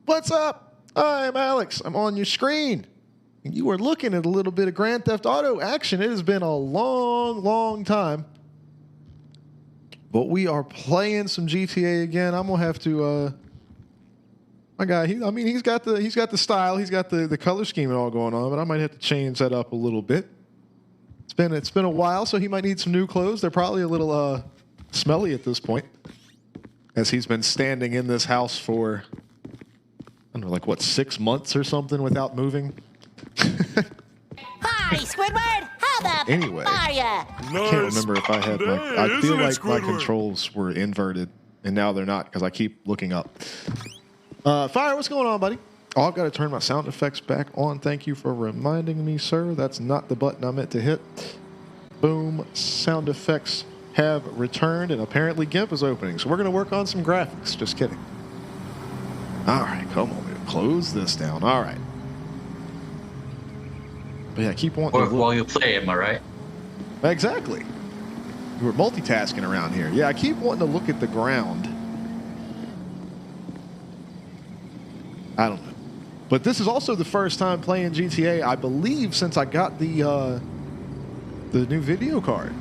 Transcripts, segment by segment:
What's up? I'm Alex. I'm on your screen. You are looking at a little bit of Grand Theft Auto action. It has been a long time. But we are playing some GTA again. I'm gonna have to my guy, he's got the style, he's got the color scheme and all going on, but I might have to change that up a little bit. It's been a while, so he might need some new clothes. They're probably a little smelly at this point, as he's been standing in this house for, I don't know, like what, 6 months or something without moving. Hi, Squidward. How the Anyway, are ya? I can't remember if I had my. I feel like my controls were inverted, and now they're not because I keep looking up. Fire, what's going on, buddy? Oh, I've got to turn my sound effects back on. Thank you for reminding me, sir. That's not the button I meant to hit. Boom. Sound effects have returned, and apparently GIMP is opening. So we're going to work on some graphics. Just kidding. All right, come on. We'll close this down. All right. But yeah, keep wanting to look. While you play, am I right? Exactly. We're multitasking around here. Yeah, I keep wanting to look at the ground. I don't know. But this is also the first time playing GTA, I believe, since I got the new video card.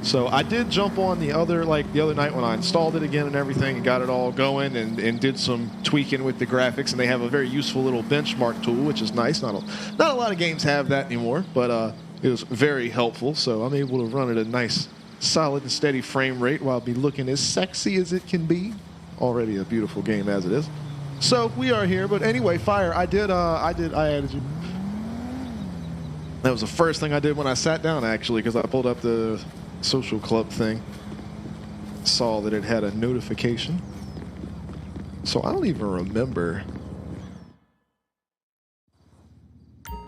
So I did jump on the other night when I installed it again and everything and got it all going and did some tweaking with the graphics, and they have a very useful little benchmark tool, which is nice. Not a lot of games have that anymore, but it was very helpful. So I'm able to run at a nice, solid and steady frame rate while be looking as sexy as it can be. Already a beautiful game as it is. So we are here, but anyway, Fire, I added you. That was the first thing I did when I sat down, actually, because I pulled up the social club thing. Saw that it had a notification. So I don't even remember.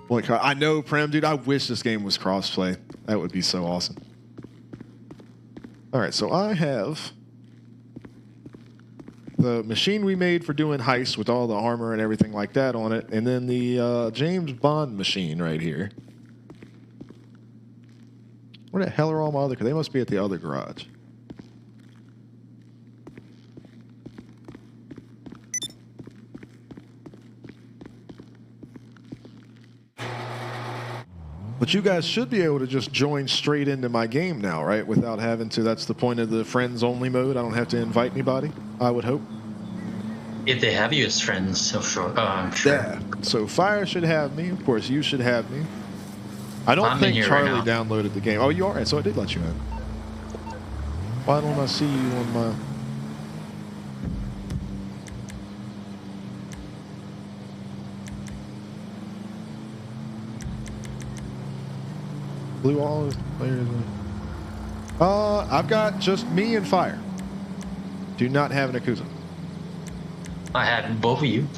Like, I know, Prem, dude, I wish this game was crossplay. That would be so awesome. All right, so I have the machine we made for doing heists with all the armor and everything like that on it, and then the James Bond machine right here. Where the hell are all my other? Because they must be at the other garage. But you guys should be able to just join straight into my game now, right? Without having to. That's the point of the friends only mode. I don't have to invite anybody, I would hope. If they have you as friends, so sure. Sure. Yeah. So Fire should have me. Of course, you should have me. I don't think Charlie downloaded the game. Oh, you are? So I did let you in. Why don't I see you on my... Blue all players. I've got just me and Fire. Do not have an Yakuza. I had both of you.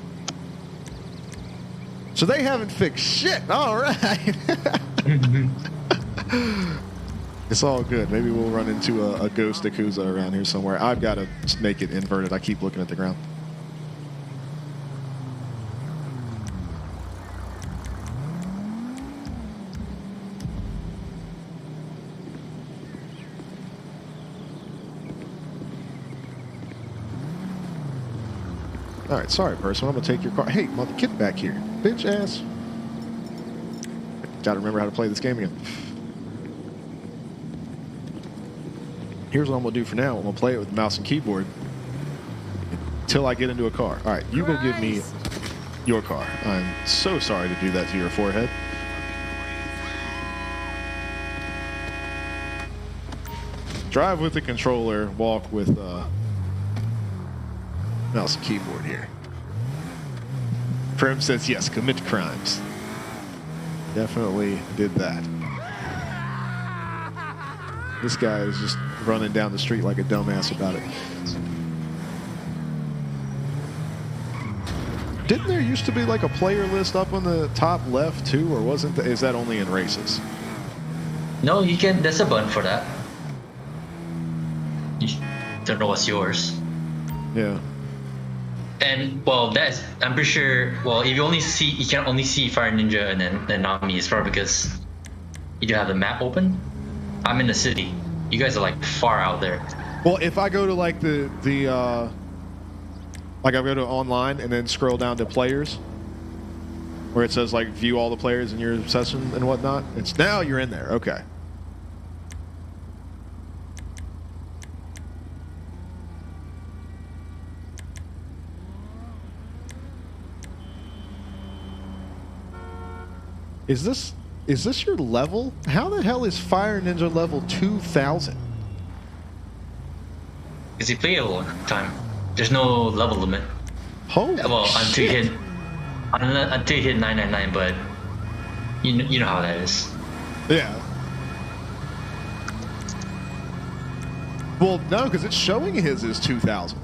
So they haven't fixed shit. All right. It's all good. Maybe we'll run into a ghost Yakuza around here somewhere. I've got to make it inverted. I keep looking at the ground. All right, sorry, person. I'm going to take your car. Hey, mother, get back here. Bitch ass. Got to remember how to play this game again. Here's what I'm going to do for now. I'm going to play it with the mouse and keyboard until I get into a car. All right, you go give me your car. I'm so sorry to do that to your forehead. Drive with the controller, walk with mouse and keyboard here. Prim says yes, commit crimes. Definitely did that. This guy is just running down the street like a dumbass about it. Didn't there used to be like a player list up on the top left too, or wasn't? Is that only in races? No, you can. There's a button for that. You don't know what's yours. Yeah. And well, I'm pretty sure. Well, if you can only see Fire Ninja and then not me. It's probably because you do have the map open. I'm in the city. You guys are like far out there. Well, if I go to like the Like I go to online and then scroll down to players, where it says like view all the players in your session and whatnot. It's now you're in there. Okay. Is this your level? How the hell is Fire Ninja level 2000? Because you play it all the time. There's no level limit. Holy Well, until you shit. hit 999, but you know how that is. Yeah. Well, no, because it's showing his is 2000.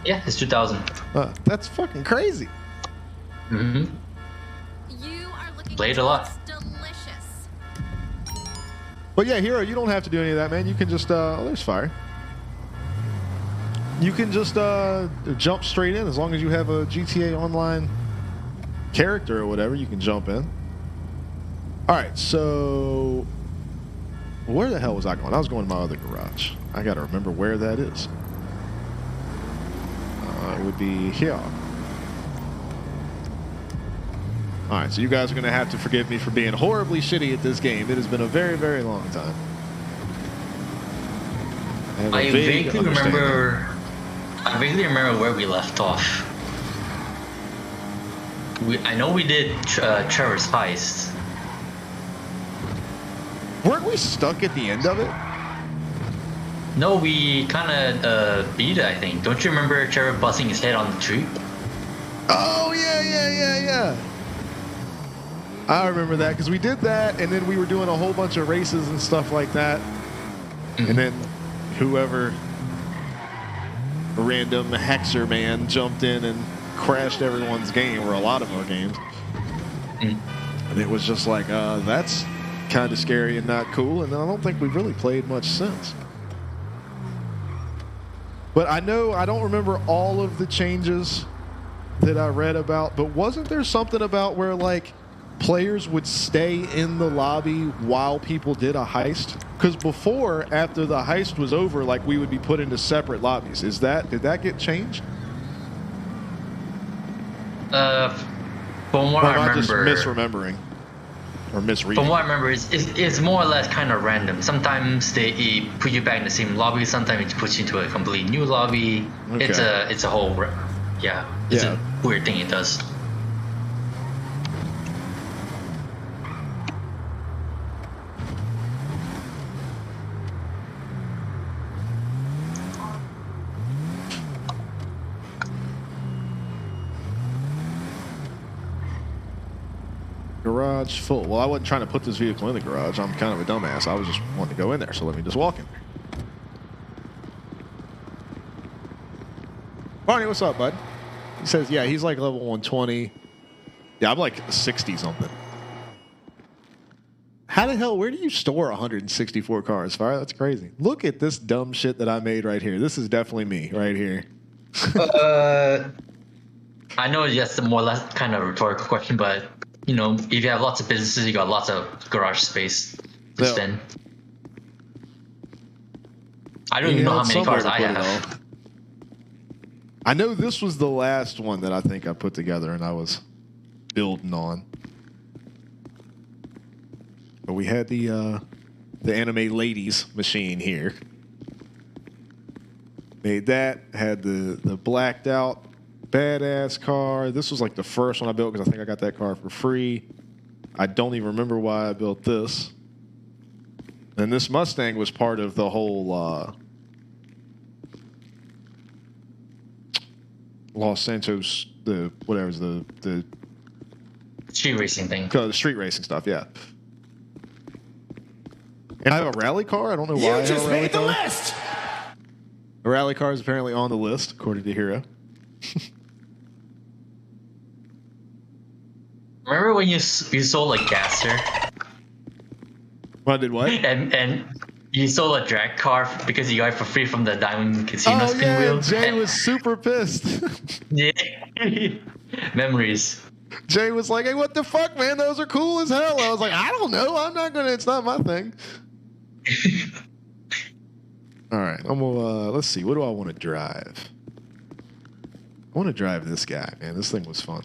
Yeah, it's 2000. That's fucking crazy. Mm-hmm. You are looking Played a lot. delicious. But yeah, Hero, you don't have to do any of that, man. You can just, oh, there's Fire. You can just jump straight in as long as you have a GTA Online character or whatever. You can jump in. All right, so where the hell was I going? I was going to my other garage. I got to remember where that is. It would be here. All right, so you guys are going to have to forgive me for being horribly shitty at this game. It has been a very, very long time. have a I vague vaguely understanding. remember. I vaguely remember where we left off. I know we did Trevor's Heist. Weren't we stuck at the end of it? No, we kind of beat it, I think. Don't you remember Trevor busting his head on the tree? Oh, yeah. I remember that because we did that and then we were doing a whole bunch of races and stuff like that. And then whoever random hexer man jumped in and crashed everyone's game, or a lot of our games. And it was just like, that's kind of scary and not cool. And I don't think we've really played much since. But I know I don't remember all of the changes that I read about, but wasn't there something about where like players would stay in the lobby while people did a heist? Because before, after the heist was over, like we would be put into separate lobbies. Did that get changed? From what Or I am I remember, just misremembering or misreading? from what I remember, it's more or less kind of random. Sometimes they put you back in the same lobby. Sometimes it puts you into a completely new lobby. Okay. It's a whole it's a weird thing it does. Garage full. Well, I wasn't trying to put this vehicle in the garage. I'm kind of a dumbass. I was just wanting to go in there, so let me just walk in. Barney, what's up, bud? He says, yeah, he's like level 120. Yeah, I'm like 60 something. How the hell, where do you store 164 cars, Fire? That's crazy. Look at this dumb shit that I made right here. This is definitely me right here. I know that's a more or less kind of rhetorical question, but you know, if you have lots of businesses, you got lots of garage space to Yeah. spend. I don't even know how many cars I have. I know this was the last one that I think I put together and I was building on. But we had the anime ladies machine here. Made that, had the blacked out badass car. This was like the first one I built because I think I got that car for free. I don't even remember why I built this. And this Mustang was part of the whole Los Santos, the Street racing thing. the street racing stuff, yeah. And I have a rally car. I don't know why I have a rally car. list. A rally car is apparently on the list, according to Hero. Remember when you sold a Gaster Well, I did what? and you sold a drag car because you got it for free from the Diamond Casino spin yeah, wheel? Jay was super pissed. Yeah. Memories. Jay was like, hey, what the fuck, man? Those are cool as hell. I was like, I don't know. I'm not going to. It's not my thing. All right. I'm gonna, let's see. What do I want to drive? I want to drive this guy, man. This thing was fun.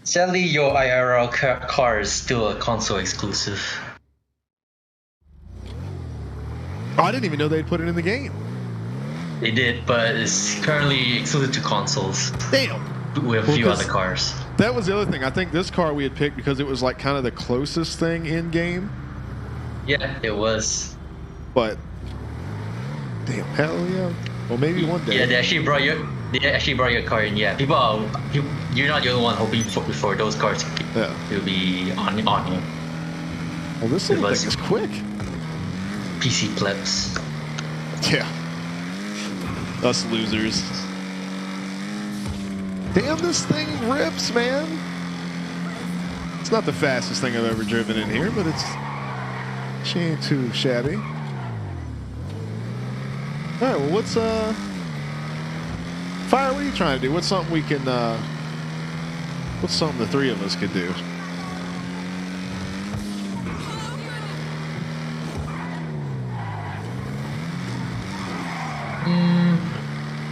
Sadly, your IRL car is still a console exclusive. Oh, I didn't even know they'd put it in the game. They did, but it's currently exclusive to consoles Damn. with a few other cars. That was the other thing. I think this car we had picked because it was like kind of the closest thing in game. Yeah, it was. But damn, hell yeah. Well, maybe one day. Yeah, they actually brought your car in. Yeah, you're not the only one hoping for those cars to be on here. Well, this little thing is quick. PC plebs. Yeah. Us losers. Damn, this thing rips, man. It's not the fastest thing I've ever driven in here, but she ain't too shabby. All right, well, what's Fire, what are you trying to do? What's something we can what's something the three of us could do?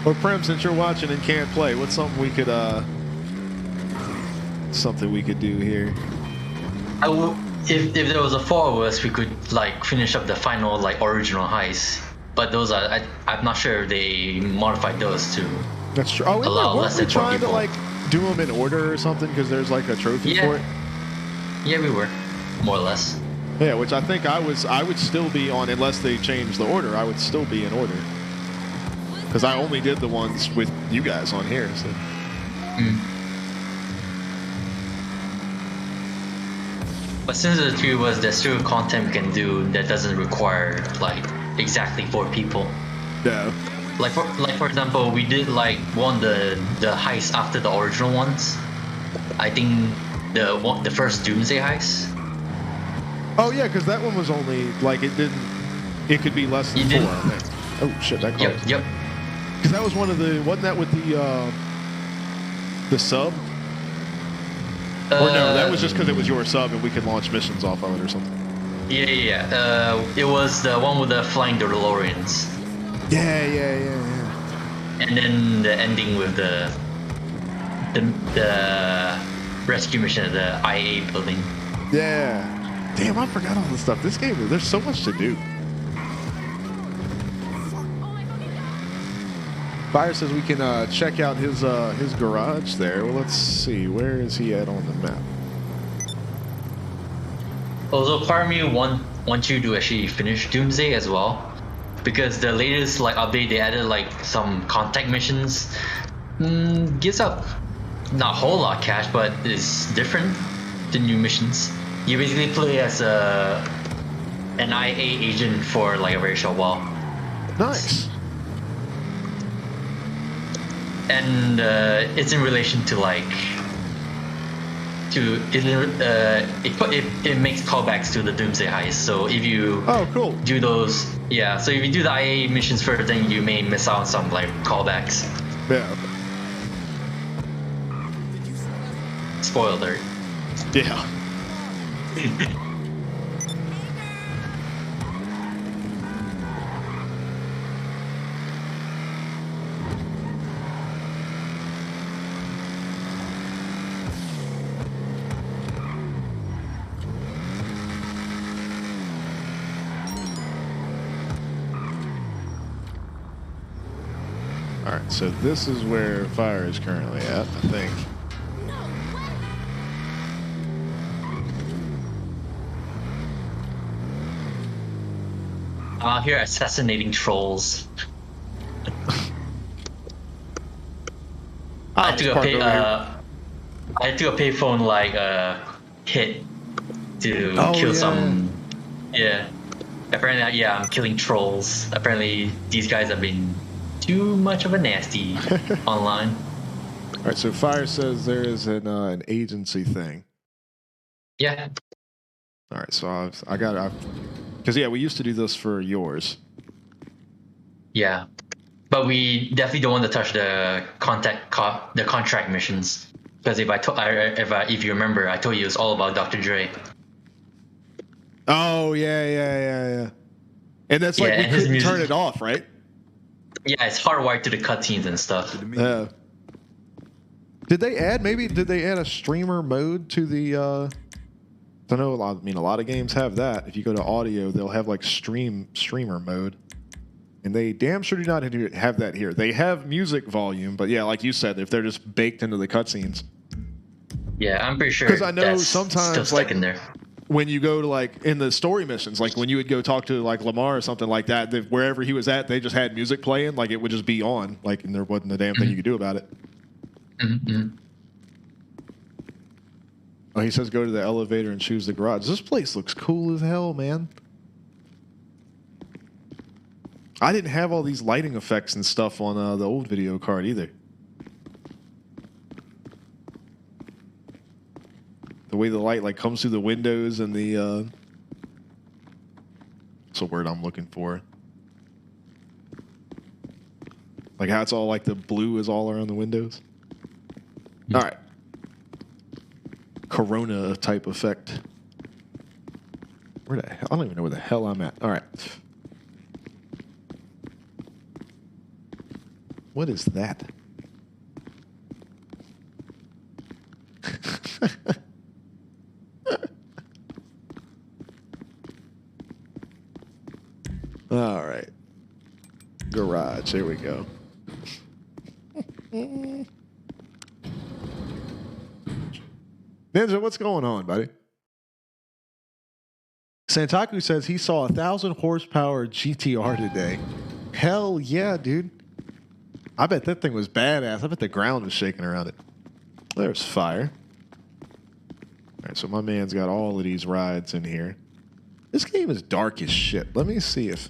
Or Prem, since you're watching and can't play, what's something we could do here? If there was a four of us, we could like finish up the final like original heist. But those are I'm not sure if they modified those to That's true. Oh, weren't we trying to like do them in order or something because there's like a trophy for it? Yeah, we were, more or less. Yeah, which I think I would still be on unless they changed the order. I would still be in order because I only did the ones with you guys on here. So. But since the three of us, there's still content we can do that doesn't require like exactly 4 people. Yeah. Like for example, we did like the heist after the original ones. I think the first Doomsday heist. Oh yeah, because that one was only like it could be less than 4. I think. Oh shit, that car. Yep. Because that was wasn't that with the sub? Or no, that was just because it was your sub and we could launch missions off of it or something. Yeah. It was the one with the flying DeLoreans. Yeah. And then the ending with the rescue mission at the IA building. Yeah. Damn, I forgot all this stuff. This game, there's so much to do. Fire says we can check out his garage there. Well, let's see. Where is he at on the map? Also, part of me want you to actually finish Doomsday as well, because the latest like update they added like some contact missions. Gives up not a whole lot of cash, but it's different. The new missions. You basically play as an IA agent for like a very short while. Nice. And it's in relation to like it makes callbacks to the Doomsday heist. So if you do those, so if you do the IA missions first, then you may miss out on some like callbacks. Yeah. Spoiler alert. Yeah. All right, so this is where Fire is currently at, I think. I'm out here assassinating trolls. I took a payphone like hit to kill some. Yeah. Apparently, I'm killing trolls. Apparently, these guys have been too much of a nasty online. All right, so Fire says there is an agency thing. Yeah. All right, so because we used to do this for yours. Yeah, but we definitely don't want to touch the contract missions, because if you remember, I told you it's all about Dr. Dre. Oh yeah. And that's like we couldn't turn it off, right? Yeah, it's hardwired to the cutscenes and stuff. Did they add a streamer mode to the? I know a lot of games have that. If you go to audio, they'll have like streamer mode, and they damn sure do not have that here. They have music volume, but yeah, like you said, if they're just baked into the cutscenes. Yeah, I'm pretty sure. Because I know that's sometimes still stuck in there. when you go to like in the story missions, like when you would go talk to like Lamar or something like that, wherever he was at, they just had music playing, like it would just be on, like, and there wasn't a damn thing you could do about it. Mm-hmm. Oh, he says go to the elevator and choose the garage. This place looks cool as hell, man. I didn't have all these lighting effects and stuff on the old video card either. The way the light like comes through the windows and the what's the word I'm looking for? Like how it's all like the blue is all around the windows. All right. Corona type effect. Where the hell? I don't even know where the hell I'm at. All right. What is that? All right. Garage. Here we go. Ninja, what's going on, buddy? Santaku says he saw 1,000 horsepower GTR today. Hell yeah, dude. I bet that thing was badass. I bet the ground was shaking around it. There's fire. All right, so my man's got all of these rides in here. This game is dark as shit. Let me see if...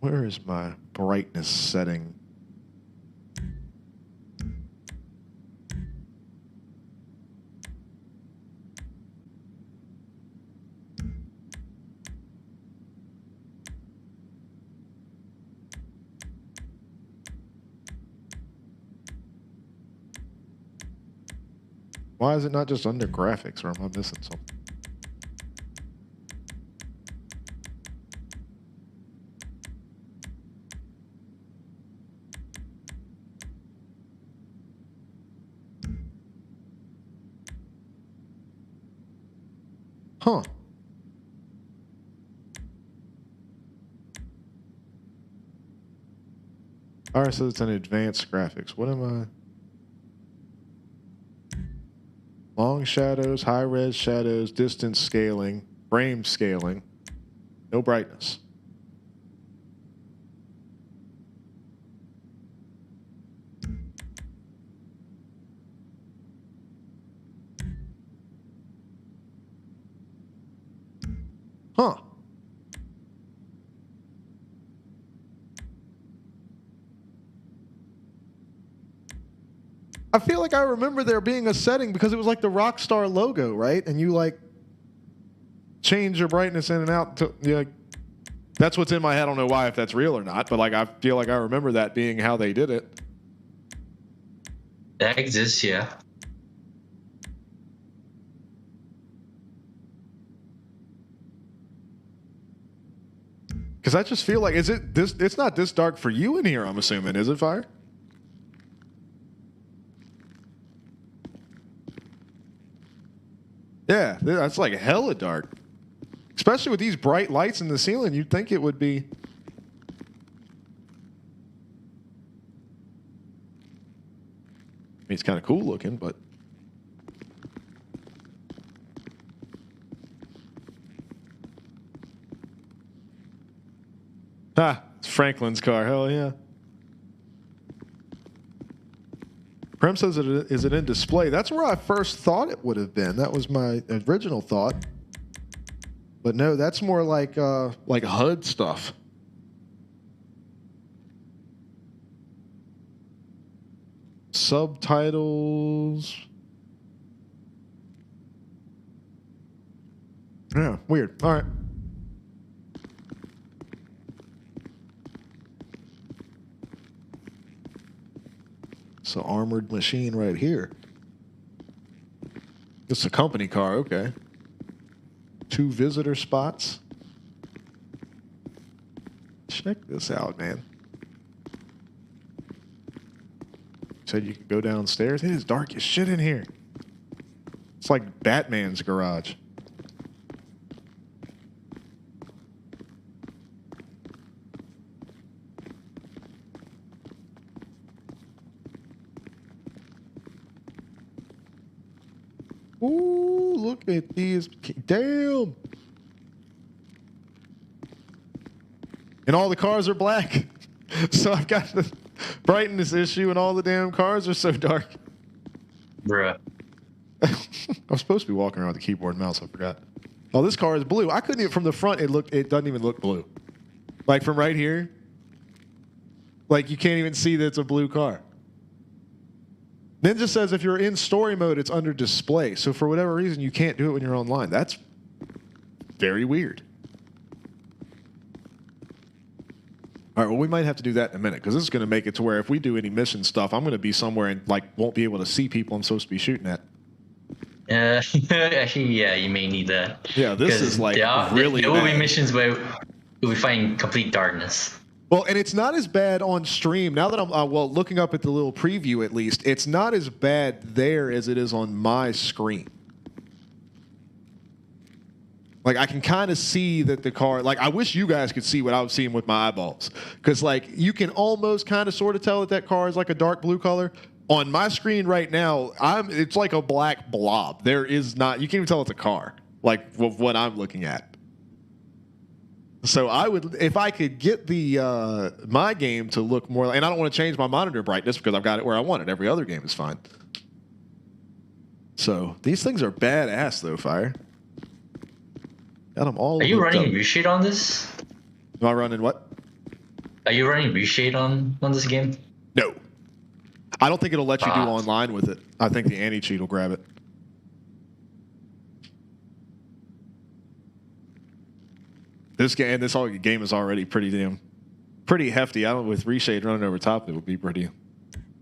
Where is my brightness setting? Why is it not just under graphics, or am I missing something? Huh. All right, so it's an advanced graphics. What am I? Long shadows, high res shadows, distance scaling, frame scaling, no brightness. Huh. I feel like I remember there being a setting because it was like the Rockstar logo, right? And you like change your brightness in and out. That's what's in my head. I don't know why, if that's real or not, but like I feel like I remember that being how they did it. That exists, yeah. Because I just feel like, is it this? It's not this dark for you in here, I'm assuming, is it, Fire? Yeah, that's like hella dark. Especially with these bright lights in the ceiling, you'd think it would be. I mean, it's kind of cool looking, but. Ah, it's Franklin's car. Hell yeah. Prem says, is it in display? That's where I first thought it would have been. That was my original thought. But no, that's more like HUD stuff. Subtitles. Yeah, weird. All right. So armored machine right here. It's a company car, okay. 2 visitor spots. Check this out, man. Said you could go downstairs. It is dark as shit in here. It's like Batman's garage. Ooh, look at these. Damn. And all the cars are black. So I've got to brighten this issue, and all the damn cars are so dark. Bruh. I'm supposed to be walking around with the keyboard and mouse. I forgot. Oh, this car is blue. I couldn't even, from the front, it doesn't even look blue. Like from right here, like you can't even see that it's a blue car. Ninja says if you're in story mode, it's under display. So for whatever reason, you can't do it when you're online. That's very weird. All right, well, we might have to do that in a minute because this is going to make it to where if we do any mission stuff, I'm going to be somewhere and like won't be able to see people I'm supposed to be shooting at. Actually, yeah, you may need that. Yeah, this is like really there will be bad. missions where we find complete darkness. Well, and it's not as bad on stream. Now that I'm, looking up at the little preview at least, it's not as bad there as it is on my screen. Like, I can kind of see that the car, like, I wish you guys could see what I was seeing with my eyeballs. Because, like, you can almost kind of sort of tell that that car is like a dark blue color. On my screen right now, it's like a black blob. There is not, you can't even tell it's a car, like, what I'm looking at. So I would, if I could get the my game to look more, and I don't want to change my monitor brightness because I've got it where I want it. Every other game is fine. So these things are badass, though. Fire. Got them all. Are you running up. reshade on this? Am I running what? Are you running reshade on this game? No. I don't think it'll let you do online with it. I think the anti-cheat will grab it. This game is already pretty hefty. I don't with reshade running over top. It would be pretty.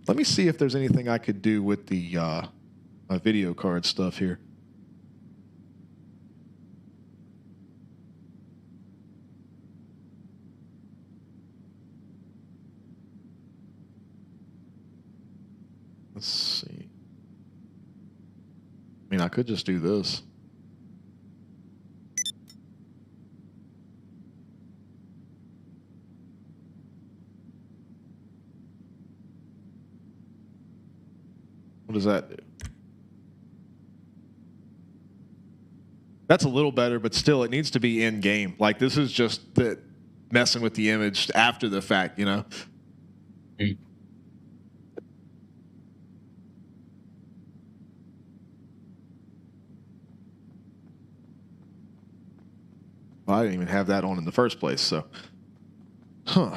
Let me see if there's anything I could do with the my video card stuff here. Let's see. I mean, I could just do this. What does that do? That's a little better, but still, it needs to be in game. Like, this is just messing with the image after the fact, you know? Mm. Well, I didn't even have that on in the first place, so. Huh.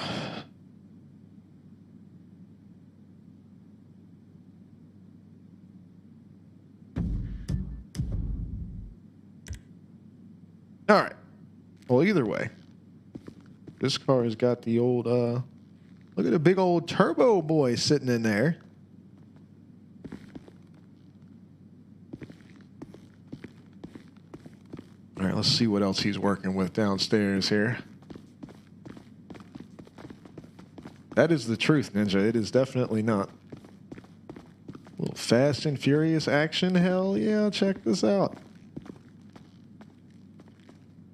All right. Well, either way, this car has got the old, look at a big old turbo boy sitting in there. All right, let's see what else he's working with downstairs here. That is the truth, Ninja. It is definitely not. A little Fast and Furious action. Hell yeah, check this out.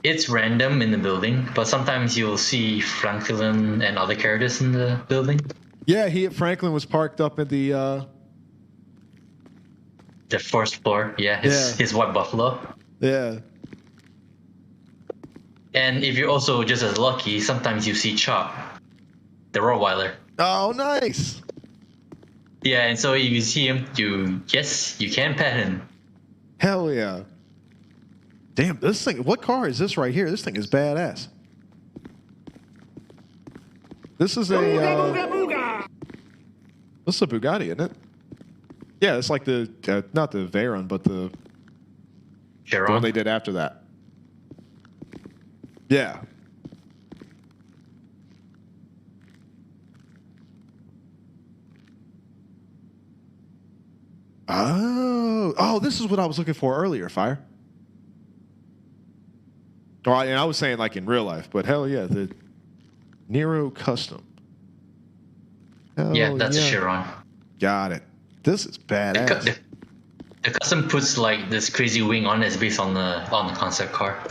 It's random in the building, but sometimes you'll see Franklin and other characters in the building. Yeah, Franklin was parked up at the first floor. Yeah, his white Buffalo. Yeah. And if you're also just as lucky, sometimes you see Chop, the Rottweiler. Oh, nice. Yeah, and so if you see him, you can pet him. Hell yeah. Damn, this thing, what car is this right here? This thing is badass. This is a this is a Bugatti, isn't it? Yeah, it's like the not the Veyron, but the one they did after that. Yeah. Oh, this is what I was looking for earlier, Fire. And I was saying like in real life, but hell yeah, the Nero Custom. Hell Yeah, that's a Chiron. Got it. This is badass. The custom puts like this crazy wing on it based on the concept car.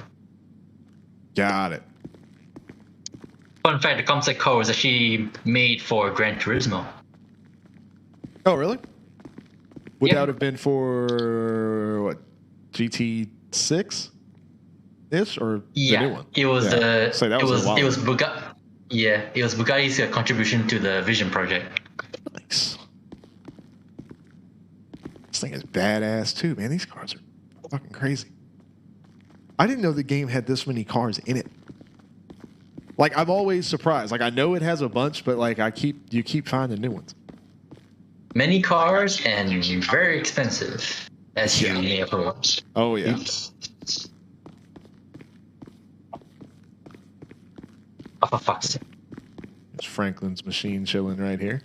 Got it. Fun fact: the concept car was actually made for Gran Turismo. Oh, really? Would Yeah. that have been for what? GT6 ish or the new one? It was Yeah. So that was a while it was ago. Bugatti. Yeah, it was Bugatti's contribution to the Vision project. Nice. This thing is badass too, man. These cars are fucking crazy. I didn't know the game had this many cars in it. Like I'm always surprised. Like I know it has a bunch, but like you keep finding new ones. Many cars and very expensive, as you may have heard. Oh yeah. Oh, for fuck's sake. There's Franklin's machine chilling right here.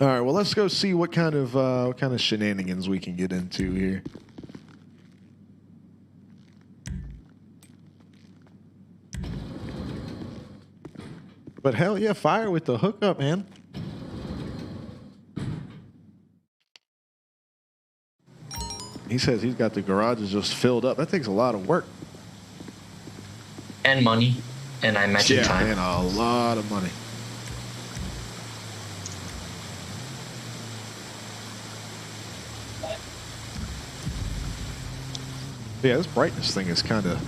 All right, well let's go see what kind of shenanigans we can get into here. But hell yeah, Fire with the hookup, man. He says he's got the garages just filled up. That takes a lot of work. And money, and I imagine time. And a lot of money. Yeah, this brightness thing is kind of...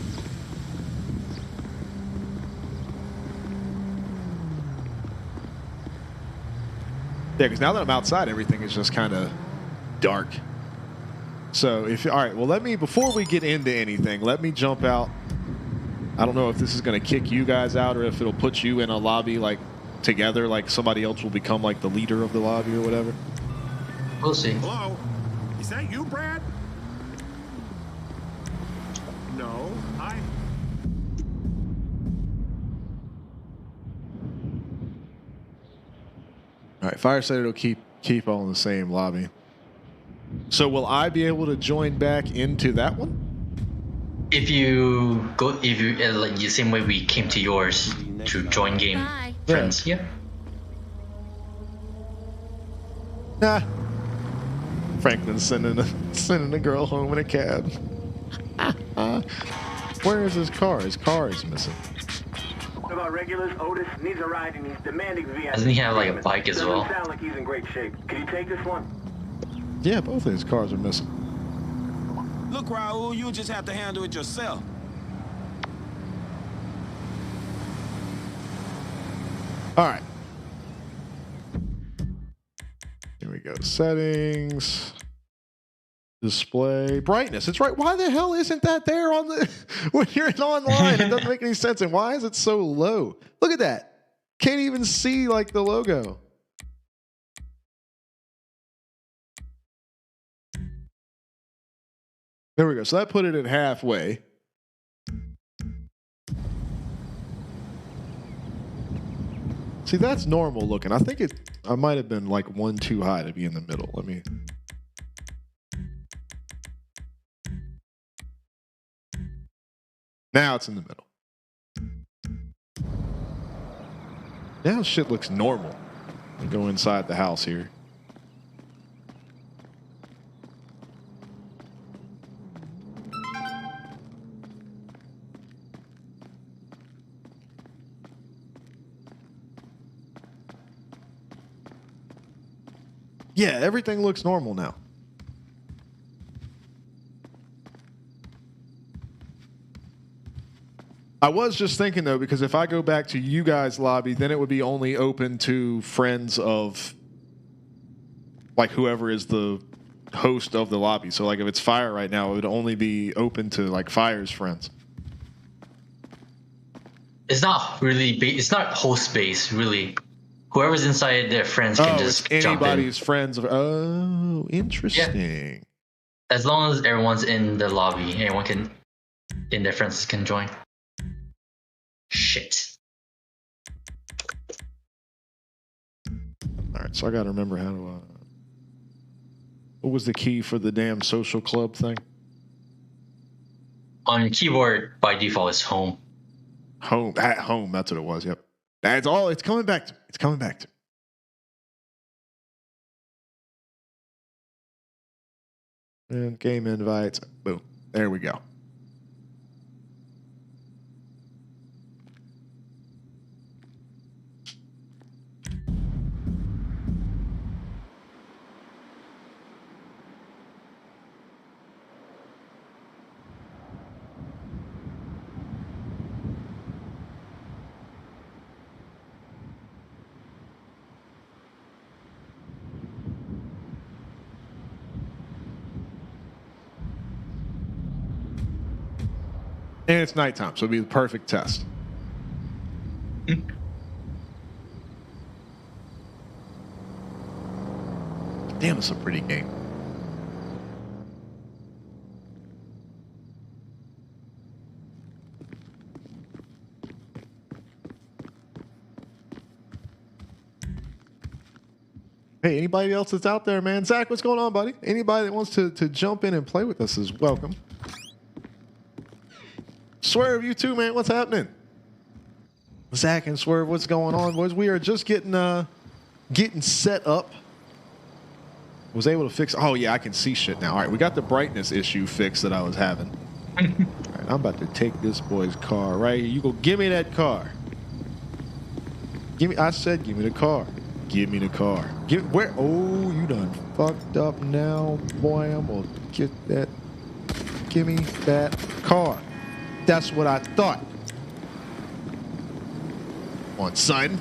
Yeah, because now that I'm outside, everything is just kind of dark. So, all right, well, before we get into anything, let me jump out. I don't know if this is going to kick you guys out or if it'll put you in a lobby, like, together, like somebody else will become, like, the leader of the lobby or whatever. We'll see. Hello? Is that you, Brad? No, I... All right, Fire said it'll keep all in the same lobby. So will I be able to join back into that one? If you like the same way we came to yours to join game Bye. friends, yeah. Nah. Franklin's sending a girl home in a cab. Where is his car? His car is missing. One of our regulars, Otis, needs a ride and he's demanding VIP. Doesn't he have like a bike as well? Doesn't sound like he's in great shape. Can you take this one? Yeah, both of his cars are missing. Look, Raul, you just have to handle it yourself. All right. Here we go. Settings. Display. Brightness. It's right. Why the hell isn't that there on the when you're online? It doesn't make any sense. And why is it so low? Look at that. Can't even see like the logo. There we go. So that put it at halfway. See, that's normal looking. I think I might have been like one too high to be in the middle. Let me. Now it's in the middle. Now shit looks normal. We go inside the house here. Yeah, everything looks normal now. I was just thinking though, because if I go back to you guys' lobby, then it would be only open to friends of like whoever is the host of the lobby. So like if it's Fire right now, it would only be open to like Fire's friends. It's not really it's not host based really. Whoever's inside their friends can just it's jump in. anybody's friends. Oh, interesting. Yeah. As long as everyone's in the lobby, anyone can, in their friends can join. Shit. All right, so I got to remember how to. What was the key for the damn social club thing? On keyboard, by default, is home. Home. At home. That's what it was. Yep. That's all. It's coming back to me. It's coming back to me. And game invites. Boom. There we go. And it's nighttime, so it'll be the perfect test. Damn, it's a pretty game. Hey, anybody else that's out there, man? Zach, what's going on, buddy? Anybody that wants to jump in and play with us is welcome. Swerve, you too, man. What's happening? Zach and Swerve, what's going on, boys? We are just getting set up. Was able to fix. Oh yeah, I can see shit now. All right, we got the brightness issue fixed that I was having. All right, I'm about to take this boy's car right here. You go, give me that car. Give me. I said, give me the car. Give me the car. Give where? Oh, you done fucked up now, boy. I'm gonna get that. Give me that car. That's what I thought. Come on, son.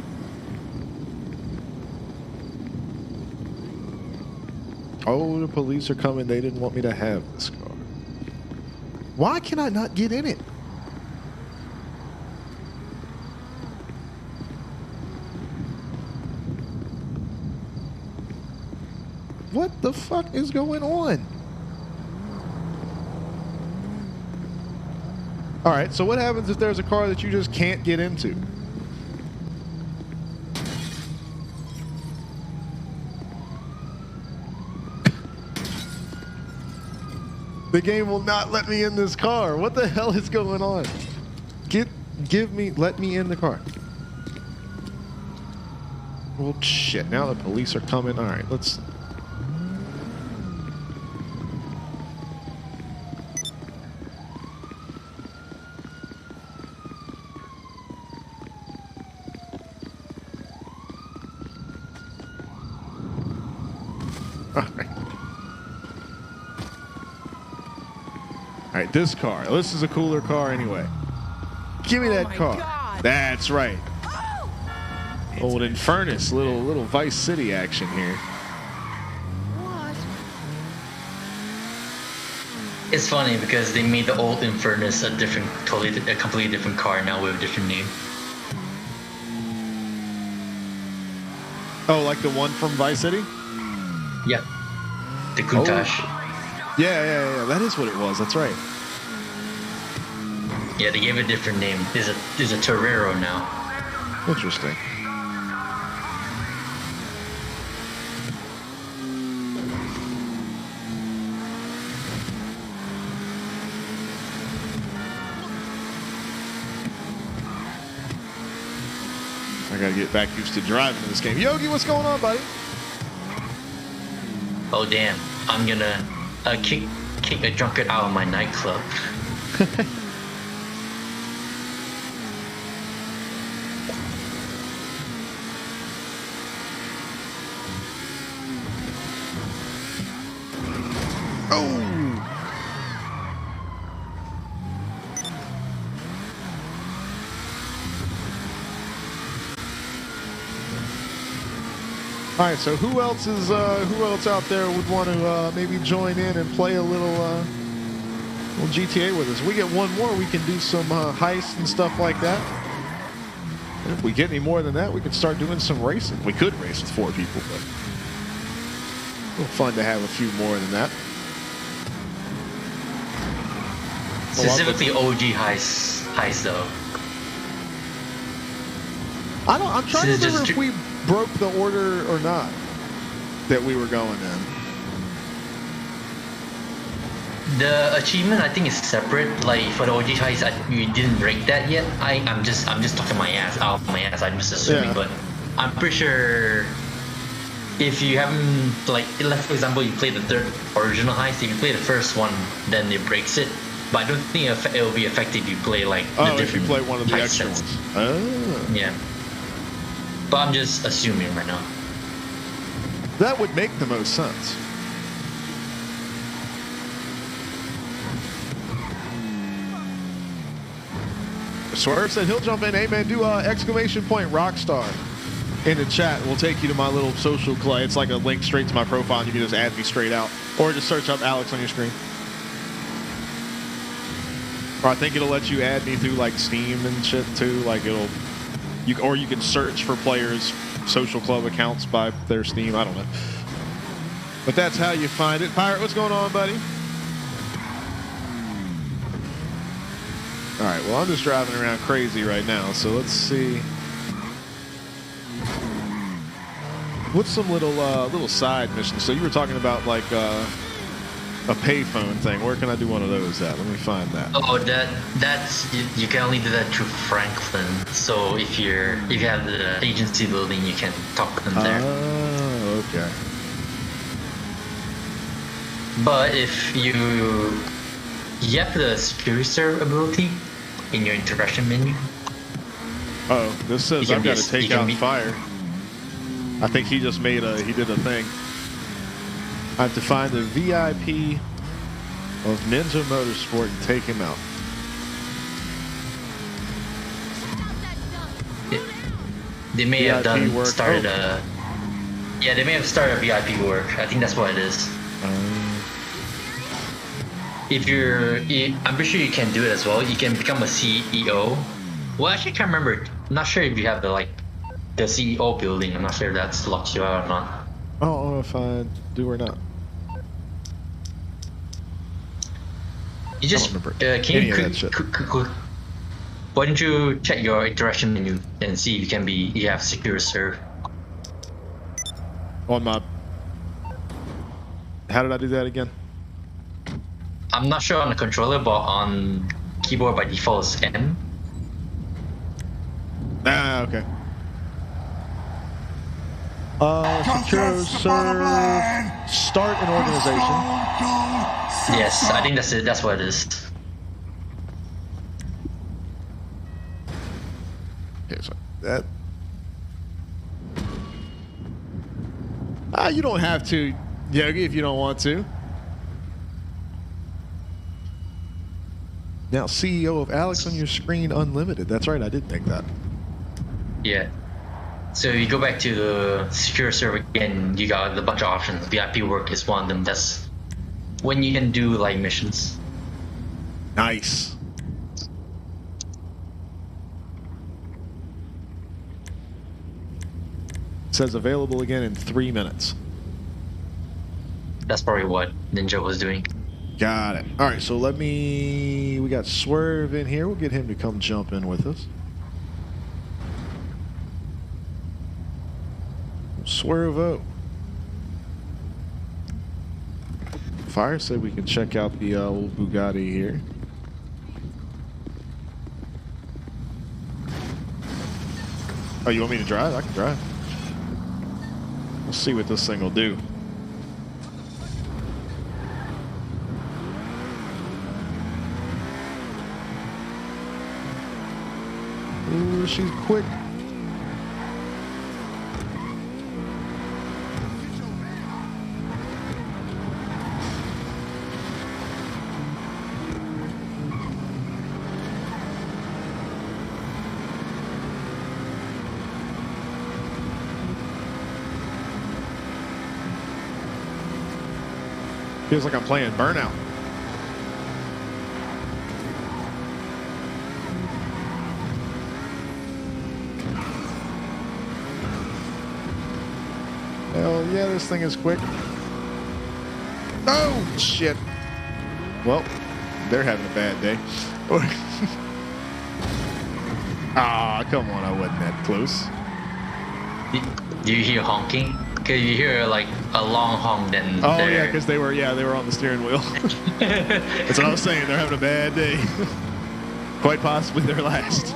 Oh, the police are coming. They didn't want me to have this car. Why can I not get in it? What the fuck is going on? All right, so what happens if there's a car that you just can't get into? The game will not let me in this car. What the hell is going on? Let me in the car. Well, shit, now the police are coming. All right, let's... All right, this car. This is a cooler car anyway. Give me that car. God. That's right. Old Infernus, little Vice City action here. What? It's funny because they made the old Infernus a completely different car now with a different name. Oh, like the one from Vice City? Yeah, the Countach. Yeah. That is what it was. That's right. Yeah, they gave it a different name. There's a Torero now. Interesting. I gotta get back used to driving in this game. Yogi, what's going on, buddy? Oh damn! I'm gonna kick a drunkard out of my nightclub. All right, so who else out there would want to maybe join in and play a little GTA with us? We get one more, we can do some heists and stuff like that. And if we get any more than that, we can start doing some racing. We could race with 4 people, but a little fun to have a few more than that. Specifically OG heist though. I'm trying to remember if broke the order or not that we were going in. The achievement I think is separate. Like for the OG heist, we didn't break that yet. I'm just talking my ass out of my ass. I'm just assuming, Yeah. but I'm pretty sure if you haven't like, let's for example, you play the third original heist. If you play the first one, then it breaks it. But I don't think it will be effective if you play like the Oh, if you different play one of the heist extra sets. ones. Oh. Yeah. But I'm just assuming right now. That would make the most sense. Swerve said he'll jump in. Hey, man, do exclamation point Rockstar in the chat. We'll take you to my little social club. It's like a link straight to my profile, and you can just add me straight out. Or just search up Alex on your screen. Or I think it'll let you add me through like Steam and shit too. Like or you can search for players' social club accounts by their Steam. I don't know. But that's how you find it. Pirate, what's going on, buddy? All right, well, I'm just driving around crazy right now, so let's see. What's some little side missions? So you were talking about like a payphone thing. Where can I do one of those at? Let me find that. Oh, that's you can only do that through Franklin. So if you have the agency building, you can talk to them there. Oh, okay. But if you have the security serve ability in your interaction menu. Oh, this says You can I've be got a- to take you can out be- fire. I think he just did a thing. I have to find the VIP of Ninja Motorsport and take him out. They may have VIP done work. started Oh. yeah, they may have started a VIP work. I think that's what it is. If I'm pretty sure you can do it as well. You can become a CEO. Well, actually, I can't remember. I'm not sure if you have the CEO building. I'm not sure if that locks you out or not. I don't know if I do or not. You just remember can any you of that shit. why don't you check your interaction menu and see if you have secure serve. On my... How did I do that again? I'm not sure on the controller, but on keyboard by default is M. Ah, okay. Secure serve, start an organization. Yes, I think that's it. That's what it is. Okay, so that. You don't have to, Yogi, if you don't want to. Now, CEO of Alex on your screen unlimited. That's right, I did make that. Yeah. So you go back to the secure server again, you got a bunch of options. VIP work is one of them. That's when you can do like missions. Nice. It says available again in 3 minutes. That's probably what Ninja was doing. Got it. All right, so we got Swerve in here. We'll get him to come jump in with us. Swervo. Fire said we can check out the old Bugatti here. Oh, you want me to drive? I can drive. We'll see what this thing will do. Ooh, she's quick. Feels like I'm playing Burnout. Hell yeah, this thing is quick. Oh, shit. Well, they're having a bad day. Ah, come on, I wasn't that close. Do you hear honking? Cause you hear like a long honk, then. Oh yeah, they're- because they were on the steering wheel. That's what I was saying. They're having a bad day. Quite possibly their last.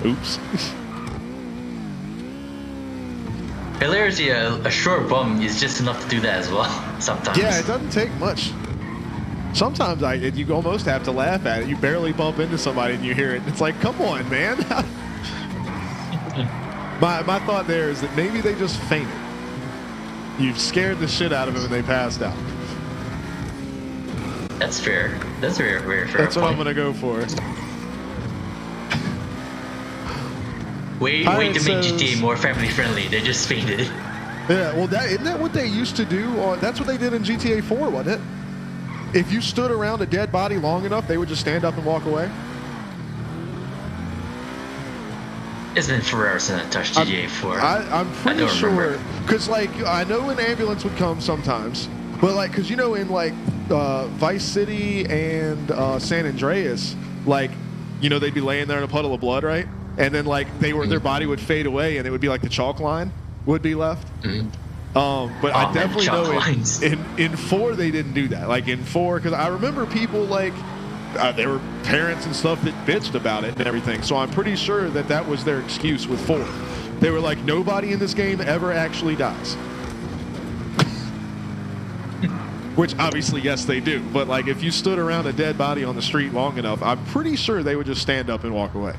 Oops. Hilariously, a short bump is just enough to do that as well. Sometimes. Yeah, it doesn't take much. Sometimes you almost have to laugh at it. You barely bump into somebody and you hear it. It's like, come on, man. my thought there is that maybe they just fainted. You've scared the shit out of them and they passed out. That's fair. That's very, very fair. That's what I'm point. gonna go for. Way Pirate to make says- GTA more family friendly. They just fainted. Yeah, well, isn't that what they used to do? That's what they did in GTA 4, wasn't it? If you stood around a dead body long enough, they would just stand up and walk away. It's been forever since I touched GTA 4. I'm pretty don't sure, remember. because like I know an ambulance would come sometimes, but like because you know in like Vice City and San Andreas, like you know they'd be laying there in a puddle of blood, right? And then like their body would fade away, and it would be like the chalk line would be left. But I man, definitely chalk know lines. in 4 they didn't do that. Like in 4, because I remember people like there were parents and stuff that bitched about it and everything. So I'm pretty sure that was their excuse with 4. They were like, nobody in this game ever actually dies. Which obviously, yes, they do. But like, if you stood around a dead body on the street long enough, I'm pretty sure they would just stand up and walk away.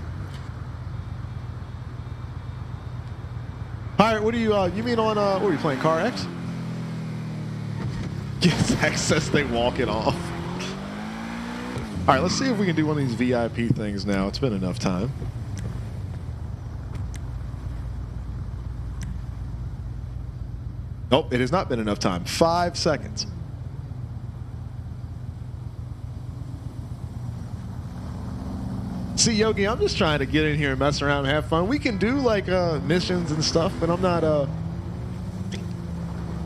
All right, what do you mean on, what are you playing, Car X? Gets access, they walk it off. All right, let's see if we can do one of these VIP things now. It's been enough time. Nope, it has not been enough time. 5 seconds. See, Yogi, I'm just trying to get in here and mess around and have fun. We can do like missions and stuff, but I'm not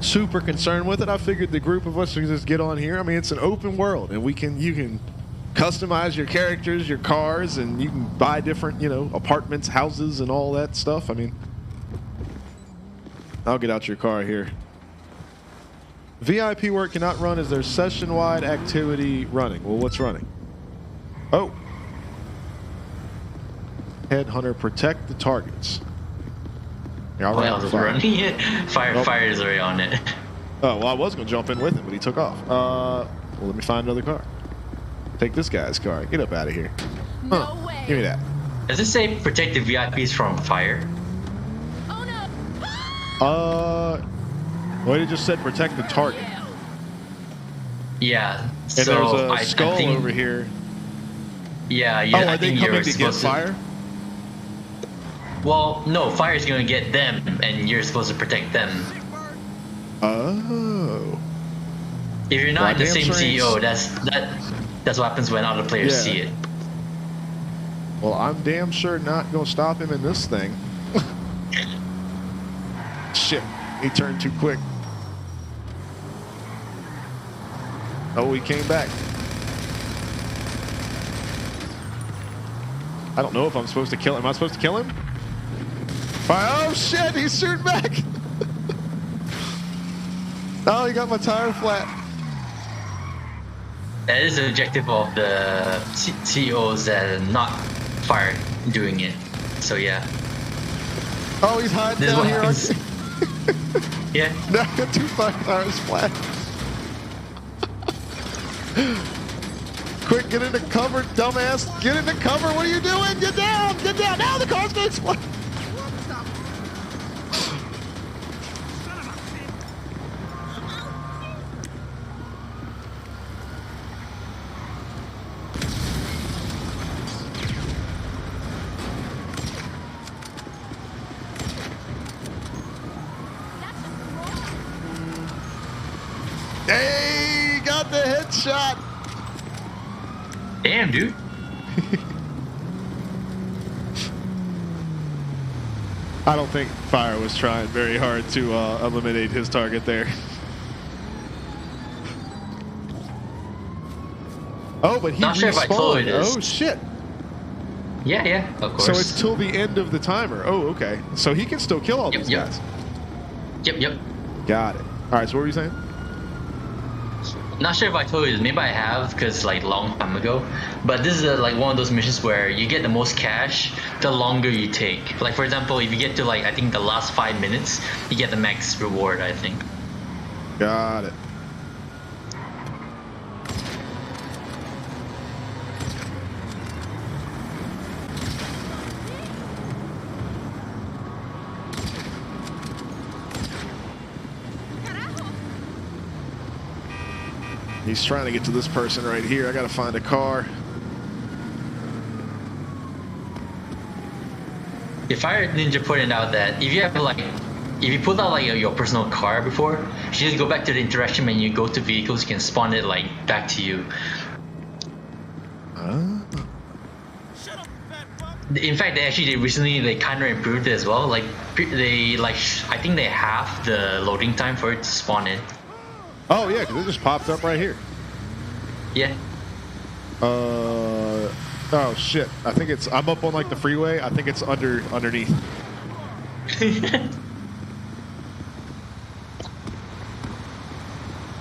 super concerned with it. I figured the group of us should just get on here. I mean, it's an open world, and you can customize your characters, your cars, and you can buy different, apartments, houses, and all that stuff. I mean, I'll get out your car here. VIP work cannot run as there's session-wide activity running. Well, what's running? Oh. Headhunter, protect the targets. Yeah, I'll What run else is fire. running? Fire Nope. is already on it. Oh, well, I was going to jump in with him, but he took off. Well, let me find another car. Take this guy's car. Get up out of here. No way. Give me that. Does it say protect the VIPs from fire? Oh no. Well, it just said protect the target. Yeah. And so there's a I skull think, over here. Yeah, Oh, I are they think coming you're to get supposed fire? Well, no, fire's gonna get them, and you're supposed to protect them. Oh. If you're Well, not in the damn same sure CEO, ain't- that's what happens when other players Yeah. see it. Well, I'm damn sure not going to stop him in this thing. Shit. He turned too quick. Oh, he came back. I don't know if I'm supposed to kill him. Am I supposed to kill him? Fire. Oh, shit. He's shooting back. Oh, he got my tire flat. That is the objective of the CEOs that are not fire doing it. So yeah, Oh, he's hiding this is down what here. happens. Yeah. Now I got 2 fire tires flat. Quick, get into cover, dumbass. Get into cover. What are you doing? Get down. Get down. Now the car's going to explode. Hey, got the headshot. Damn, dude. I don't think Fire was trying very hard to eliminate his target there. Oh, but he Not sure if I told you respawned. this. Oh, shit. Yeah, of course. So it's till the end of the timer. Oh, okay. So he can still kill all these guys. Yep. Got it. All right. So what were you saying? Not sure if I told you this. Maybe I have, because like long time ago. But this is like one of those missions where you get the most cash the longer you take. Like for example, if you get to like I think the last 5 minutes, you get the max reward. I think. Got it. He's trying to get to this person right here. I gotta find a car. If Fire Ninja pointed out that if you have like, if you pull out like your personal car before, you just go back to the interaction menu, go to vehicles, you can spawn it like back to you. In fact, they recently kind of improved it as well. Like I think they halved the loading time for it to spawn in. Oh yeah, because it just popped up right here. Yeah. Oh shit. I think it's. I'm up on like the freeway. I think it's underneath.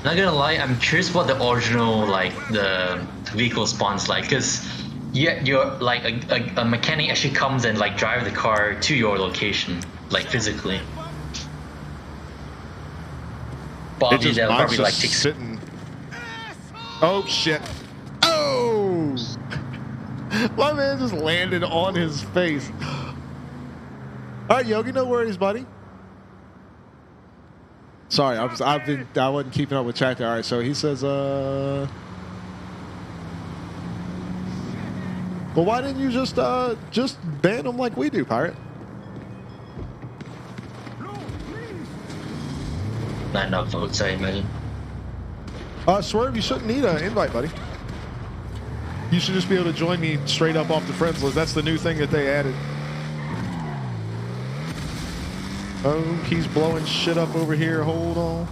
Not gonna lie, I'm curious what the original like the vehicle spawns like, because you're like a mechanic actually comes and like drive the car to your location, like physically. Probably Mine's that'll probably like just take. sitting. Oh shit! Oh! My man just landed on his face. All right, Yogi, no worries, buddy. Sorry, I wasn't keeping up with chat there. All right, so he says, well, why didn't you just ban them like we do, Pirate? Not enough votes, I imagine. Swerve, you shouldn't need an invite, buddy. You should just be able to join me straight up off the friends list. That's the new thing that they added. Oh, he's blowing shit up over here. Hold on.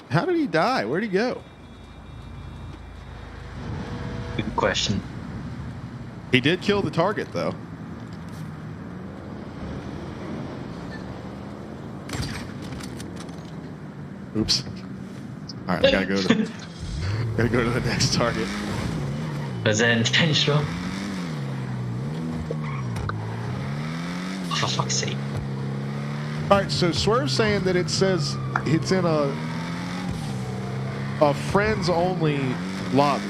How did he die? Where'd he go? Good question. He did kill the target, though. Oops. All right, I gotta go to the next target. Was that intentional? For fuck's sake. All right, so Swerve's saying that it says it's in a friends only lobby.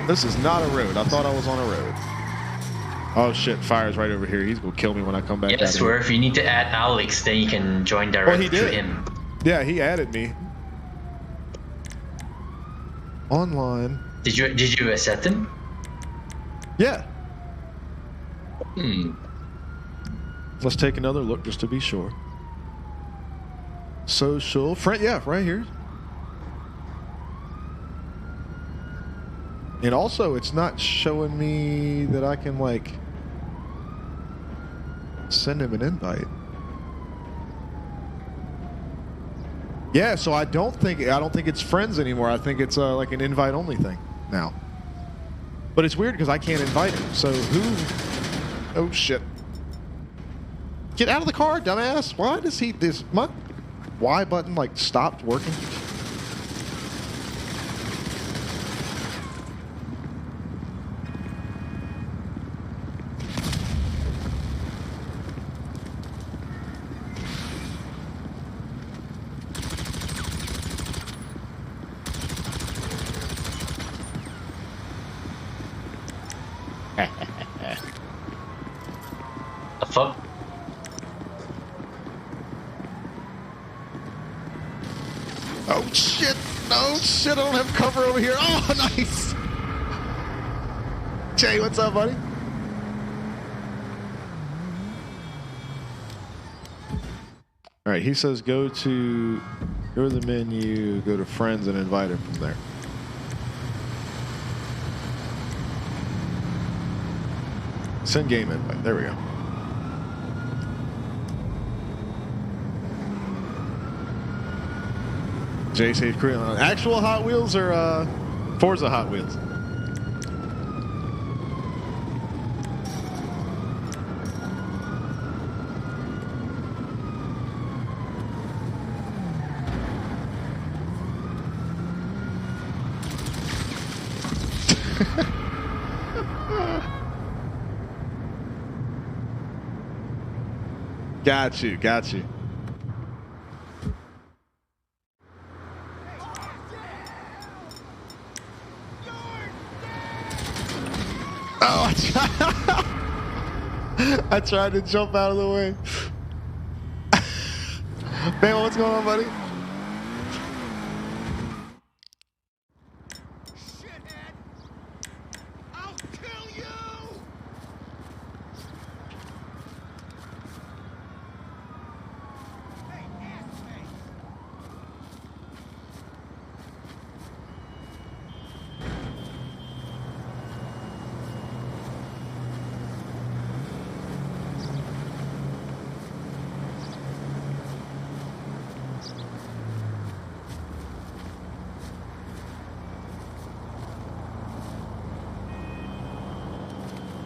This is not a road. I thought I was on a road. Oh shit, Fire's right over here. He's gonna kill me when I come back. Yeah, Swerve, you need to add Alex, then you can join directly through him. Yeah, he added me. Online. Did you accept him? Yeah. Hmm. Let's take another look just to be sure. Social friend, yeah, right here. And also, it's not showing me that I can like send him an invite. Yeah, so I don't think it's friends anymore. I think it's like an invite only thing now. But it's weird because I can't invite him. So who? Oh shit! Get out of the car, dumbass! Why does my Y button like stopped working? The fuck? Oh shit! No shit! I don't have cover over here. Oh, nice. Jay, what's up, buddy? All right, he says go to the menu, go to friends, and invite him from there. Send game invite. There we go. Jay said Korean. Actual Hot Wheels or Forza Hot Wheels. Got you, got you. Oh, I tried to jump out of the way. Man, what's going on, buddy? Shithead! I'll kill you! Hey, ass face!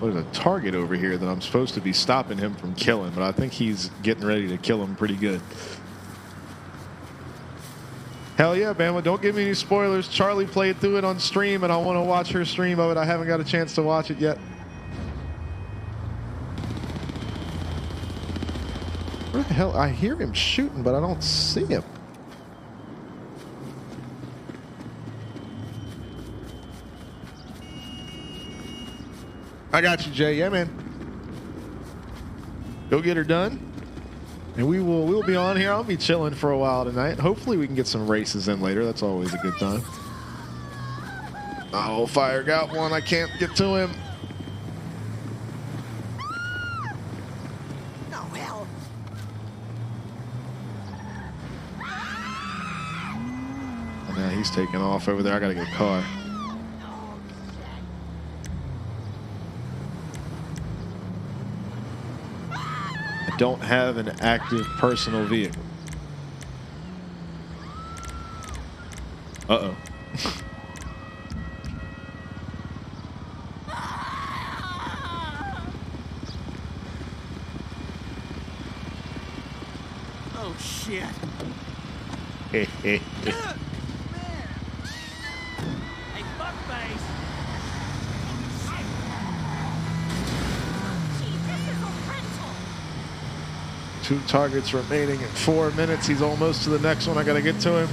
There's a target over here that I'm supposed to be stopping him from killing, but I think he's getting ready to kill him pretty good. Hell yeah, Bama. Don't give me any spoilers. Charlie played through it on stream, and I want to watch her stream of it. I haven't got a chance to watch it yet. Where the hell? I hear him shooting, but I don't see him. I got you, Jay. Yeah, man. Go get her done. And we'll be on here. I'll be chilling for a while tonight. Hopefully we can get some races in later. That's always a good time. Oh, Fire got one. I can't get to him. No, hell! And now he's taking off over there. I gotta get a car. I don't have an active personal vehicle. Uh-oh. Oh, shit! Hey, Hey, fuckface! Two targets remaining in 4 minutes. He's almost to the next one. I gotta get to him.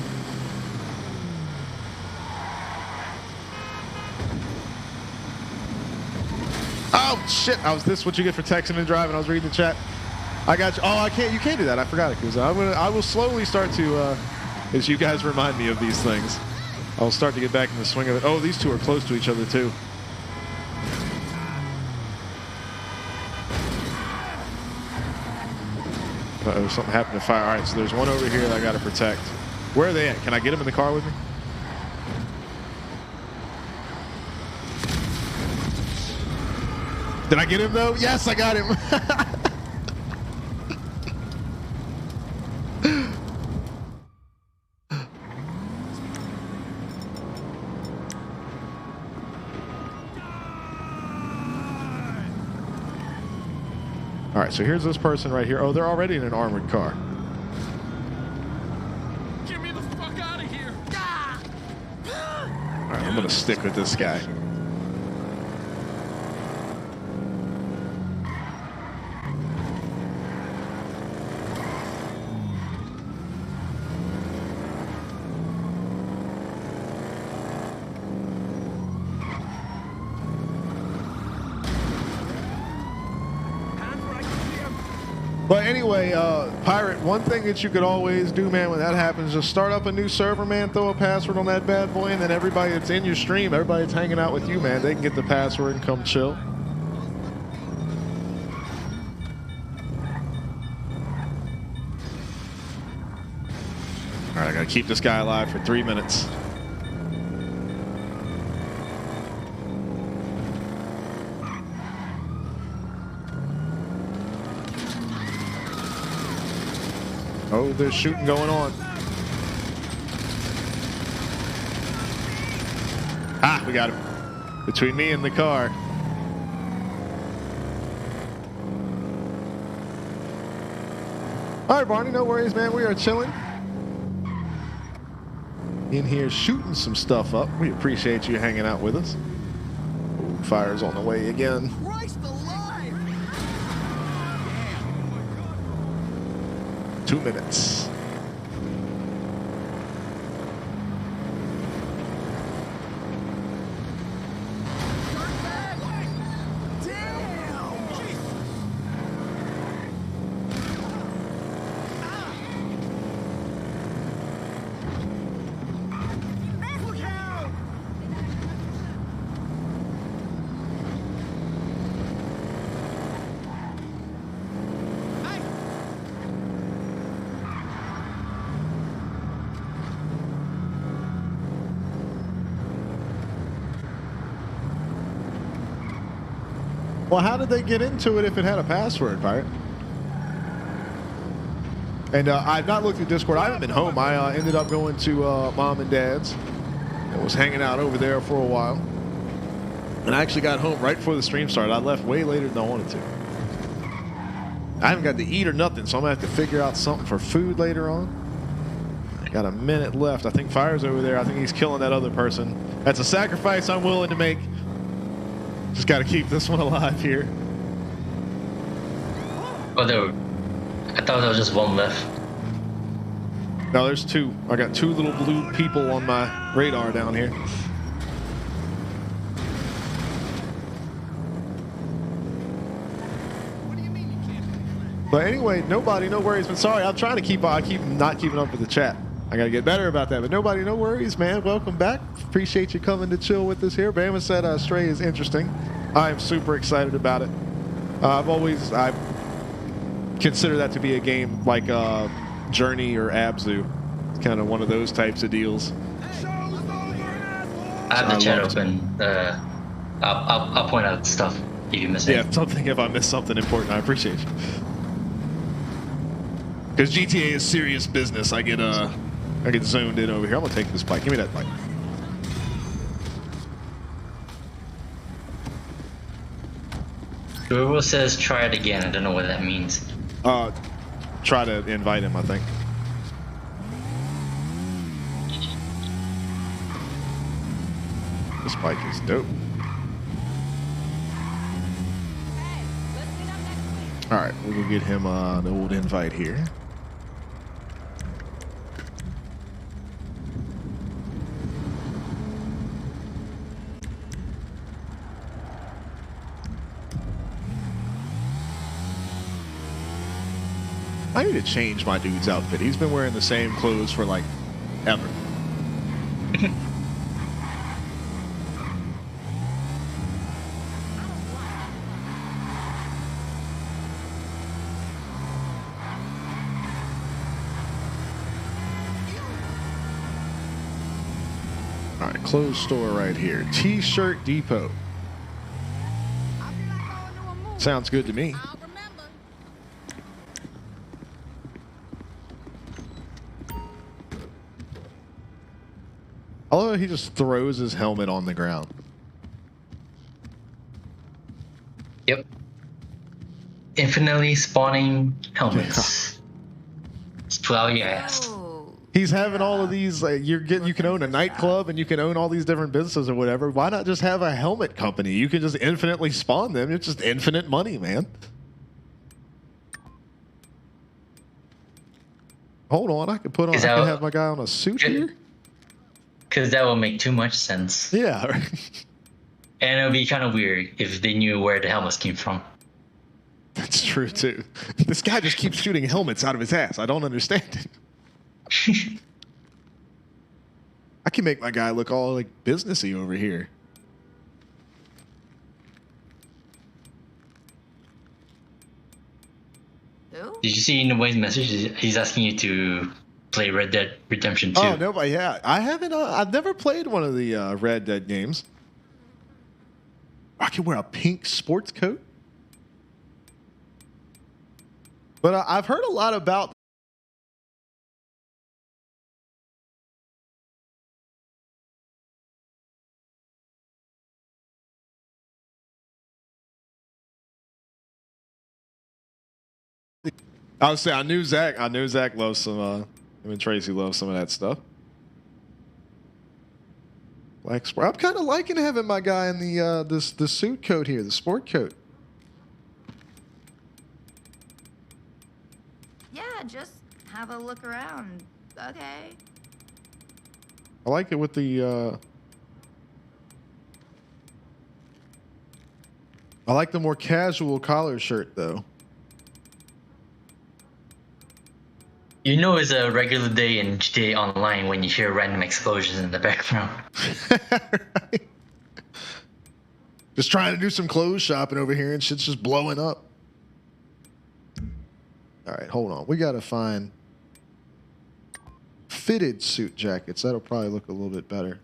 Oh shit! This what you get for texting and driving. I was reading the chat. I got you. Oh, I can't. You can't do that. I forgot it. Cause I will slowly start to, as you guys remind me of these things, I'll start to get back in the swing of it. Oh, these two are close to each other too. Uh-oh, something happened to Fire. All right, so there's one over here that I got to protect. Where are they at? Can I get them in the car with me? Did I get him, though? Yes, I got him. All right, so here's this person right here. Oh, they're already in an armored car. Get me the fuck out of here! All right, I'm going to stick with this guy. But anyway, Pirate, one thing that you could always do, man, when that happens, just start up a new server, man, throw a password on that bad boy, and then everybody that's in your stream, everybody that's hanging out with you, man, they can get the password and come chill. All right, I gotta keep this guy alive for 3 minutes. Oh, there's shooting going on. Ah, we got him. Between me and the car. All right, Barney, no worries, man. We are chilling. In here shooting some stuff up. We appreciate you hanging out with us. Ooh, fire's on the way again. Christ alive! 2 minutes. Well, how did they get into it if it had a password, Pirate? And I've not looked at Discord. I haven't been home. I ended up going to Mom and Dad's and was hanging out over there for a while. And I actually got home right before the stream started. I left way later than I wanted to. I haven't got to eat or nothing, so I'm going to have to figure out something for food later on. I got a minute left. I think Fire's over there. I think he's killing that other person. That's a sacrifice I'm willing to make. Just got to keep this one alive here. Oh, I thought there was just one left. No, there's two. I got two little blue people on my radar down here. But anyway, nobody, no worries. But sorry, I'm trying to keep. I keep not keeping up with the chat. I gotta get better about that. But nobody, no worries, man. Welcome back. Appreciate you coming to chill with us here. Bama said Stray is interesting. I am super excited about it. I consider that to be a game like Journey or Abzu. It's kind of one of those types of deals. I have the chat open. I'll point out stuff if you miss it. Yeah, something if I miss something important. I appreciate you. Because GTA is serious business. I get zoned in over here. I'm gonna take this bike. Give me that bike. Whoever says try it again, I don't know what that means. Try to invite him, I think. This bike is dope. All right, we'll go get him an old invite here. I need to change my dude's outfit. He's been wearing the same clothes for like ever. All right, clothes store right here. T-shirt depot. Sounds good to me. Although he just throws his helmet on the ground. Yep. Infinitely spawning helmets. Just pull out your ass. He's having all of these. You can own a nightclub and you can own all these different businesses or whatever. Why not just have a helmet company? You can just infinitely spawn them. It's just infinite money, man. Hold on, I can put on. I can have my guy on a suit here. Because that will make too much sense. Yeah. And it would be kind of weird if they knew where the helmets came from. That's true, too. This guy just keeps shooting helmets out of his ass. I don't understand it. I can make my guy look all like businessy over here. Did you see in the Wayne's message? He's asking you to play Red Dead Redemption 2. Oh, no, but yeah. I haven't, I've never played one of the Red Dead games. I can wear a pink sports coat. But I've heard a lot about I would say I knew Zach loves some. Him and Tracy love some of that stuff. Black sport. I'm kind of liking having my guy in the the suit coat here, the sport coat. Yeah, just have a look around. Okay. I like it with the. I like the more casual collar shirt though. You know it's a regular day in GTA Online when you hear random explosions in the background. Right. Just trying to do some clothes shopping over here and shit's just blowing up. All right, hold on. We got to find fitted suit jackets. That'll probably look a little bit better.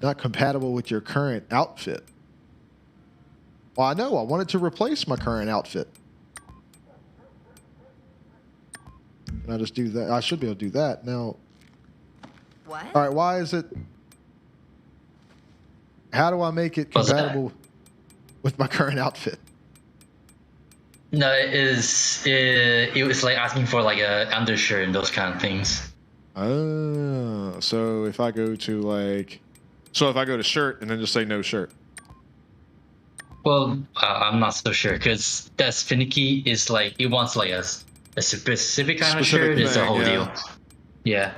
Not compatible with your current outfit. Well, I know. I wanted to replace my current outfit. Can I just do that? I should be able to do that. Now, What? all right, why is it... How do I make it compatible with my current outfit? No, it was like asking for like a undershirt and those kind of things. Oh, so if I go to like... So if I go to shirt and then just say no shirt. Well, I'm not so sure because that's finicky. Is like it wants like a specific kind of Specific shirt. It's a thing, whole yeah. deal. Yeah.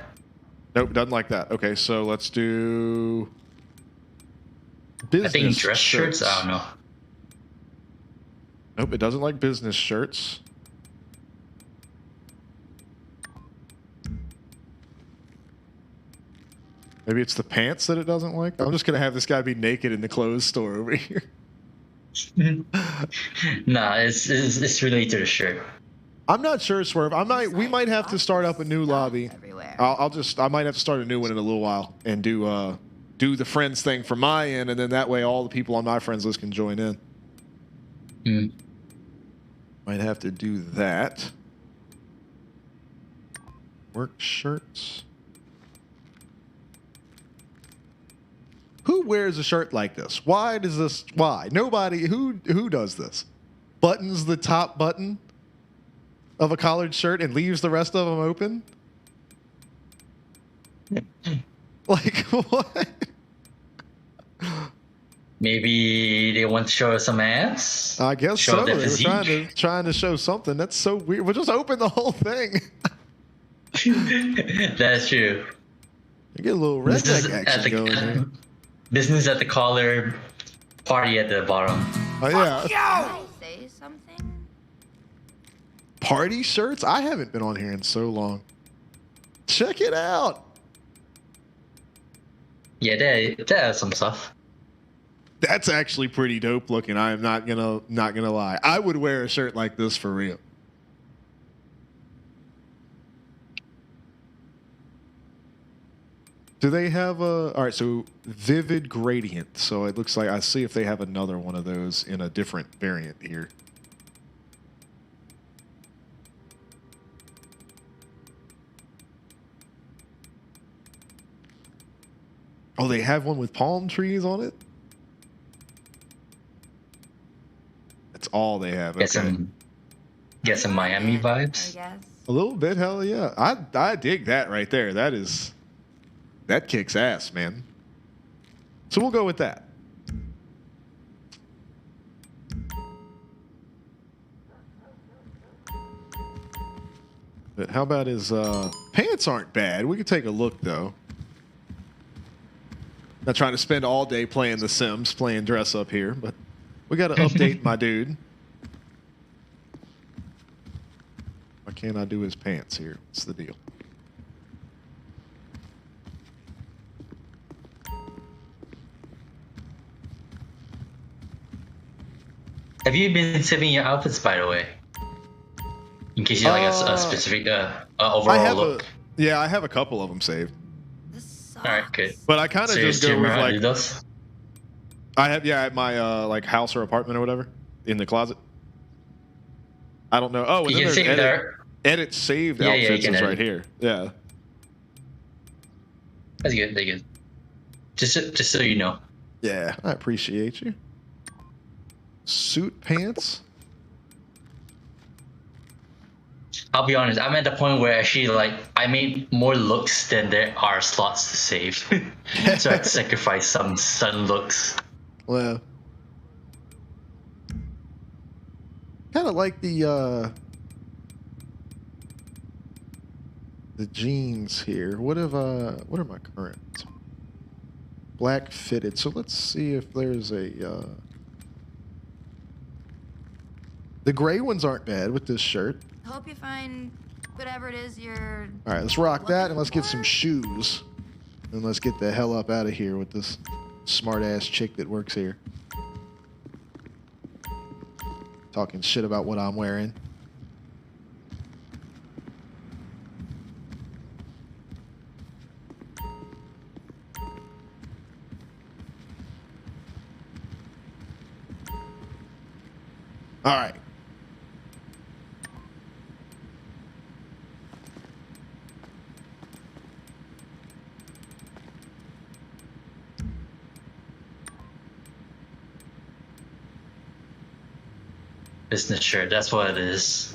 Nope, doesn't like that. Okay, so let's do... I think dress shirts. I don't know. Nope, it doesn't like business shirts. Maybe it's the pants that it doesn't like. I'm just gonna have this guy be naked in the clothes store over here. Nah, it's related to the shirt. I'm not sure, Swerve. We might have to start up a new lobby. Everywhere. I might have to start a new one in a little while and do the friends thing from my end, and then that way all the people on my friends list can join in. Mm. Might have to do that. Work shirts. Who wears a shirt like this? Why does this? Why? Nobody. Who does this? Buttons the top button of a collared shirt and leaves the rest of them open? Like what? Maybe they want to show us some ass. I guess Show so. their They were physique. trying to show something. That's so weird. We'll just open the whole thing. That's true. You get a little This is redneck at action the going there. business at the collar, party at the bottom. Oh yeah. Can I say something? Party shirts? I haven't been on here in so long. Check it out. Yeah, there are some stuff. That's actually pretty dope looking. I am not gonna lie. I would wear a shirt like this for real. Do they have a... All right, so Vivid Gradient. So it looks like... I see if they have another one of those in a different variant here. Oh, they have one with palm trees on it? That's all they have. Okay. Get some Miami I vibes. guess. A little bit, hell yeah. I dig that right there. That kicks ass, man. So we'll go with that. But how about his pants aren't bad. We could take a look though. Not trying to spend all day playing The Sims, playing dress up here, but we got to update my dude. Why can't I do his pants here? What's the deal? Have you been saving your outfits, by the way? In case you like a specific overall look. I have a couple of them saved. This sucks. Alright, good. But I kind of So you just go still with remember how to like do those? I have at my like house or apartment or whatever in the closet. I don't know. Oh, and You then can there's save there. edit saved Yeah, you outfits can is edit. right here. Yeah. That's good. That's good. Just so you know. Yeah, I appreciate you. Suit pants. I'll be honest, I'm at the point where actually like I made more looks than there are slots to save. So I had to sacrifice some sudden looks. Well, kind of like the jeans here. What are my current? Black fitted. So let's see if there's a the gray ones aren't bad with this shirt. Hope you find whatever it is you're. All right, let's rock that and let's get some for. shoes. And let's get the hell up out of here with this smart ass chick that works here. Talking shit about what I'm wearing. All right. Business shirt, that's what it is.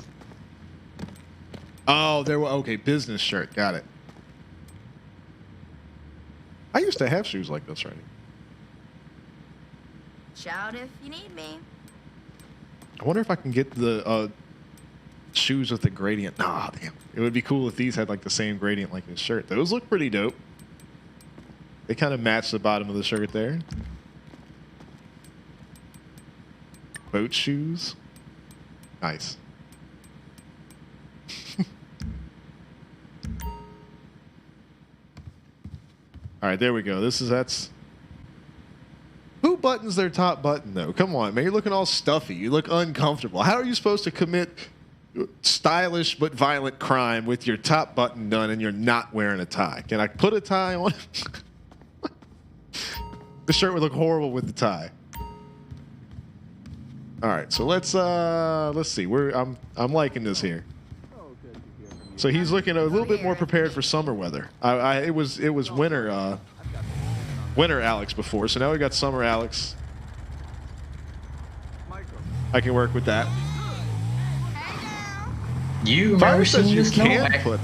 Oh, there were okay. Business shirt, got it. I used to have shoes like this, right? Shout if you need me. I wonder if I can get the shoes with the gradient. Nah, damn. It would be cool if these had like the same gradient like this shirt. Those look pretty dope. They kind of match the bottom of the shirt there. Boat shoes. Nice. All right, there we go. That's. Who buttons their top button though? Come on, man. You're looking all stuffy. You look uncomfortable. How are you supposed to commit stylish but violent crime with your top button done and you're not wearing a tie? Can I put a tie on? The shirt would look horrible with the tie. All right, so let's see. I'm liking this here. So he's looking a little bit more prepared for summer weather. It was winter Alex before, so now we got summer Alex. I can work with that. You Fire remember says seeing you the snow? can put.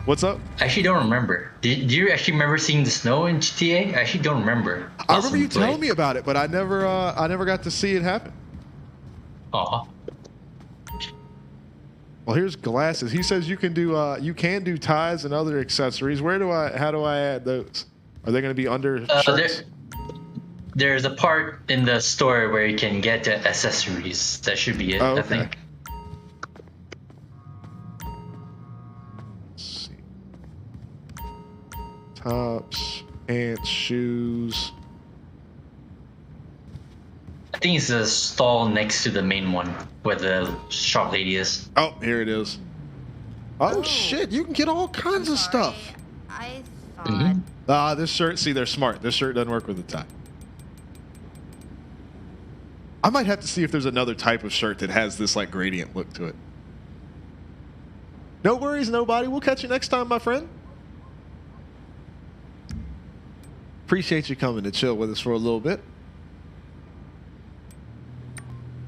What's up? I actually don't remember. Do you actually remember seeing the snow in GTA? I actually don't remember. I remember you telling me about it, but I never got to see it happen. Aw. Well, here's glasses. He says you can do ties and other accessories. How do I add those? Are they going to be under shirts? There's a part in the store where you can get the accessories. That should be it, Oh, okay. I think. Let's see. Tops, pants, shoes. I think it's the stall next to the main one where the shop lady is. Oh, here it is. Oh shit! You can get all kinds of stuff. I thought. Mhm. This shirt. See, they're smart. This shirt doesn't work with the tie. I might have to see if there's another type of shirt that has this like gradient look to it. No worries, nobody. We'll catch you next time, my friend. Appreciate you coming to chill with us for a little bit.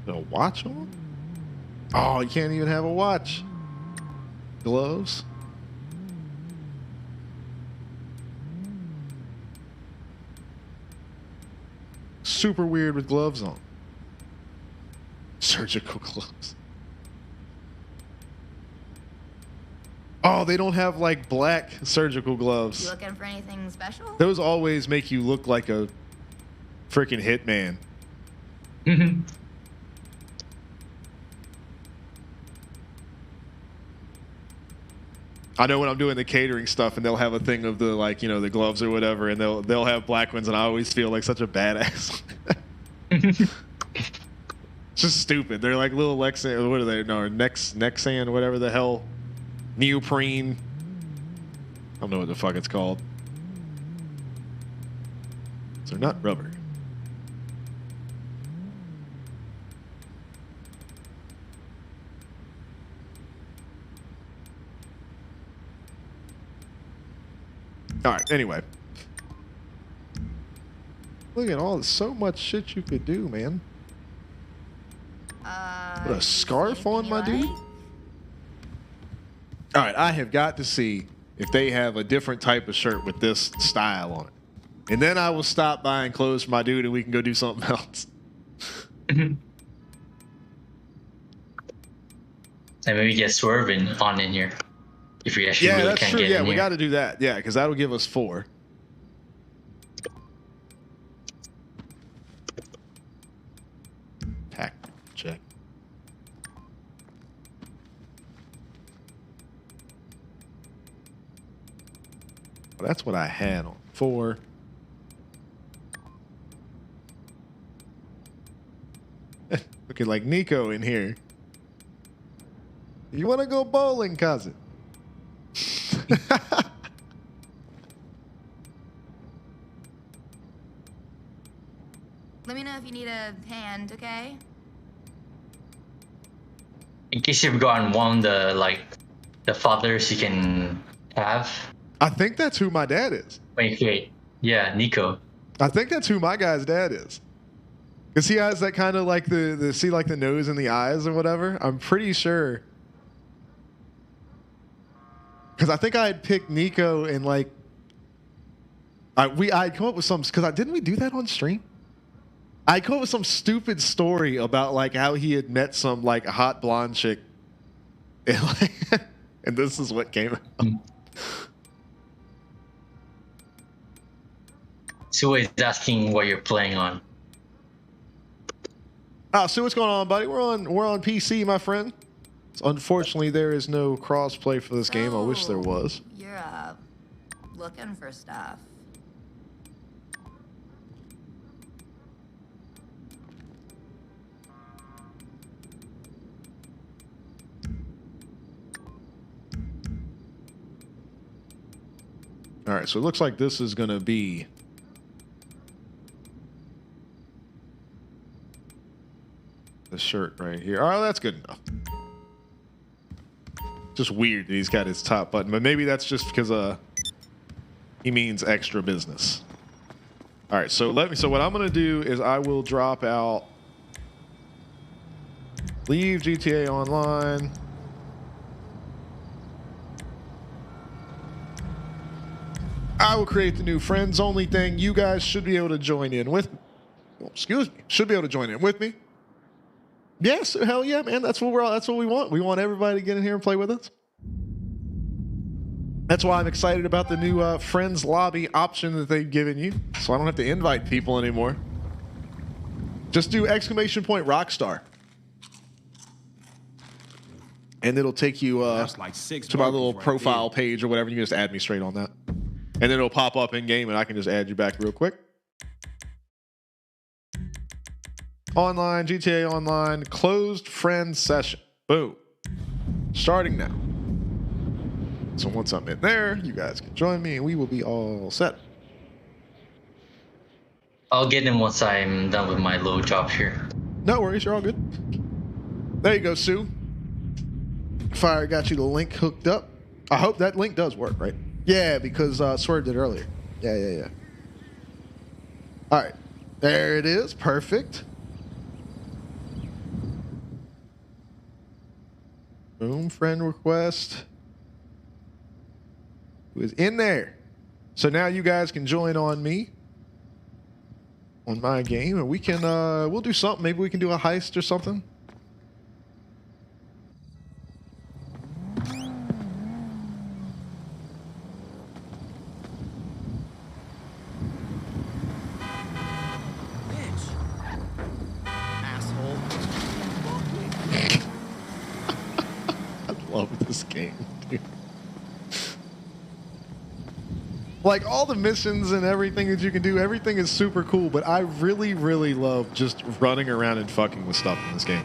A watch on? Oh, you can't even have a watch. Gloves. Super weird with gloves on. Surgical gloves. Oh, they don't have like black surgical You gloves. looking for anything special? Those always make you look like a freaking hitman. Mhm. I know when I'm doing the catering stuff and they'll have a thing of the like, you know, the gloves or whatever, and they'll have black ones, and I always feel like such a badass. It's just stupid. They're like little Lexan, what are they? No, Nexan, whatever the hell, neoprene. I don't know what the fuck it's called. So they're not rubber. All right. Anyway, look at all so much shit you could do, man. Put a scarf on, my dude? All right, I have got to see if they have a different type of shirt with this style on it. And then I will stop buying clothes for my dude and we can go do something else. And maybe get swerving on in here. If you actually Yeah, really that's can't true. get Yeah, in we here. got to do that. Yeah, because that'll give us 4. Pack check. Well, that's what I had on 4. Looking like Nico in here. You want to go bowling, cousin? Let me know if you need a hand, okay? In case you've gotten one of the fathers you can have I think that's who my dad is. when you create. Yeah, Nico. I think that's who my guy's dad is. Because he has that kind of like the see like the nose and the eyes or whatever. I'm pretty sure. Because I think I had picked Nico and like I come up with some because didn't we do that on stream? I come up with some stupid story about like how he had met some like hot blonde chick, and, like, and this is what came out. So he's asking what you're playing on. Oh, so what's going on, buddy? We're on PC, my friend. Unfortunately, there is no cross-play for this game. I wish there was. You're looking for stuff. All right, so it looks like this is going to be the shirt right here. Oh, that's good enough. Just weird that he's got his top button, but maybe that's just because he means extra business. All right, so so what I'm going to do is I will drop out leave GTA Online. I will create the new friends only thing. You guys should be able to join in with me. Oh, excuse me. Should be able to join in with me. Yes, hell yeah, man. That's what we want. We want everybody to get in here and play with us. That's why I'm excited about the new friends lobby option that they've given you. So I don't have to invite people anymore. Just do ! Rockstar. And it'll take you That's like 6 to my little burgers right profile there. page or whatever. You can just add me straight on that. And then it'll pop up in game and I can just add you back real quick. Online, GTA Online, closed friend session. Boom. Starting now. So once I'm in there, you guys can join me and we will be all set. I'll get in once I'm done with my little job here. No worries, you're all good. There you go, Sue. Fire got you the link hooked up. I hope that link does work, right? Yeah, because Swerve did earlier. Yeah. All right. There it is. Perfect. Boom, friend request. Who is in there? So now you guys can join on me on my game, and we can we'll do something. Maybe we can do a heist or something. Love this game, dude. Like all the missions and everything that you can do, everything is super cool, but I really, really love just running around and fucking with stuff in this game.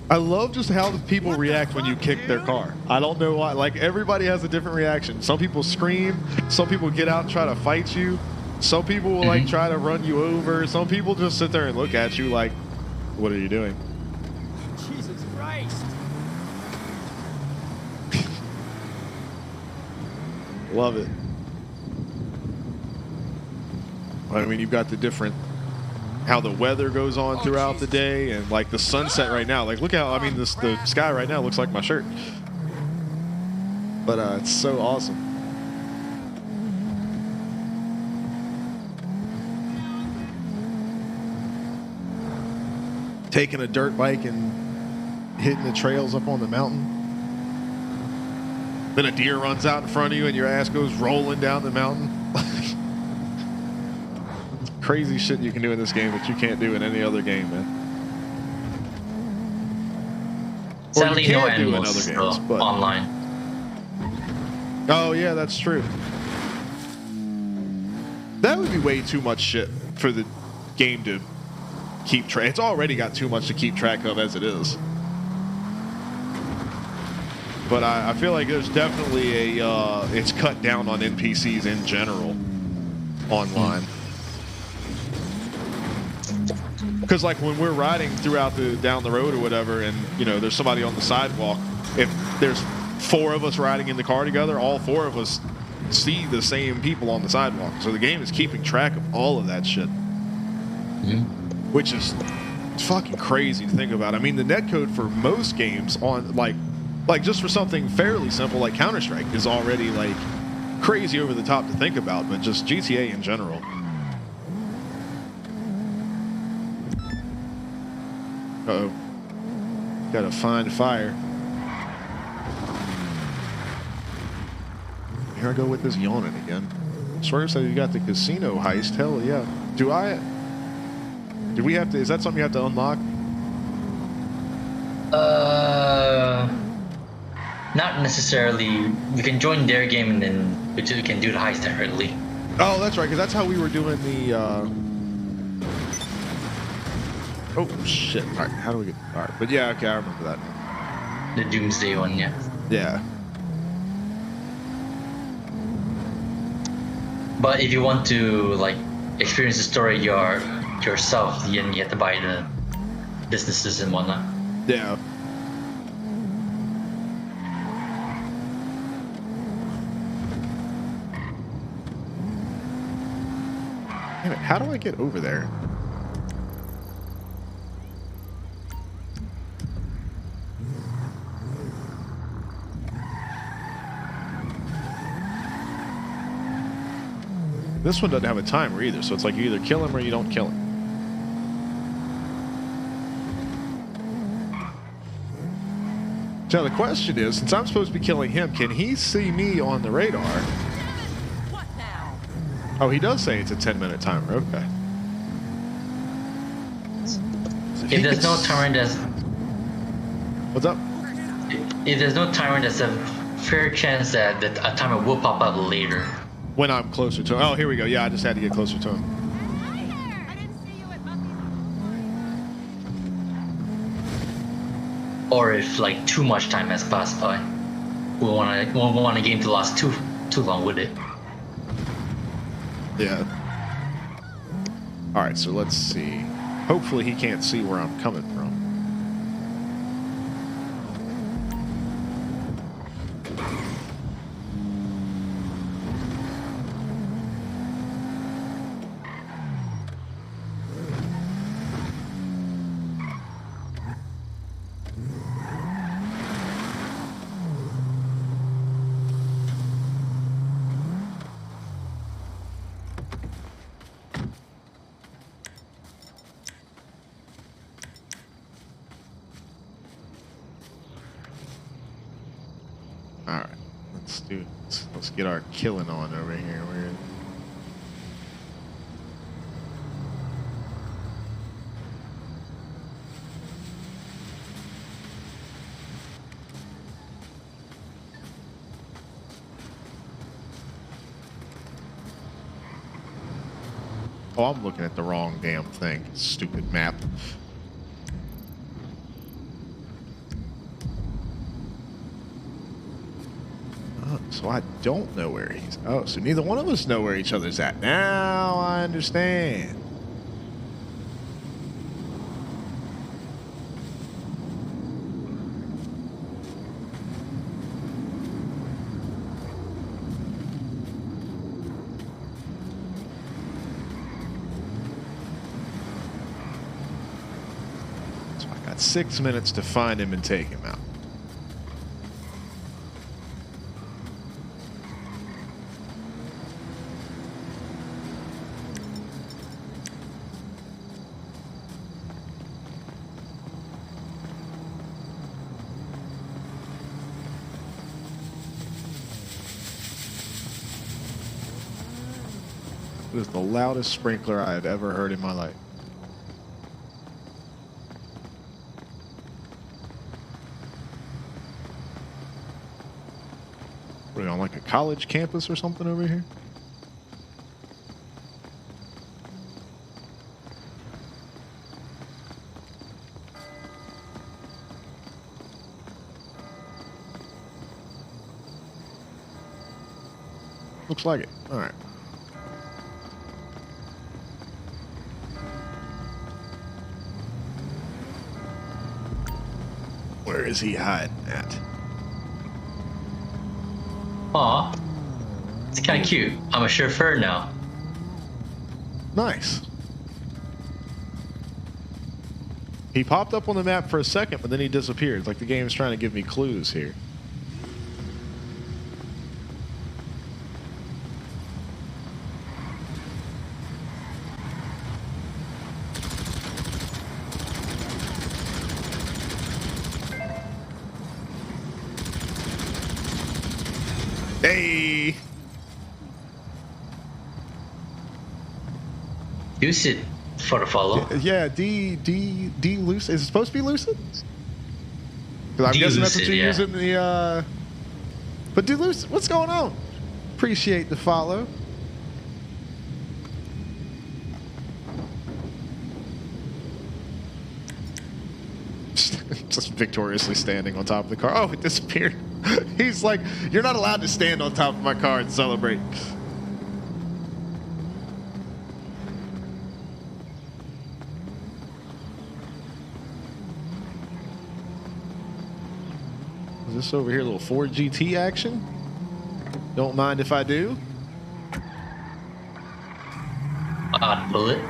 I love just how the people react when you kick their car. I don't know why. Like everybody has a different reaction. Some people scream, some people get out and try to fight you. Some people will like try to run you over. Some people just sit there and look at you like, what are you doing? Jesus Christ. Love it. I mean, you've got the different, how the weather goes on throughout the day, and like the sunset right now. Like, look how, I mean, the sky right now looks like my shirt. But it's so awesome. Taking a dirt bike and hitting the trails up on the mountain. Then a deer runs out in front of you and your ass goes rolling down the mountain. Crazy shit you can do in this game that you can't do in any other game, man. Sadly, no can do in animals other games, but online. oh yeah, that's true. That would be way too much shit for the game to keep track. It's already got too much to keep track of as it is. But I feel like there's definitely a it's cut down on NPCs in general online. Because like when we're riding throughout down the road or whatever, and you know there's somebody on the sidewalk, if there's 4 of us riding in the car together, all 4 of us see the same people on the sidewalk. So the game is keeping track of all of that shit, which is fucking crazy to think about. I mean, the netcode for most games on like just for something fairly simple like Counter-Strike is already like crazy over the top to think about, but just GTA in general. Uh-oh. Gotta find fire. Here I go with this yawning again. Swear said you got the casino heist. Hell yeah. Do we have to, is that something you have to unlock? Not necessarily. You can join their game and then you can do the heist directly. Oh, that's right, because that's how we were doing the, oh, shit. All right, how do we get... All right, but yeah, okay, I remember that. The Doomsday one, yeah. Yeah. But if you want to, like, experience the story yourself, then you have to buy the businesses and whatnot. Yeah. Damn it, how do I get over there? This one doesn't have a timer either, so it's like you either kill him or you don't kill him. Now the question is, since I'm supposed to be killing him, can he see me on the radar? What now? Oh, he does say it's a 10-minute timer. Okay. So If there's no timer, there's What's up? if there's no timer, there's a fair chance that a timer will pop up later. When I'm closer to him. Oh, here we go. Yeah, I just had to get closer to him. I didn't see you at Or if like too much time has passed by, we won't want a game to last too long with it. Yeah. All right, so let's see. Hopefully he can't see where I'm coming from. All right, let's get our killing on over here. Oh, I'm looking at the wrong damn thing. Stupid map. So I don't know where he's... Oh, so neither one of us know where each other's at. Now I understand. So I got 6 minutes to find him and take him out. It is the loudest sprinkler I have ever heard in my life. What are we on, like a college campus or something over here? Looks like it. All right. Where is he hiding at? Aw, it's kind of cute. I'm a chauffeur now. Nice. He popped up on the map for a second, but then he disappeared. It's like the game's trying to give me clues here. Hey! Use it for the follow. Yeah, D Lucid. Is it supposed to be Lucid? Because I'm guessing that's what you use in the. But D Lucid, what's going on? Appreciate the follow. Just victoriously standing on top of the car. Oh, it disappeared. He's like, you're not allowed to stand on top of my car and celebrate. Is this over here a little Ford GT action? Don't mind if I do. Odd bullet.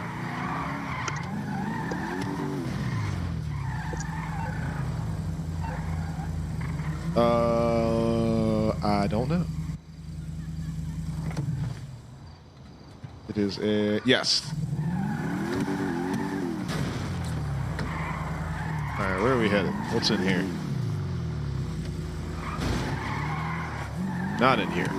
I don't know. It is a yes. All right, where are we headed? What's in here? Not in here.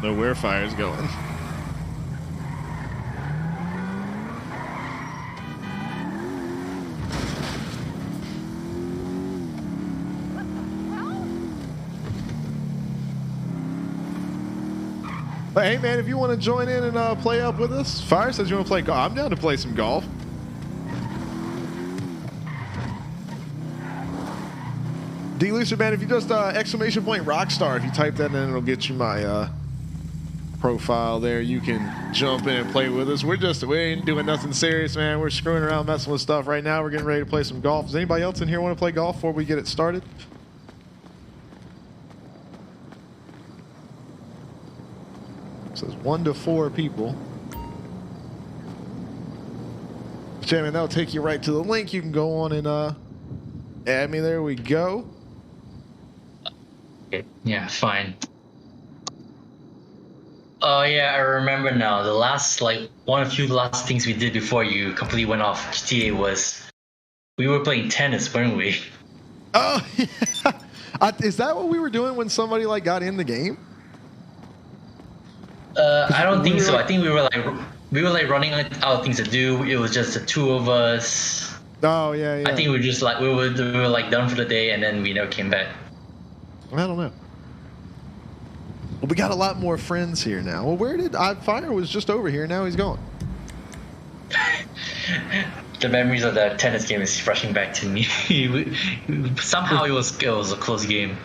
Don't know where fire's going. But hey, man, if you want to join in and play up with us, Fire says you want to play golf. I'm down to play some golf. D-Lucer, man, if you just exclamation point Rockstar, if you type that in, it'll get you my profile there. You can jump in and play with us. We ain't doing nothing serious, man. We're screwing around, messing with stuff right now. We're getting ready to play some golf. Does anybody else in here want to play golf before we get it started? It says 1 to 4 people. Yeah, man, that'll take you right to the link. You can go on and add me. There we go. Okay. Yeah, fine. Oh yeah, I remember now. The last, one of the last things we did before you completely went off GTA was we were playing tennis, weren't we? Oh, yeah. Is that what we were doing when somebody got in the game? I don't think so. I think we were running out of things to do. It was just the two of us. Oh yeah. I think we were just we were done for the day, and then we never came back. I don't know. Well, we got a lot more friends here now. Well, where did Fire was just over here? Now he's gone. The memories of that tennis game is rushing back to me. Somehow it was a close game.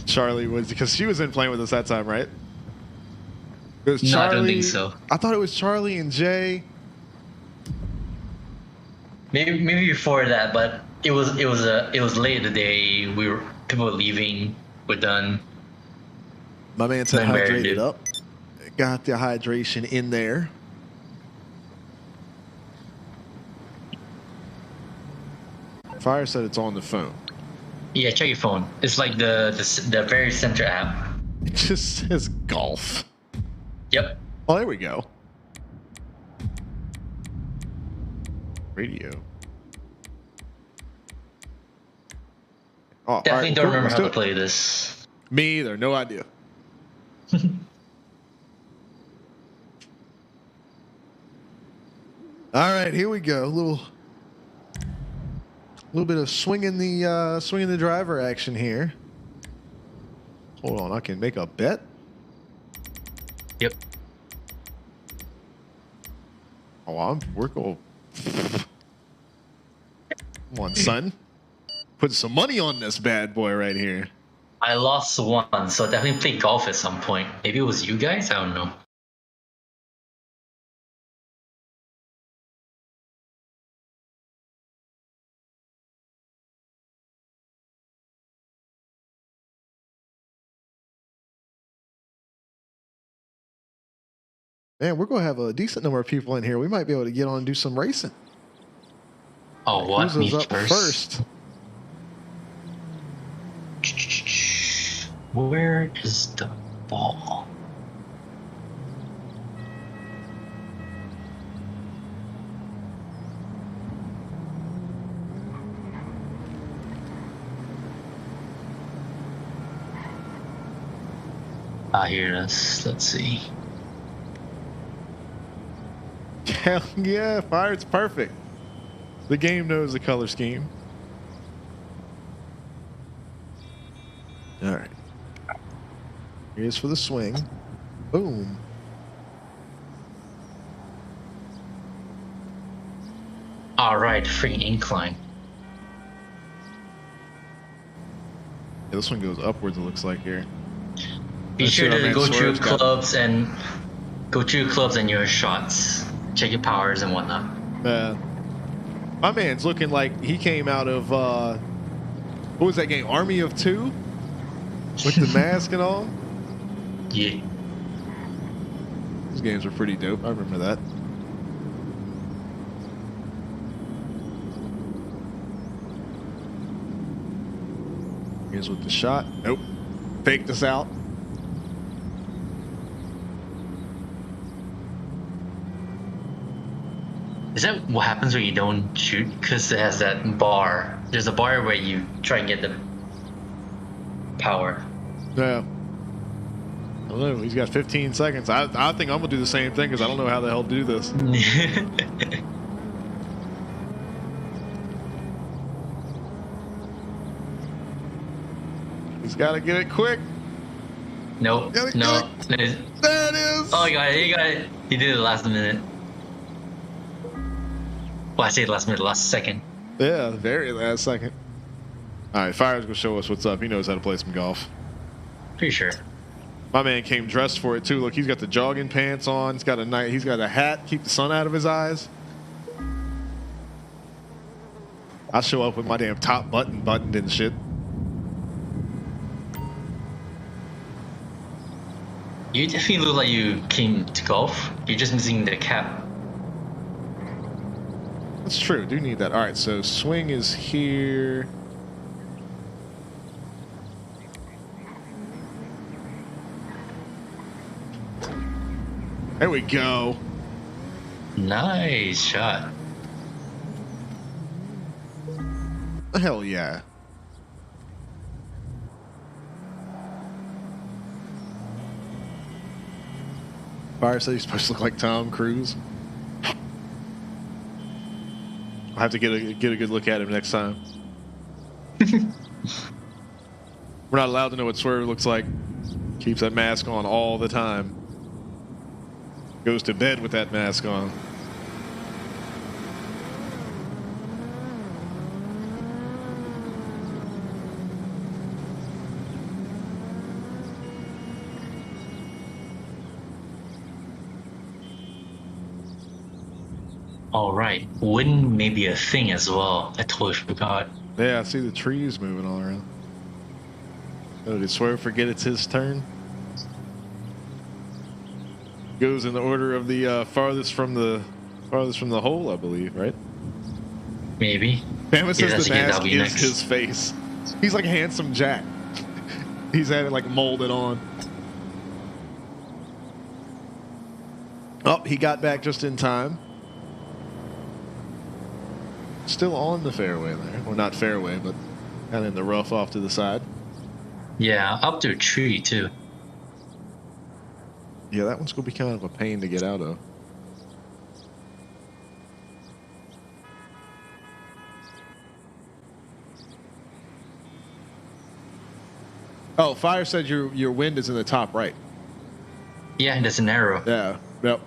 Charlie was, because she was in playing with us that time, right? It was Charlie, no, I don't think so. I thought it was Charlie and Jay. Maybe before that, but it was late in the day. People were leaving. We're done. My man said hydrated up. Got the hydration in there. Fire said it's on the phone. Yeah, check your phone. It's like the very center app. It just says golf. Yep. Oh, there we go. Radio. Oh, all Definitely right, don't cool, remember let's how do to it. play this. Me either. No idea. All right, here we go. A little bit of swinging the driver action here. Hold on, I can make a bet. Yep. Oh, we're going. Come on, son. Put some money on this bad boy right here. I lost one, so definitely play golf at some point. Maybe it was you guys? I don't know. Man, we're going to have a decent number of people in here. We might be able to get on and do some racing. Oh, what? Who's Me up first? Where is the ball? Here it is. Let's see. Hell yeah, fire, it's perfect. The game knows the color scheme. All right. Here's for the swing. Boom. All right, free incline. Yeah, this one goes upwards, it looks like here. Be Let's sure see what to man go through Swerve's got. clubs and your shots. Check your powers and whatnot. My man's looking like he came out of what was that game? Army of Two? With the mask and all? Yeah. Those games were pretty dope. I remember that. Here's with the shot. Nope. Faked us out. Is that what happens when you don't shoot? Because it has that bar. There's a bar where you try and get the power. Yeah. I don't know. He's got 15 seconds. I think I'm going to do the same thing because I don't know how the hell to do this. He's got to get it quick. Nope. Get it, No. There it is. Oh, he got it. He got it. He did it last minute. Well, I say last minute, last second. Yeah, very last second. All right, Fire's going to show us what's up. He knows how to play some golf. Pretty sure. My man came dressed for it too. Look, he's got the jogging pants on. He's got a hat, keep the sun out of his eyes. I show up with my damn top buttoned and shit. You definitely look like you came to golf. You're just missing the cap. That's true. Do need that. All right, so swing is here. There we go. Nice shot. Hell yeah. Fire said he's supposed to look like Tom Cruise. I'll have to get a good look at him next time. We're not allowed to know what Swerve looks like. Keeps that mask on all the time. Goes to bed with that mask on. All right. Wind may be a thing as well. I totally forgot. Yeah, I see the trees moving all around. Oh, did Swerve forget it's his turn? Goes in the order of the farthest from the hole, I believe, right? Maybe. Bama Yeah, says that's the again, mask that'll be is next. his face. He's like handsome Jack. He's had it like molded on. Oh, he got back just in time. Still on the fairway there. Well, not fairway, but kind of in the rough off to the side. Yeah, up to a tree too. Yeah, that one's going to be kind of a pain to get out of. Oh, Fire said your wind is in the top right. Yeah, there's an arrow. Yeah, yep.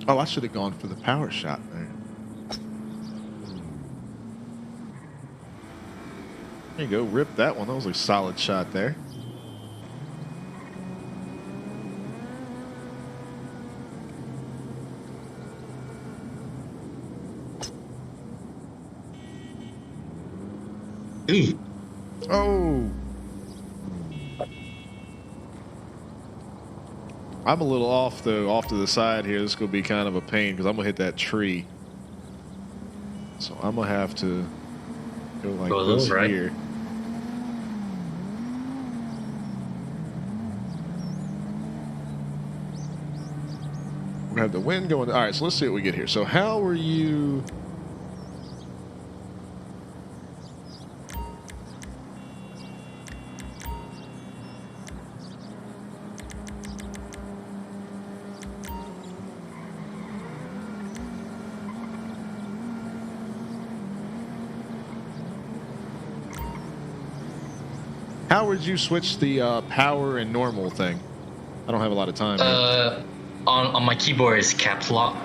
Oh, I should have gone for the power shot there. There you go, rip that one. That was a solid shot there. Ooh. Oh. I'm a little off though, off to the side here. This is gonna be kind of a pain because I'm gonna hit that tree. So I'm gonna have to go like Go a little this right. here. We're gonna have the wind going. All right, so let's see what we get here. So how are you? How would you switch the power and normal thing? I don't have a lot of time. On my keyboard is caps lock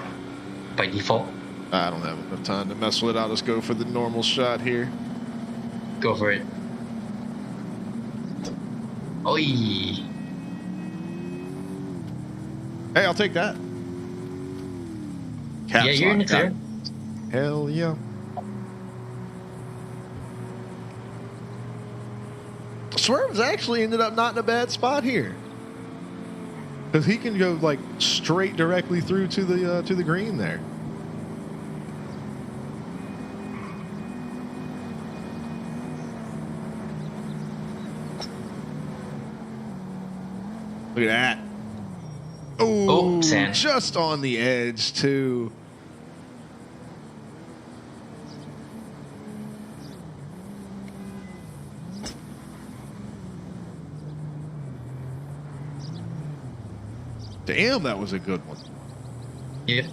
by default. I don't have enough time to mess with it. I'll just go for the normal shot here. Go for it. Oi. Hey, I'll take that. Yeah, Caps you're in the lock, got clear. it. Hell yeah. Swerve's actually ended up not in a bad spot here, because he can go like straight directly through to the green there. Look at that. Oh, Oh, sand. just on the edge too. Damn, that was a good one. Yeah.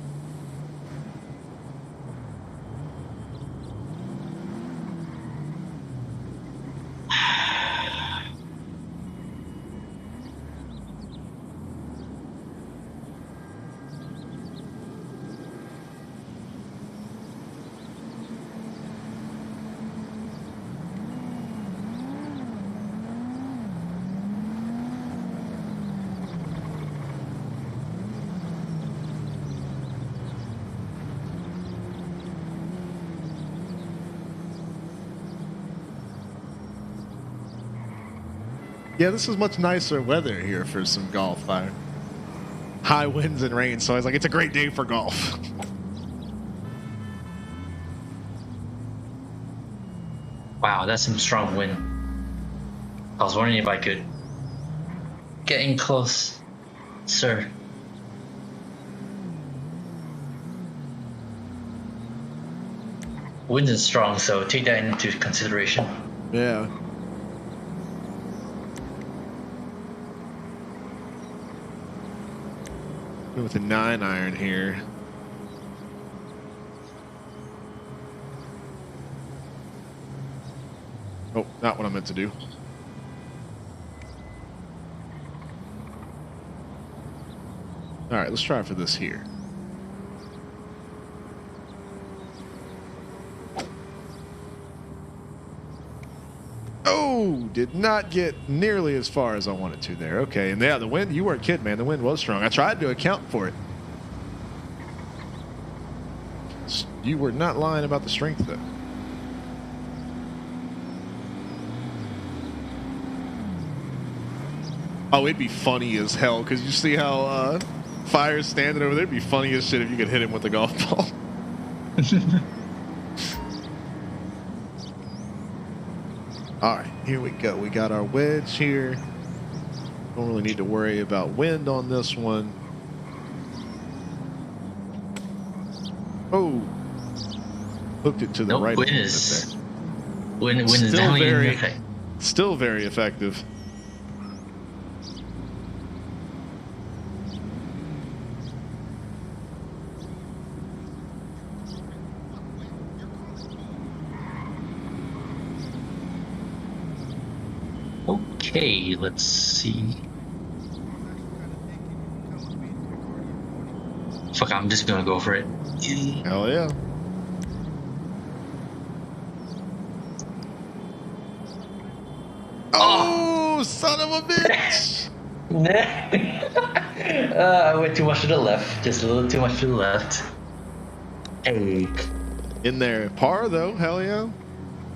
Yeah, this is much nicer weather here for some golf. High winds and rain, so I was like, it's a great day for golf. Wow, that's some strong wind. I was wondering if I could get in close, sir. Wind is strong, so take that into consideration. Yeah. With a 9-iron here. Oh, not what I meant to do. All right, let's try for this here. Oh, did not get nearly as far as I wanted to there. Okay, and yeah, the wind, you weren't kidding, man. The wind was strong. I tried to account for it. You were not lying about the strength, though. Oh, it'd be funny as hell because you see how Fire's standing over there. It'd be funny as shit if you could hit him with a golf ball. All right, here we go. We got our wedge here. Don't really need to worry about wind on this one. Oh, hooked it to the right. Wind is wind is Still definitely in very- effect. Still very effective. Okay, let's see. Fuck, I'm just gonna go for it. Hell yeah. Oh, son of a bitch! I went too much to the left, just a little too much to the left. Hey. In there. Par, though. Hell yeah.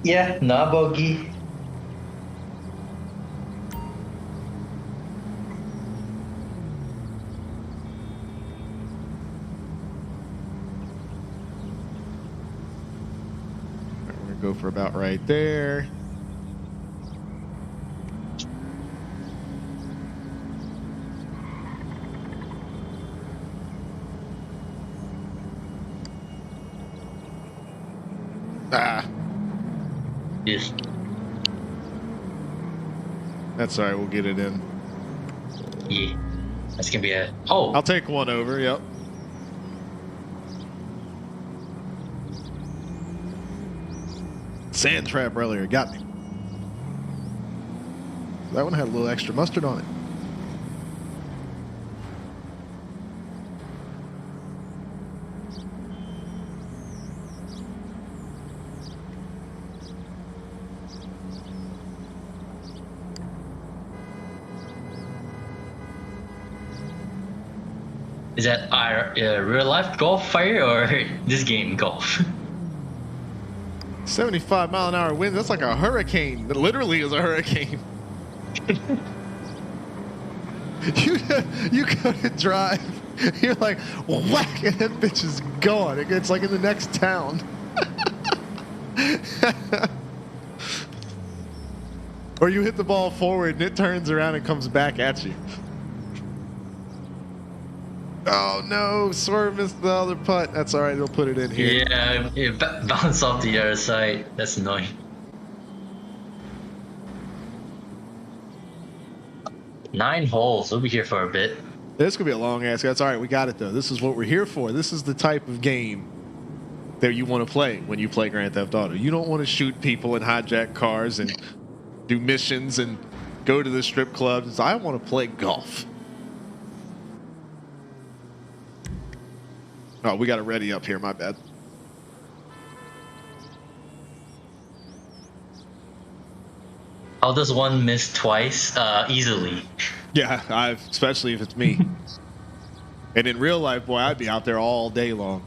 Yeah, nah bogey. We're going to go for about right there. Ah, Yes. that's all right. We'll get it in. Yeah. That's gonna be a. Oh! I'll take one over. Yep. Sand trap earlier got me. That one had a little extra mustard on it. Is that our real life golf fire or this game golf? 75-mile-an-hour wind. That's like a hurricane. It literally is a hurricane. you go to drive. You're like, whack, and that bitch is gone. It's like in the next town. Or you hit the ball forward and it turns around and comes back at you. Oh no, Swerve missed the other putt. That's all right, they'll put it in here. Yeah, it bounced off the other side. That's annoying. Nine holes. We'll be here for a bit. This could be a long ass. That's all right, we got it though. This is what we're here for. This is the type of game that you want to play when you play Grand Theft Auto. You don't want to shoot people and hijack cars and do missions and go to the strip clubs. I want to play golf. Oh, we got a ready up here. My bad. How does one miss twice easily? Yeah, especially if it's me. And in real life, boy, I'd be out there all day long.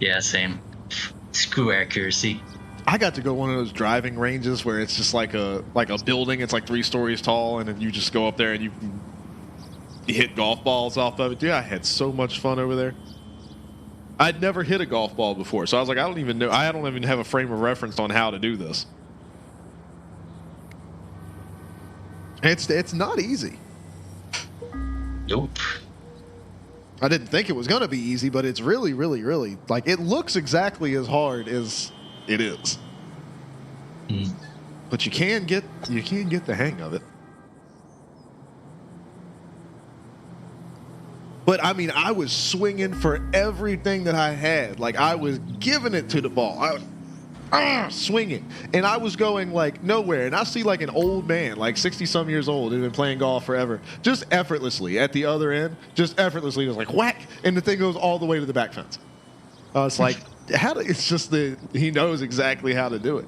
Yeah, same. Screw accuracy. I got to go one of those driving ranges where it's just like a building. It's like 3 stories tall, and then you just go up there and you hit golf balls off of it. Dude, I had so much fun over there. I'd never hit a golf ball before, so I was like, I don't even have a frame of reference on how to do this. It's not easy. Nope. I didn't think it was going to be easy, but it's really, really, really, like, it looks exactly as hard as it is. Mm. But you can get the hang of it. But I mean, I was swinging for everything that I had. Like, I was giving it to the ball. I was swinging, and I was going like nowhere. And I see like an old man, like 60-some years old, who's been playing golf forever, just effortlessly at the other end, just effortlessly, just like whack, and the thing goes all the way to the back fence. It's like, it's just he knows exactly how to do it.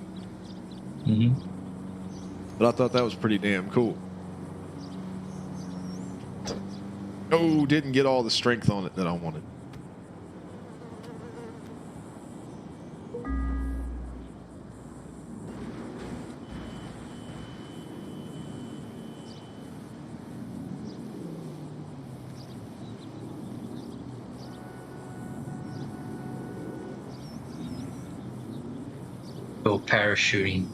Mm-hmm. But I thought that was pretty damn cool. Oh, didn't get all the strength on it that I wanted. Go parachuting.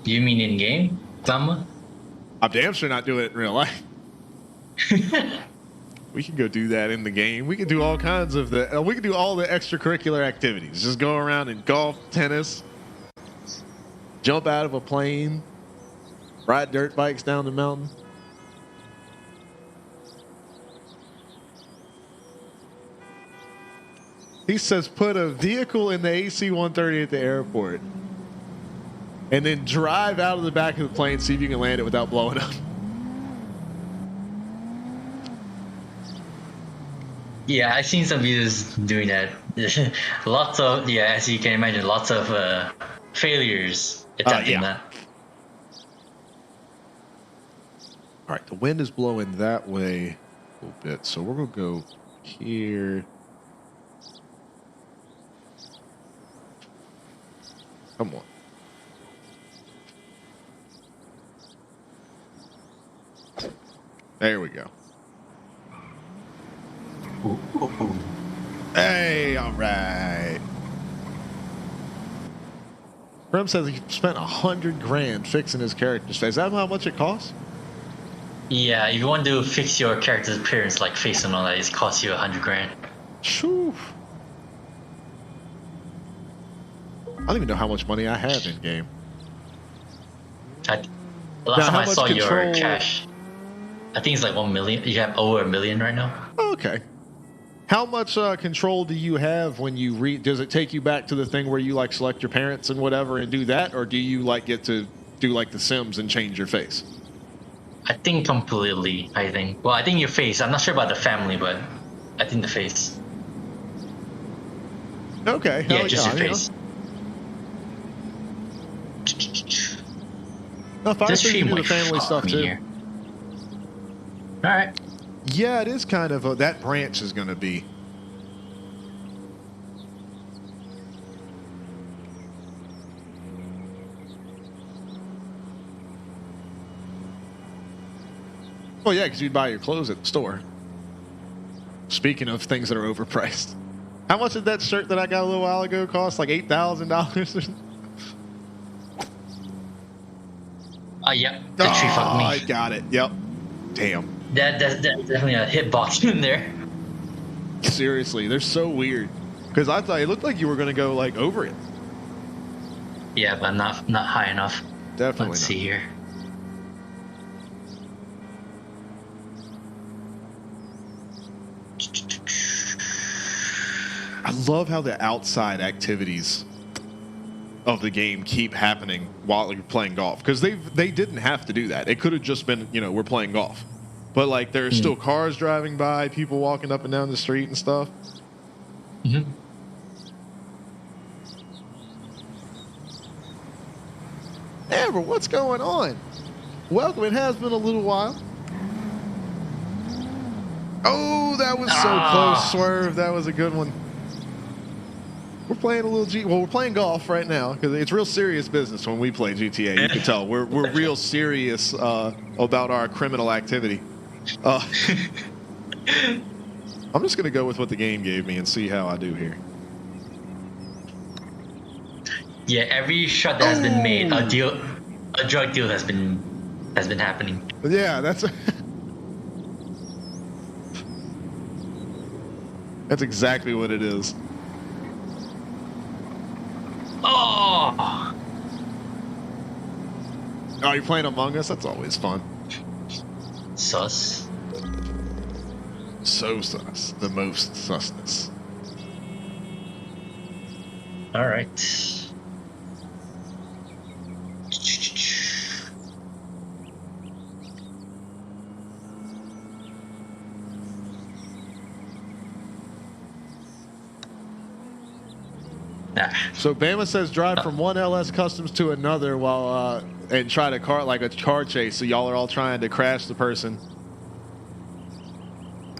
You mean in game, Bama? I'm damn sure not doing it in real life. We can go do that in the game. We can do all kinds of we can do all the extracurricular activities. Just go around and golf, tennis, jump out of a plane, ride dirt bikes down the mountain. He says put a vehicle in the AC-130 at the airport and then drive out of the back of the plane, see if you can land it without blowing up. Yeah, I've seen some videos doing that. Lots of, as you can imagine, lots of failures attempting that. All right, the wind is blowing that way a little bit, so we're going to go here. Come on. There we go. Hey, all right. Rem says he spent $100,000 fixing his character's face. Is that how much it costs? Yeah, if you want to fix your character's appearance, like face and all that, it costs you $100,000. Shoo. I don't even know how much money I have in game. Last Now, time how I much saw your control- cash, I think it's like 1 million. You have over 1 million right now. Okay. How much control do you have when you does it take you back to the thing where you like select your parents and whatever and do that, or do you like get to do like the Sims and change your face? I think completely. I think. Well, I think your face. I'm not sure about the family, but I think the face. Okay. Yeah, hell just your you know. face. No, if I This think you stream do the like family fuck stuff me too. here. All right. Yeah, it is kind of that branch is going to be. Well, yeah, because you'd buy your clothes at the store. Speaking of things that are overpriced, how much did that shirt that I got a little while ago cost? Like $8,000 or something? Yeah. The tree fucked me. I got it. Yep. Damn. That's definitely a hitbox in there. Seriously, they're so weird. Because I thought it looked like you were going to go like over it. Yeah, but not high enough. Definitely Let's not. see here. I love how the outside activities of the game keep happening while you're playing golf, because they didn't have to do that. It could have just been, we're playing golf, but like there's still cars driving by, people walking up and down the street and stuff. Mm-hmm. Amber, what's going on? Welcome. It has been a little while. Oh, that was so close, Swerve. That was a good one. We're playing a little we're playing golf right now because it's real serious business when we play GTA. You can tell we're real serious about our criminal activity. I'm just gonna go with what the game gave me and see how I do here. Yeah, every shot that has been made, a drug deal has been happening. Yeah, that's that's exactly what it is. Oh, You're playing Among Us? That's always fun. sus. So sus. The most susness. All right. So Bama says drive from one LS Customs to another while and try to car like a car chase. So y'all are all trying to crash the person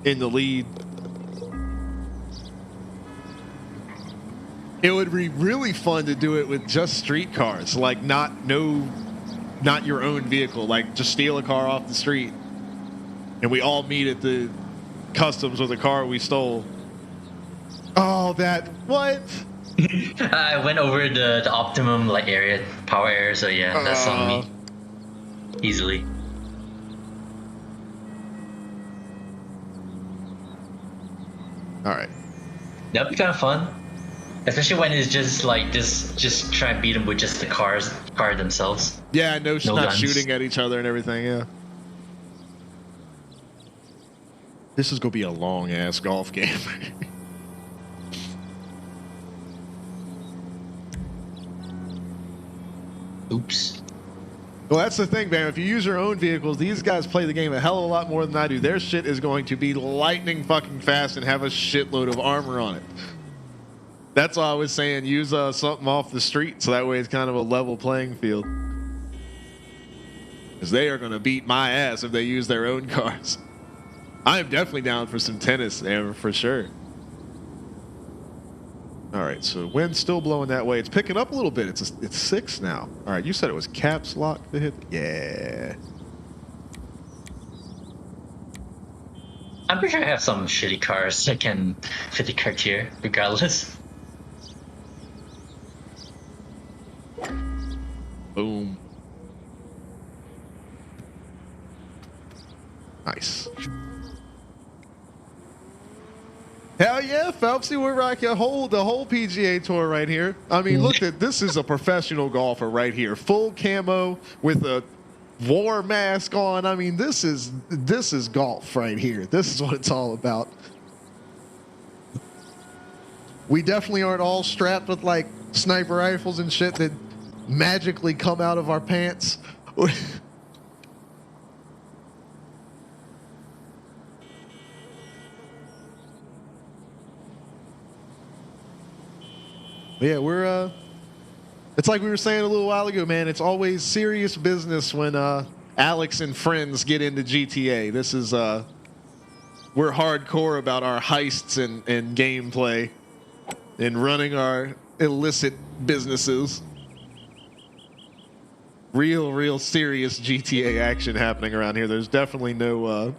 in the lead. It would be really fun to do it with just street cars, like not your own vehicle. Like just steal a car off the street, and we all meet at the customs with a car we stole. Oh, what? I went over the optimum like area, power area, so yeah, that's on me. Easily. All right. That'd be kind of fun. Especially when it's just like just try and beat them with just the car themselves. Yeah, no, No not guns. shooting at each other and everything. Yeah. This is gonna be a long ass golf game. Oops. Well, that's the thing, man. If you use your own vehicles, these guys play the game a hell of a lot more than I do. Their shit is going to be lightning fucking fast and have a shitload of armor on it. That's why I was saying use something off the street, so that way it's kind of a level playing field. Because they are going to beat my ass if they use their own cars. I am definitely down for some tennis, Amber, for sure. All right, so wind's still blowing that way. It's picking up a little bit. It's 6 now. All right, you said it was caps lock to hit. Yeah. I'm pretty sure I have some shitty cars that can fit the criteria, regardless. Boom. Nice. Hell yeah, Phelpsy, we're rocking the whole PGA Tour right here. I mean, look at this is a professional golfer right here, full camo with a war mask on. I mean, this is golf right here. This is what it's all about. We definitely aren't all strapped with like sniper rifles and shit that magically come out of our pants. Yeah, we're it's like we were saying a little while ago, man. It's always serious business when Alex and friends get into GTA. This is we're hardcore about our heists and gameplay and running our illicit businesses. Real serious GTA action happening around here. There's definitely no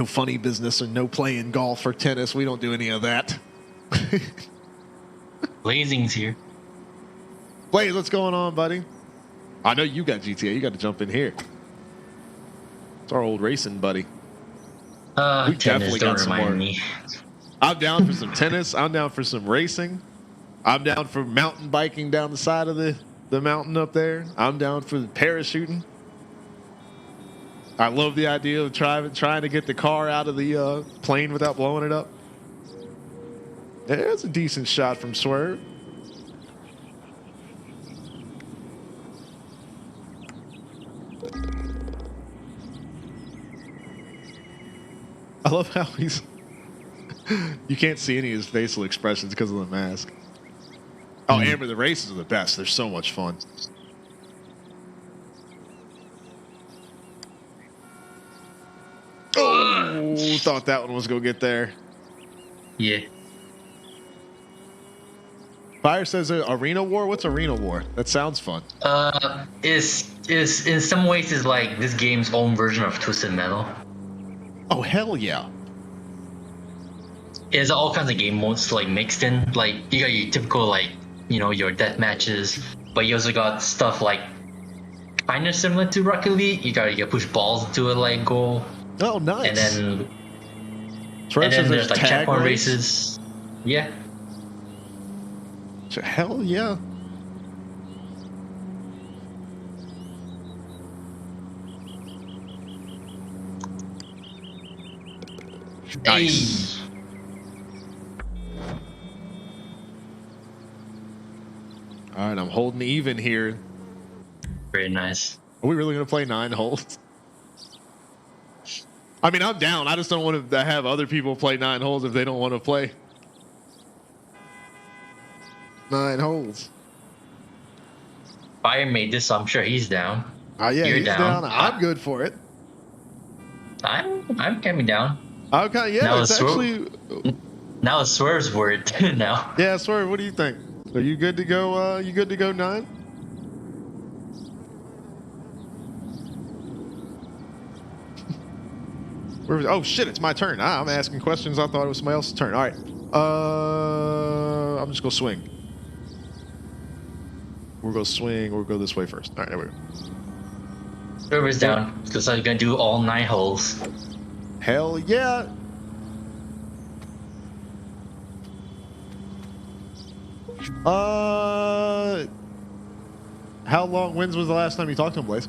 funny business or no playing golf or tennis. We don't do any of that. Blazing's here. Blaze, what's going on, buddy? I know you got GTA. You got to jump in here. It's our old racing buddy. We Tennis, definitely don't got some remind more. me. I'm down for some tennis. I'm down for some racing. I'm down for mountain biking down the side of the mountain up there. I'm down for parachuting. I love the idea of trying to get the car out of the plane without blowing it up. There's a decent shot from Swerve. I love how he's... You can't see any of his facial expressions because of the mask. Oh, Amber, the races are the best. They're so much fun. Oh, thought that one was going to get there. Yeah. Fire says Arena War? What's Arena War? That sounds fun. Is in some ways is like this game's own version of Twisted Metal. Oh, hell yeah. It's all kinds of game modes like mixed in. Like you got your typical like your death matches, but you also got stuff like kind of similar to Rocket League. You got push balls into a like goal. Oh, nice. And then Swerve says there's like tag checkpoint race? races. Yeah. Hell yeah. Nice. Hey. All right, I'm holding even here. Very nice. Are we really going to play 9 holes? I mean, I'm down. I just don't want to have other people play 9 holes if they don't want to play 9 holes. Fire made this, so I'm sure he's down. Yeah, You're he's down. I'm good for it. I'm coming down. Okay, yeah, Now it's it's actually... Now it's Swerve's word now. Yeah, Swerve, what do you think? Are you good to go? You good to go 9? Oh shit! It's my turn. I'm asking questions. I thought it was somebody else's turn. All right. I'm just gonna swing. We're gonna swing. We'll go this way first. All right, there we go. Server's down because I'm gonna do all 9 holes. Hell yeah! How long? When was the last time you talked to him, Blaze?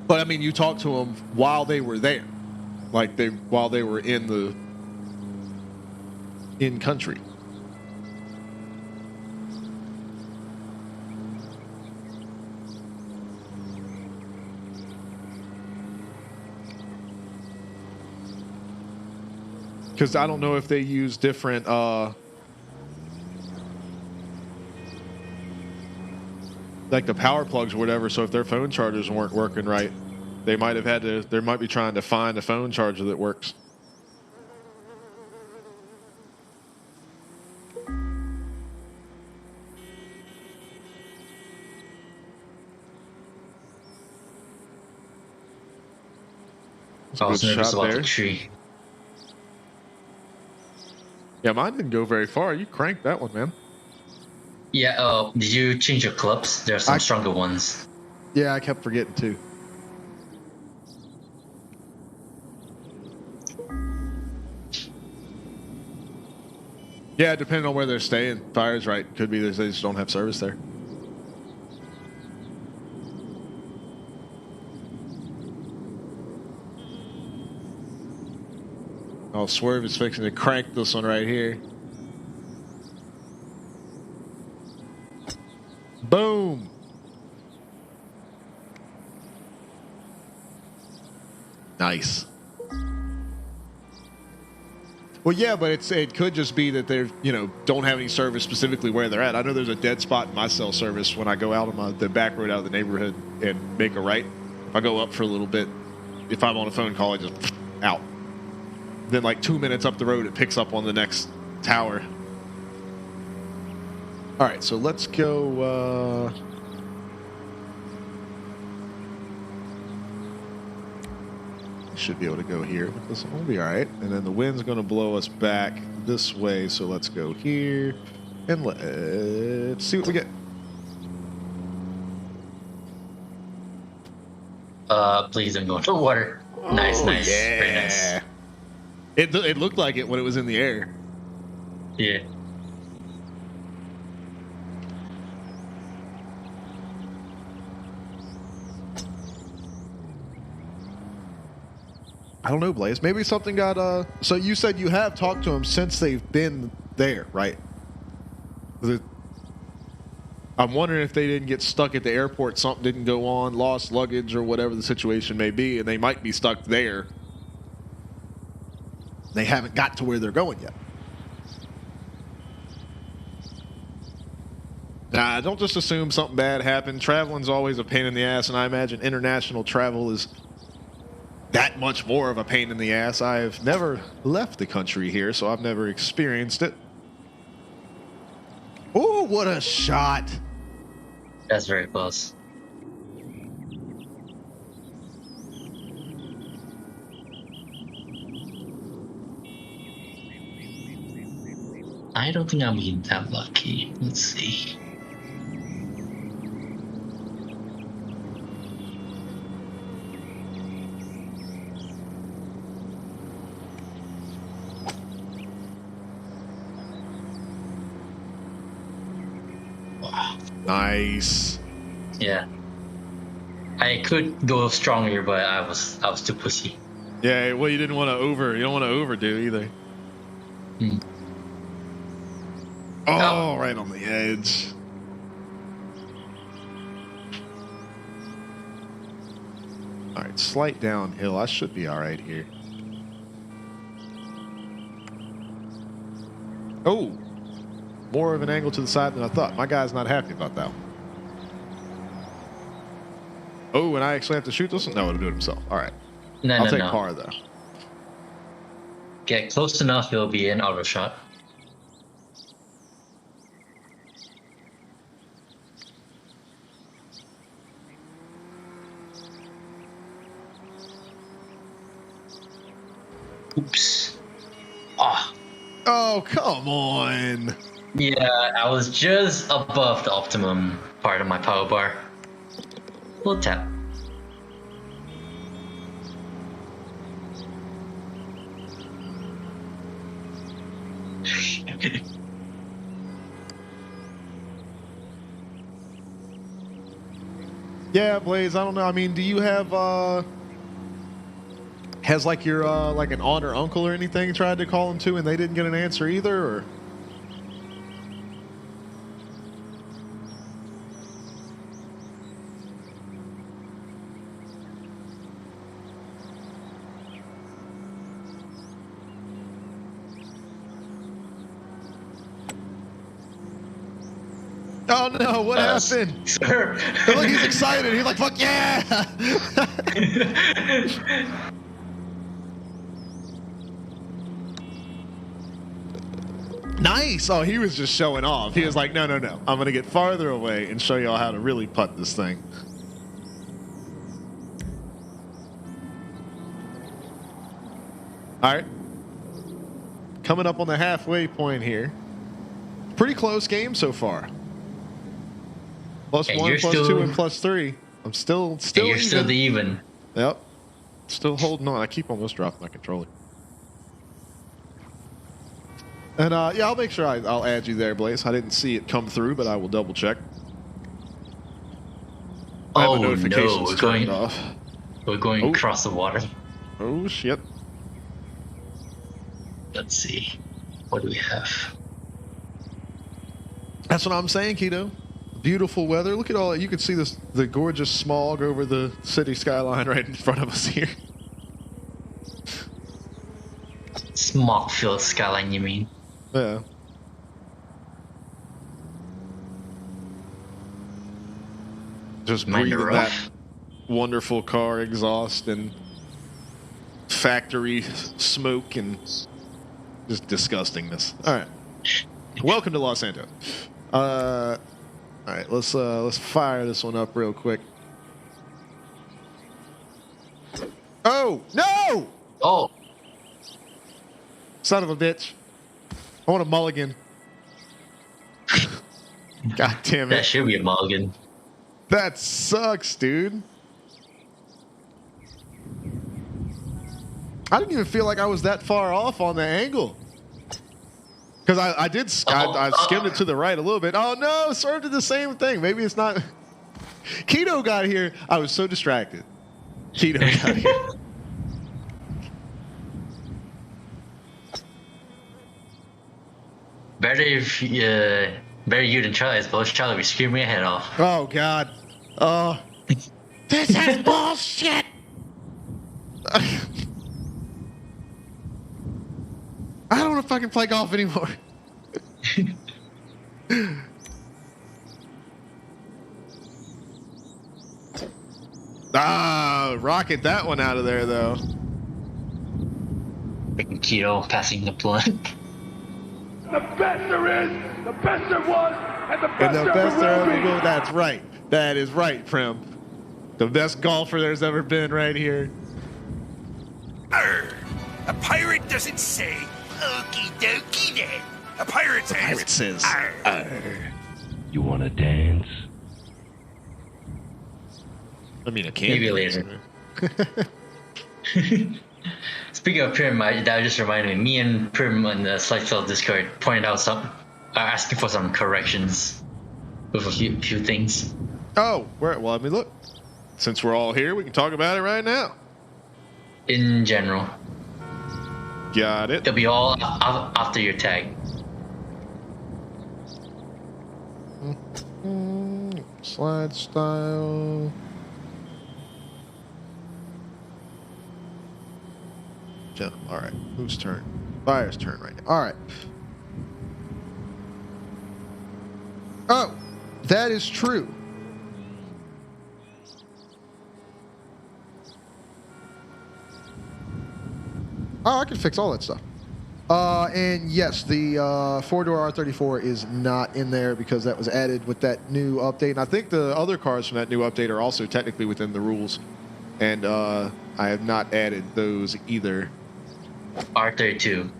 But I mean, you talked to them while they were there, like while they were in country. Because I don't know if they use different like the power plugs or whatever, so if their phone chargers weren't working right, they might have had to, they might be trying to find a phone charger that works. I was Good nervous shot about there. the tree. Yeah, mine didn't go very far. You cranked that one, man. Yeah, did you change your clubs? There are some I- stronger ones. Yeah, I kept forgetting too. Yeah, depending on where they're staying. Fire's right. Could be that they just don't have service there. Oh, Swerve is fixing to crank this one right here. Boom. Nice. Well, yeah, but it could just be that they're, don't have any service specifically where they're at. I know there's a dead spot in my cell service when I go out on the back road out of the neighborhood and make a right. If I go up for a little bit, if I'm on a phone call, I just out. Then like 2 minutes up the road, it picks up on the next tower. All right, so let's go. Should be able to go here. This one will be all right. And then the wind's going to blow us back this way. So let's go here and let's see what we get. Please don't go into water. Nice, nice. Yeah. Very nice. It looked like it when it was in the air. Yeah. I don't know, Blaze. Maybe something got. So you said you have talked to them since they've been there, right? I'm wondering if they didn't get stuck at the airport, something didn't go on, lost luggage or whatever the situation may be, and they might be stuck there. They haven't got to where they're going yet. Nah, don't just assume something bad happened. Traveling's always a pain in the ass, and I imagine international travel is that much more of a pain in the ass. I've never left the country here, so I've never experienced it. Oh, what a shot. That's very close. I don't think I'm being that lucky. Let's see. Nice. Yeah. I could go stronger, but I was too pussy. Yeah, well, you don't want to overdo either. Hmm. Oh, right on the edge. All right, slight downhill. I should be all right here. Oh, more of an angle to the side than I thought. My guy's not happy about that one. Oh, and I actually have to shoot this one? No, it'll do it himself. All right. No, I'll no, take no. car, though. Get close enough, it'll be an auto shot. Oops. Ah. Oh, come on. Yeah, I was just above the optimum part of my power bar. Little tap. Yeah, Blaze, I don't know. I mean, do you have, has like your, like an aunt or uncle or anything tried to call him too and they didn't get an answer either, or? Oh no, what happened? Sir. Look, he's excited. He's like, fuck yeah! Nice. Oh, he was just showing off. He was like, no, no, no. I'm going to get farther away and show y'all how to really putt this thing. All right. Coming up on the halfway point here. Pretty close game so far. Plus And one, you're plus still- two, and plus three. I'm still And you're even. still the even. Yep. Still holding on. I keep almost dropping my controller. And yeah, I'll make sure I'll add you there, Blaze. I didn't see it come through, but I will double check. I have Oh the no, notifications we're turned going. off. We're going Oh. across the water. Oh shit. Let's see. What do we have? That's what I'm saying, Keto. Beautiful weather. Look at all that. You can see the gorgeous smog over the city skyline right in front of us here. Smog-filled skyline, you mean? Yeah. Just Mind breathing rough. that wonderful car exhaust and factory smoke and just disgustingness. All right. Welcome to Los Santos. All right, let's fire this one up real quick. Oh no! Oh, Son of a bitch! I want a mulligan. God damn that it! should be a mulligan. That sucks, dude. I didn't even feel like I was that far off on the angle. Because I skimmed it to the right a little bit. Oh no, Serve did the same thing. Maybe it's not. Keto got here. I was so distracted. Keto got here. Better if better you than Charlie, I suppose. Charlie would be screaming your head off. Oh God. Oh. This is bullshit. I don't know if I can play golf anymore. Rocket that one out of there though. Keto passing the blunt. The best there is, the best there was, and the best, And the best there ever ever will will. be. That's right. That is right, Prim. The best golfer there's ever been right here. Arr, a pirate doesn't say, okie dokie then. A pirate says, Pirate says. Arr. You want to dance? I mean, I can't. Maybe later. Speaking of Prim, that just reminded me. Me and Prim on the Slidesell Discord pointed out asking for some corrections with a few things. Oh, well, I mean, look. Since we're all here, we can talk about it right now. In general, Got it. it'll be all after your tag. Slide style. All right. Whose turn? Fire's turn right now. All right. That is true. Oh, I can fix all that stuff. And yes, the four-door R34 is not in there because that was added with that new update. And I think the other cars from that new update are also technically within the rules. And I have not added those either. R32,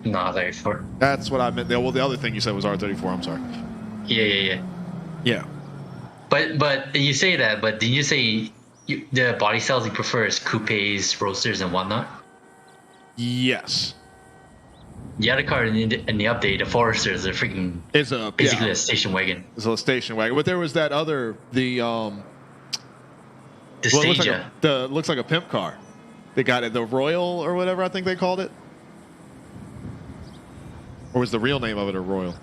not R34. That's what I meant. Well, the other thing you said was R34. I'm sorry. Yeah. Yeah. But you say that, but did you say the body styles you prefer is coupes, roadsters, and whatnot? Yes. The other car in the update, the Forester, is a freaking basically a station wagon. It's a station wagon. But there was that other The Stagia. Stagia. Looks like a pimp car. They got it, the Royal or whatever I think they called it. Or was the real name of it a Royal?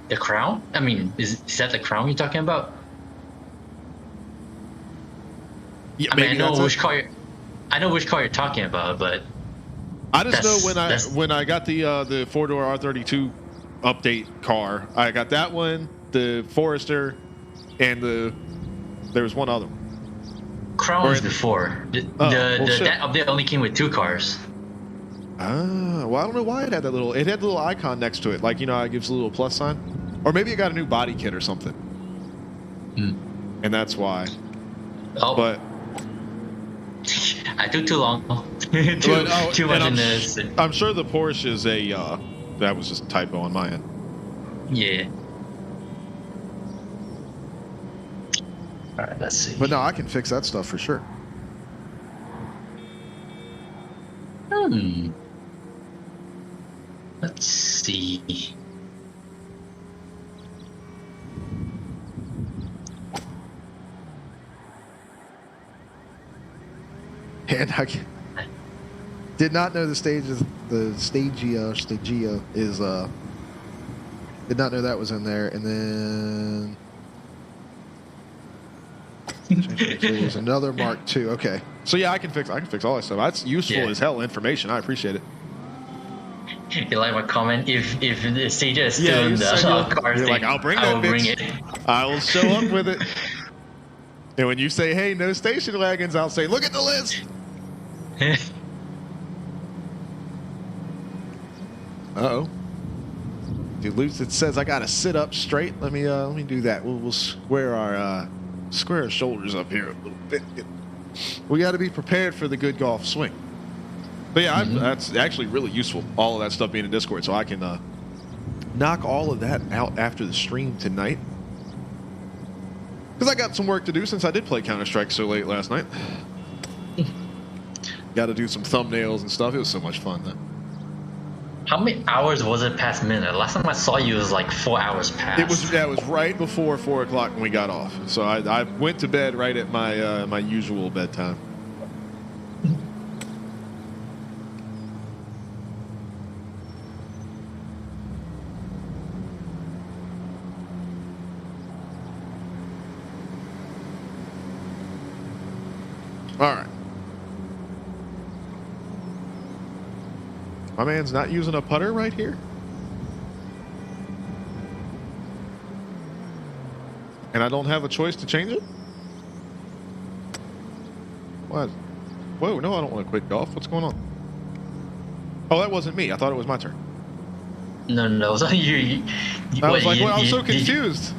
The Crown? I mean, is that the Crown you're talking about? Yeah, I mean, I know which car you're talking about, but I just know when I got the four-door R32 update car, I got that one, the Forester, and there was one other one. Crown was before. That update only came with 2 cars. Well, I don't know why it had that little. It had the little icon next to it, like it gives a little plus sign, or maybe it got a new body kit or something, and that's why. Oh, but I took too long. too much in this. I'm sure the Porsche is that was just a typo on my end. Yeah. All right, let's see. But no, I can fix that stuff for sure. Let's see. And I did not know the Stagia is did not know that was in there. And then there's another Mark II. Okay, so yeah, I can fix all that stuff. That's useful as hell information. I appreciate it. You like my comment? If the Stagia is still in the car thing, like, I'll bring that bitch. I will show up with it. And when you say, "Hey, no station wagons," I'll say, "Look at the list." Uh-oh. Duluth, it says I gotta sit up straight. Let me do that. We'll square our shoulders up here a little bit. We got to be prepared for the good golf swing. But yeah, that's actually really useful. All of that stuff being in Discord, so I can knock all of that out after the stream tonight. Because I got some work to do since I did play Counter-Strike so late last night. Got to do some thumbnails and stuff. It was so much fun then. How many hours was it past midnight? Last time I saw you was like 4 hours past. It was right before 4 o'clock when we got off. So I went to bed right at my my usual bedtime. All right. My man's not using a putter right here. And I don't have a choice to change it? What? Whoa, no, I don't want to quit golf. What's going on? Oh, that wasn't me. I thought it was my turn. No. So you I was like, well, I'm so confused.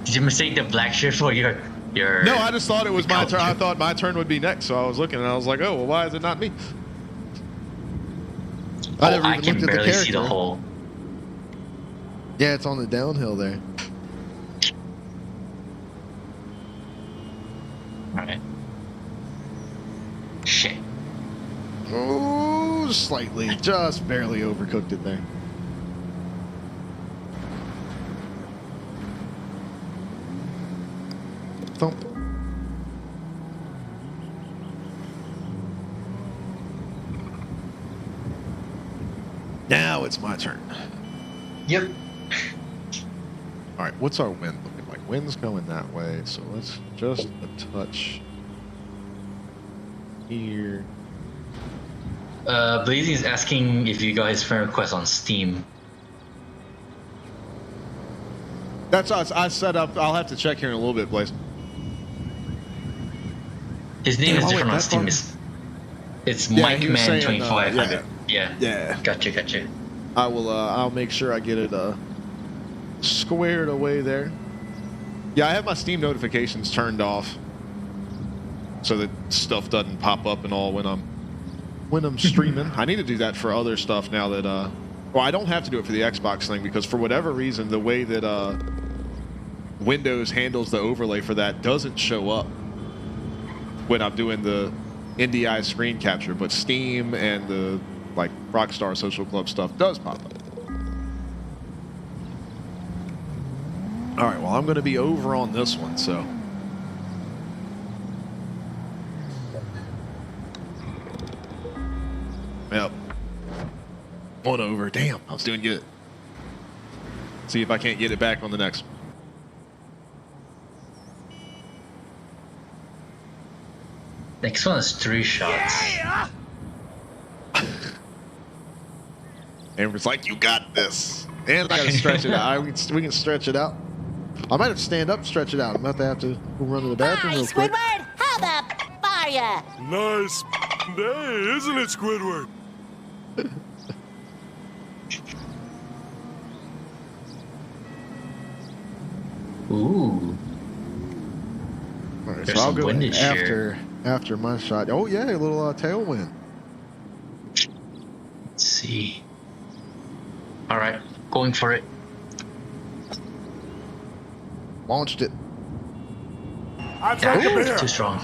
Did you mistake the black shirt for your... No, I just thought it was my turn. I thought my turn would be next, so I was looking and I was like, oh, well, why is it not me? I can barely see the hole. Yeah, it's on the downhill there. Alright. Shit. Oh, slightly. Just barely overcooked it there. Thump. Now it's my turn. Yep. All right, what's our wind looking like? Wind's going that way, so let's just a touch here. Blazing is asking if you guys friend request on Steam. That's us. I set up. I'll have to check here in a little bit, Blaze. His name Damn, is I different went on that Steam. far? It's Yeah, Mike he was Man saying, 2500. Yeah. Yeah. Gotcha. I will. I'll make sure I get it squared away there. Yeah, I have my Steam notifications turned off, so that stuff doesn't pop up and all when I'm streaming. I need to do that for other stuff now that. Well, I don't have to do it for the Xbox thing because for whatever reason, the way that Windows handles the overlay for that doesn't show up when I'm doing the NDI screen capture, but Steam and the like Rockstar Social Club stuff does pop up. All right, well, I'm going to be over on this one, so. Yep. One over. Damn, I was doing good. See if I can't get it back on the next one. Next one is 3 shots. Yeah! Amber's like, you got this. And I got to stretch it out. We can stretch it out. I might have to stand up and stretch it out. I'm about to have to go run to the bathroom Hi, real quick. Squidward! How the are ya? Nice day, isn't it, Squidward? Ooh. All right, There's so I'll some go windage here. after my shot. Oh yeah, a little tailwind. Let's see. All right, going for it. Launched it. I drank a beer. Too strong.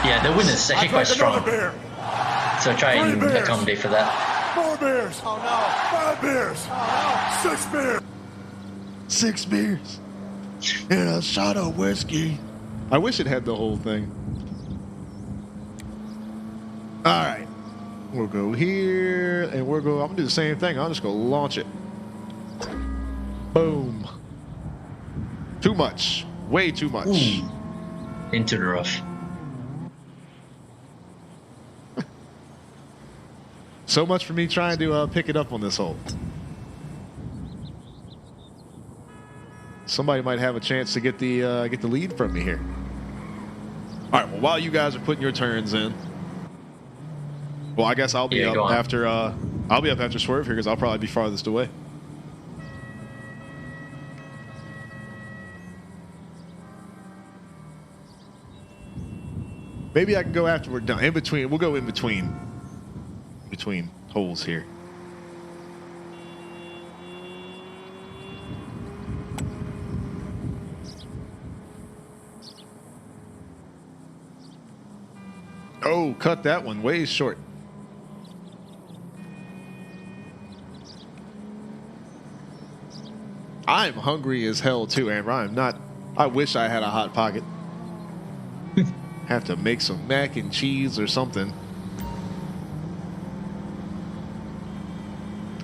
Yeah, the wind is actually I quite drank another strong. beer. So try and 3 beers. accommodate for that. 4 beers. Oh no. 5 beers. Oh no. 6 beers. 6 beers. And a shot of whiskey. I wish it had the whole thing. All right. We'll go here, and I'm gonna do the same thing. I'll just go launch it. Boom. Too much. Way too much. Ooh. Into the rough. So much for me trying to pick it up on this hole. Somebody might have a chance to get the lead from me here. All right. Well, while you guys are putting your turns in, well, I guess I'll be Yeah, go up on. after Swerve here because I'll probably be farthest away. Maybe I can go after we're done. In between, we'll go in between holes here. Oh, cut that one way short. I'm hungry as hell too, Amber. I'm not. I wish I had a hot pocket. Have to make some mac and cheese or something.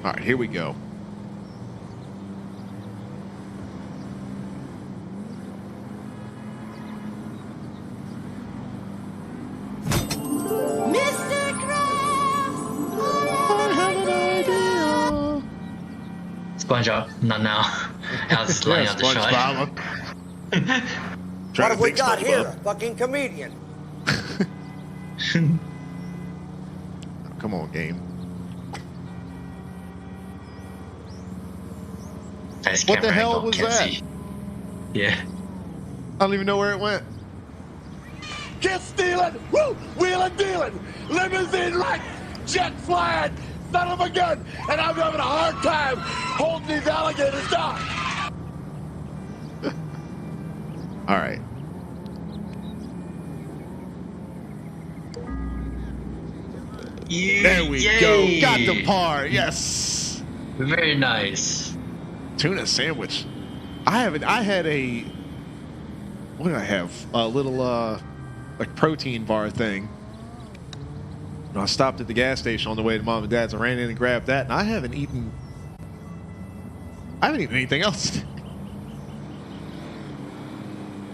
All right, here we go. Mr. Krabs! I have an idea. SpongeBob, not now. I was laying out the shot. What have we got here? A fucking comedian. Come on, game. Nice What the camera hell angle, was can't that? see. Yeah. I don't even know where it went. Get stealing, woo, wheeling, dealing, limousine like jet flying, son of a gun, and I'm having a hard time holding these alligators down. All right. There we go. Got the par. Yes. Very nice. Tuna sandwich. I had a. What did I have? A little like protein bar thing. And I stopped at the gas station on the way to Mom and Dad's. I ran in and grabbed that, and I haven't eaten anything else.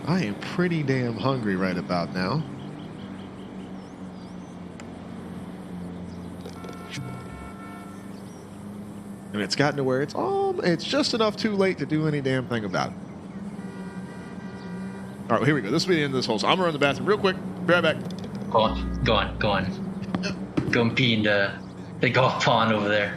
I am pretty damn hungry right about now. And it's gotten to where it's just enough too late to do any damn thing about it. All right, here we go. This will be the end of this hole. So I'm gonna run to the bathroom real quick. Be right back. Go on. Go on. Go and pee in the golf pond over there.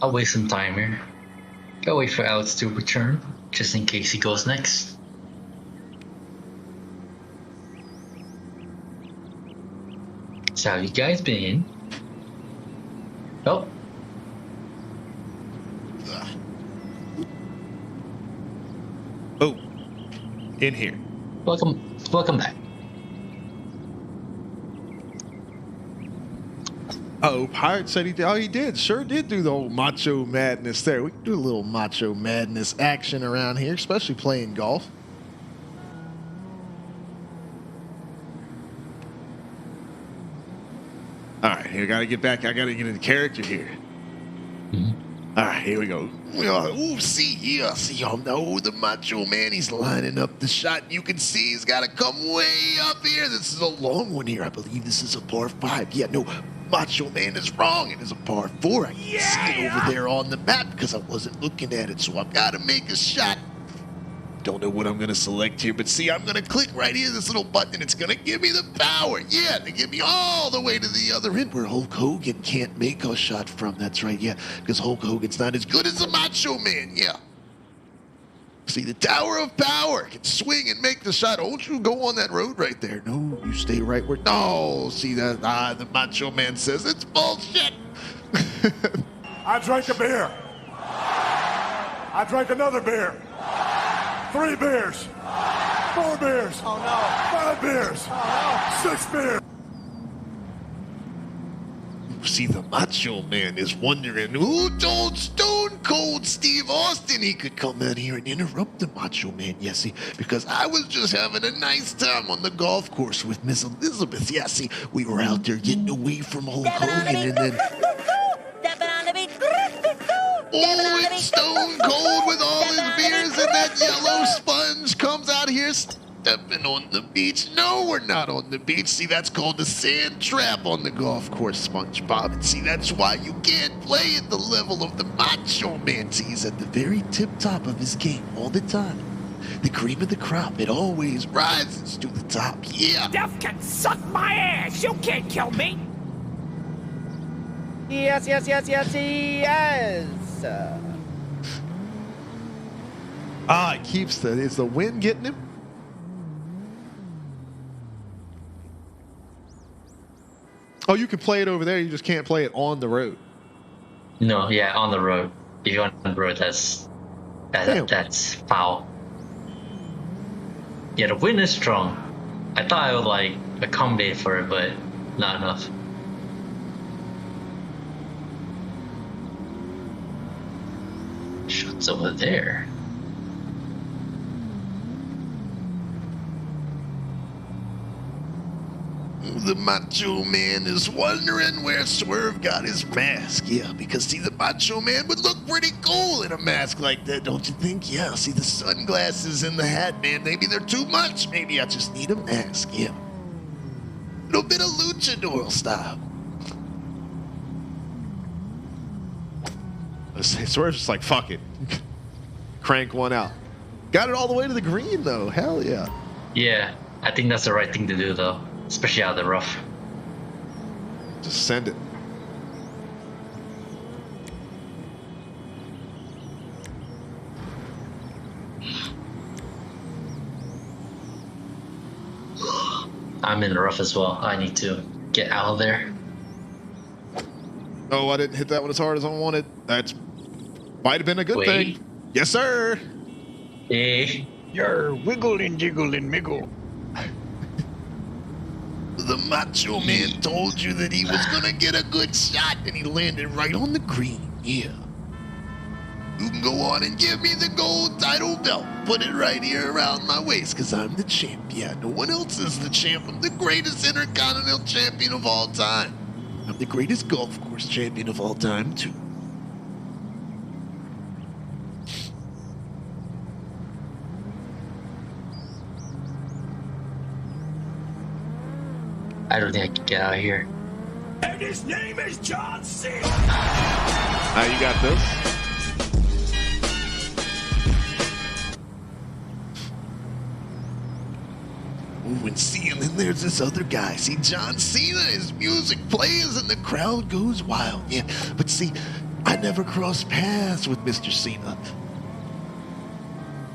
I'll waste some time here. Gotta wait for Alex to return, just in case he goes next. So how you guys been? Oh. Oh, in here. Welcome back. Oh, Pirate said he did. Oh, he did. Sure did do the whole macho madness there. We can do a little macho madness action around here, especially playing golf. All right, here, gotta get back. I gotta get into character here. All right, here we go. Oh, see, the Macho Man, he's lining up the shot. You can see he's got to come way up here. This is a long one here. I believe this is a par 5. Yeah, no, Macho Man is wrong. It is a par 4. I can see it over there on the map because I wasn't looking at it, so I've got to make a shot. Don't know what I'm going to select here, but see, I'm going to click right here, this little button, and it's going to give me the power. Yeah, to get me all the way to the other end where Hulk Hogan can't make a shot from. That's right, yeah, because Hulk Hogan's not as good as the Macho Man, yeah. See, the Tower of Power can swing and make the shot. Don't you go on that road right there. No, you stay right where... No, see, that the Macho Man says it's bullshit. I drank a beer. I drank another beer. 3 beers. 4 beers. Oh no. 5 beers. Oh 6 beers. See, the Macho Man is wondering who told Stone Cold Steve Austin he could come out here and interrupt the Macho Man. Yeah, see, because I was just having a nice time on the golf course with Miss Elizabeth. Yeah, see, we were out there getting away from Hulk Hogan and then... Oh, it's Stone Cold with all his beers and that yellow sponge comes out here stepping on the beach. No, we're not on the beach. See, that's called the sand trap on the golf course, SpongeBob. And see, that's why you can't play at the level of the Macho Man. See, he's at the very tip-top of his game all the time. The cream of the crop, it always rises to the top, yeah. Death can suck my ass. You can't kill me. Yes. Ah, it keeps the... Is the wind getting him? Oh, you can play it over there. You just can't play it on the road. No, yeah, on the road. If you're on the road, that's foul. Yeah, the wind is strong. I thought I would like accommodate for it, but not enough. Shots over there. The Macho Man is wondering where Swerve got his mask. Yeah, because see, the Macho Man would look pretty cool in a mask like that, don't you think? Yeah, see, the sunglasses and the hat, man, maybe they're too much. Maybe I just need a mask, yeah. A little bit of luchador style. Swerve's just like, fuck it. Crank one out. Got it all the way to the green, though. Hell yeah. Yeah, I think that's the right thing to do, though. Especially out of the rough. Just send it. I'm in the rough as well. I need to get out of there. Oh, I didn't hit that one as hard as I wanted. That's might have been a good Wait. thing. Yes, sir. Hey. You're wiggle and jiggle and miggle. The Macho Man told you that he was gonna get a good shot, and he landed right on the green. Yeah. You can go on and give me the gold title belt. Put it right here around my waist, because I'm the champ. Yeah, no one else is the champ. I'm the greatest intercontinental champion of all time. I'm the greatest golf course champion of all time, too. I don't think I can get out of here. And his name is John Cena. Now you got this. Ooh, and see, and then there's this other guy. See, John Cena, his music plays and the crowd goes wild. Yeah, but see, I never crossed paths with Mr. Cena.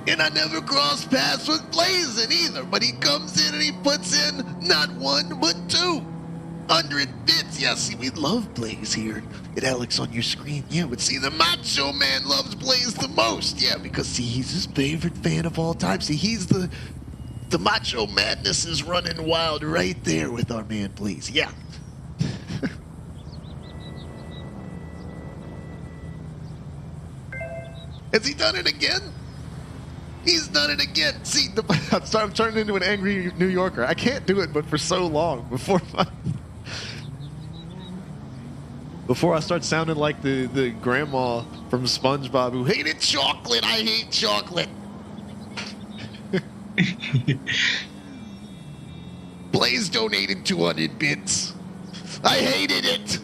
And I never crossed paths with Blazing either. But he comes in and he puts in not one, but 200 bits. Yeah, see, we love Blaze here at Alex on your screen. Yeah, but see, the Macho Man loves Blaze the most. Yeah, because see, he's his favorite fan of all time. See, he's the Macho Madness is running wild right there with our man Blaze. Yeah. Has he done it again? He's done it again. See, I'm turning into an angry New Yorker. I can't do it, but for so long before I start sounding like the grandma from SpongeBob who hated chocolate. I hate chocolate. Blaze donated 200 bits. I hated it.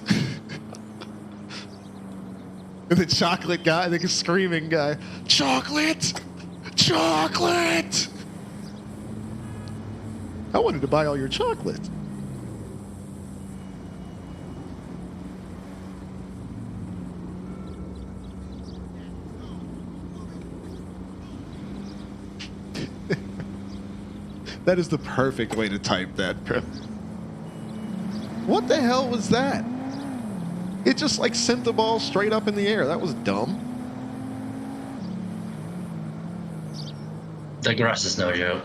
And the chocolate guy, the screaming guy, chocolate, chocolate. I wanted to buy all your chocolate. That is the perfect way to type that. What the hell was that? It just like sent the ball straight up in the air. That was dumb. The grass is no joke.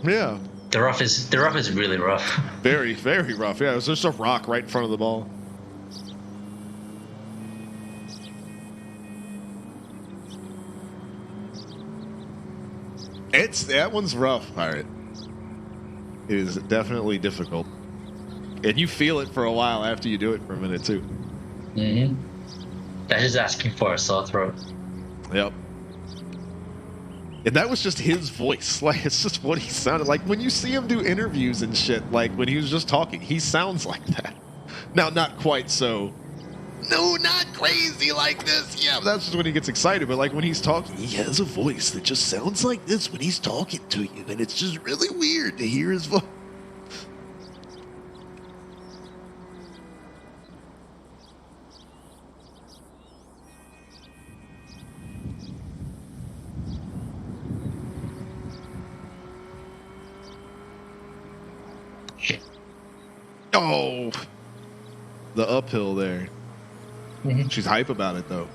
Yeah. The rough is really rough. Very, very rough. Yeah, it was just a rock right in front of the ball. That one's rough, Pirate. It is definitely difficult. And you feel it for a while after you do it for a minute, too. Mm-hmm. That's just asking for a sore throat. Yep. And that was just his voice. Like, it's just what he sounded like. When you see him do interviews and shit, like, when he was just talking, he sounds like that. Now, not quite so... No, not crazy like this. Yeah, that's just when he gets excited. But, like, when he's talking, he has a voice that just sounds like this when he's talking to you. And it's just really weird to hear his voice. Oh, the uphill there. Mm-hmm. She's hype about it, though.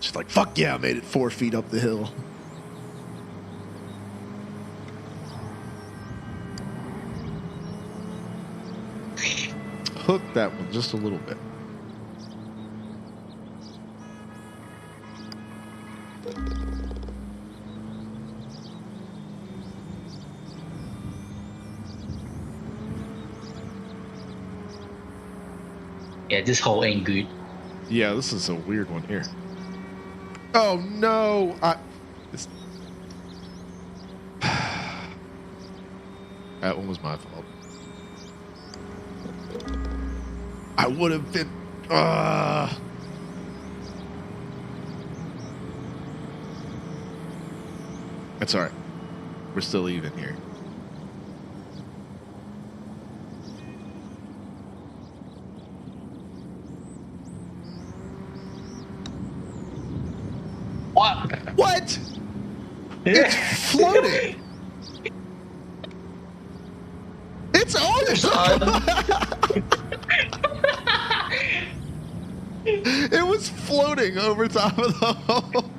She's like, fuck yeah, I made it 4 feet up the hill. Hook that one just a little bit. Yeah, this hole ain't good. Yeah, this is a weird one here. Oh no! That one was my fault. I would have been. That's all right. We're still even here. What? What? It's floating. It's on. It was floating over top of the hole.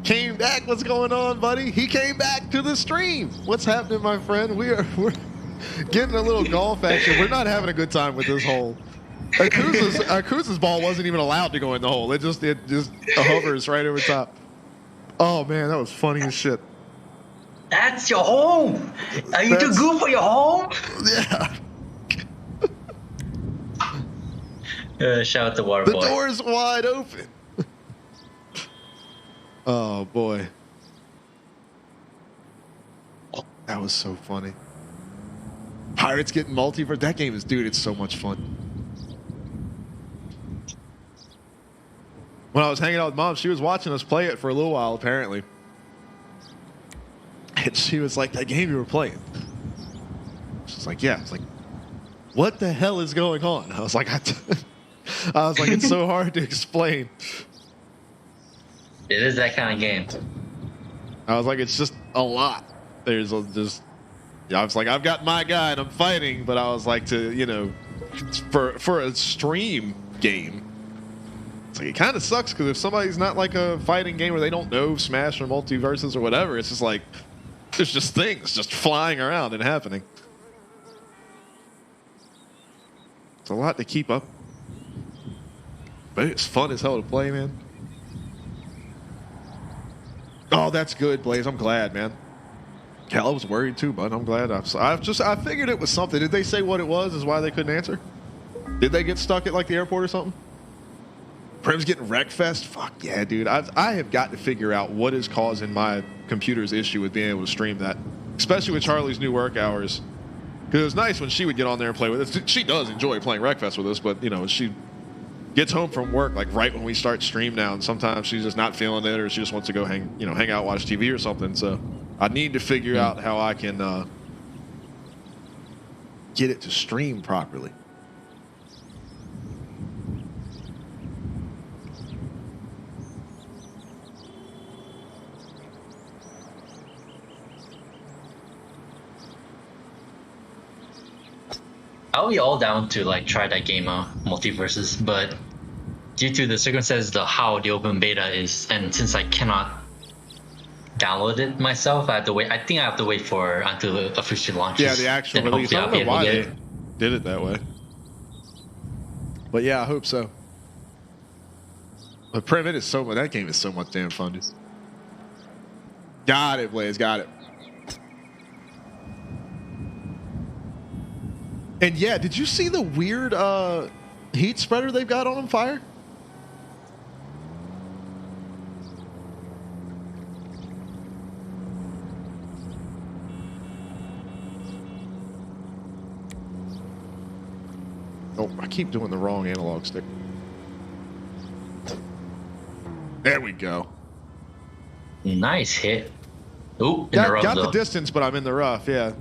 Came back. What's going on, buddy? He came back to the stream. What's happening, my friend? We're getting a little golf action. We're not having a good time with this hole. Akuza's ball wasn't even allowed to go in the hole. It just hovers right over top. Oh man, that was funny as shit. That's your home. Are you too good for your home? Yeah. Shout out to Waterboy. The door's wide open. Oh boy, that was so funny. Pirates getting multiverse. That game is, dude, it's so much fun. When I was hanging out with Mom, she was watching us play it for a little while, apparently. And she was like, that game you were playing. She's like, yeah. It's like, what the hell is going on? I was like, it's so hard to explain. It is that kind of game. I was like, it's just a lot. I was like, I've got my guy and I'm fighting, but I was like, for a stream game, it's like, it kind of sucks because if somebody's not like a fighting game where they don't know Smash or Multiverses or whatever, it's just like, there's just things just flying around and happening. It's a lot to keep up. But it's fun as hell to play, man. Oh, that's good, Blaze. I'm glad, man. Hell, I was worried too, but I'm glad. I figured it was something. Did they say what it was? Is why they couldn't answer? Did they get stuck at like the airport or something? Prim's getting Wreckfest? Fuck yeah, dude. I have got to figure out what is causing my computer's issue with being able to stream that, especially with Charlie's new work hours. Because it was nice when she would get on there and play with us. She does enjoy playing Wreckfest with us, but she gets home from work like right when we start stream now, and sometimes she's just not feeling it, or she just wants to go hang out, watch TV or something. So I need to figure out how I can get it to stream properly. I'll be all down to like try that game Multiverses, but due to the circumstances of how the open beta is, and since I cannot download it myself, I have to wait. I think I have to wait for until it officially launches. Yeah, the actual release. I don't know why they did it that way, but yeah, I hope so. But Prim, that game is so much damn fun, dude. Got it, Blaze. Got it. And yeah, did you see the weird heat spreader they've got on fire? Oh, I keep doing the wrong analog stick. There we go. Nice hit. Ooh, got the distance, but I'm in the rough, yeah.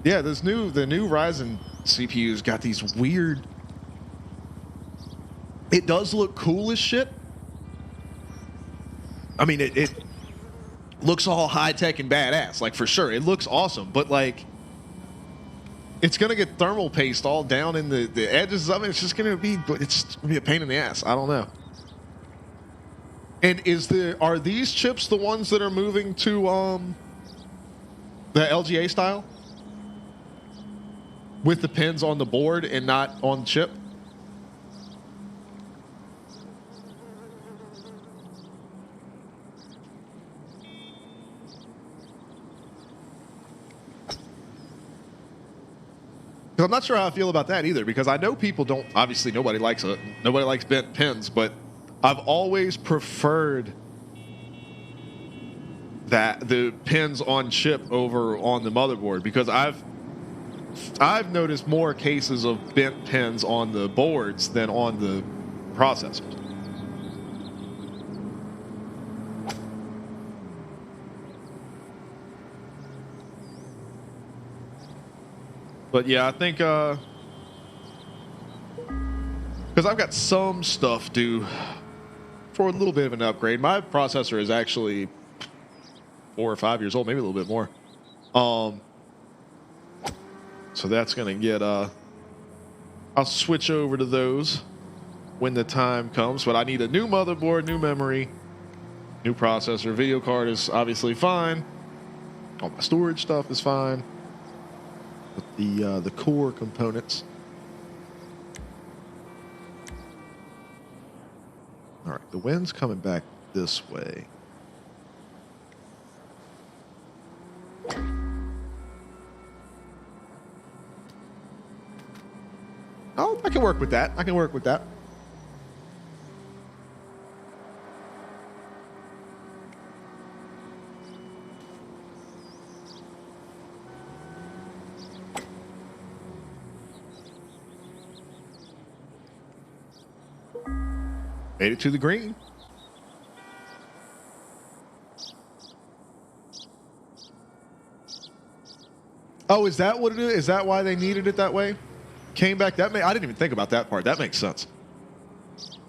Yeah, the new Ryzen CPU's got these weird. It does look cool as shit. I mean, it looks all high tech and badass, like for sure. It looks awesome, but like, it's gonna get thermal paste all down in the edges of it. It's just gonna be a pain in the ass. I don't know. And are these chips the ones that are moving to the LGA style? With the pins on the board and not on the chip? I'm not sure how I feel about that either, because I know people don't, obviously nobody likes bent pins, but I've always preferred that the pins on chip over on the motherboard, because I've noticed more cases of bent pins on the boards than on the processors. But yeah, I think Because I've got some stuff due for a little bit of an upgrade. My processor is actually 4 or 5 years old, maybe a little bit more. So that's going to get, I'll switch over to those when the time comes. But I need a new motherboard, new memory, new processor. Video card is obviously fine. All my storage stuff is fine. But the core components. All right, the wind's coming back this way. Oh, I can work with that. I can work with that. Made it to the green. Oh, is that what it is? Is that why they needed it that way? Came back that I didn't even think about that part. That makes sense.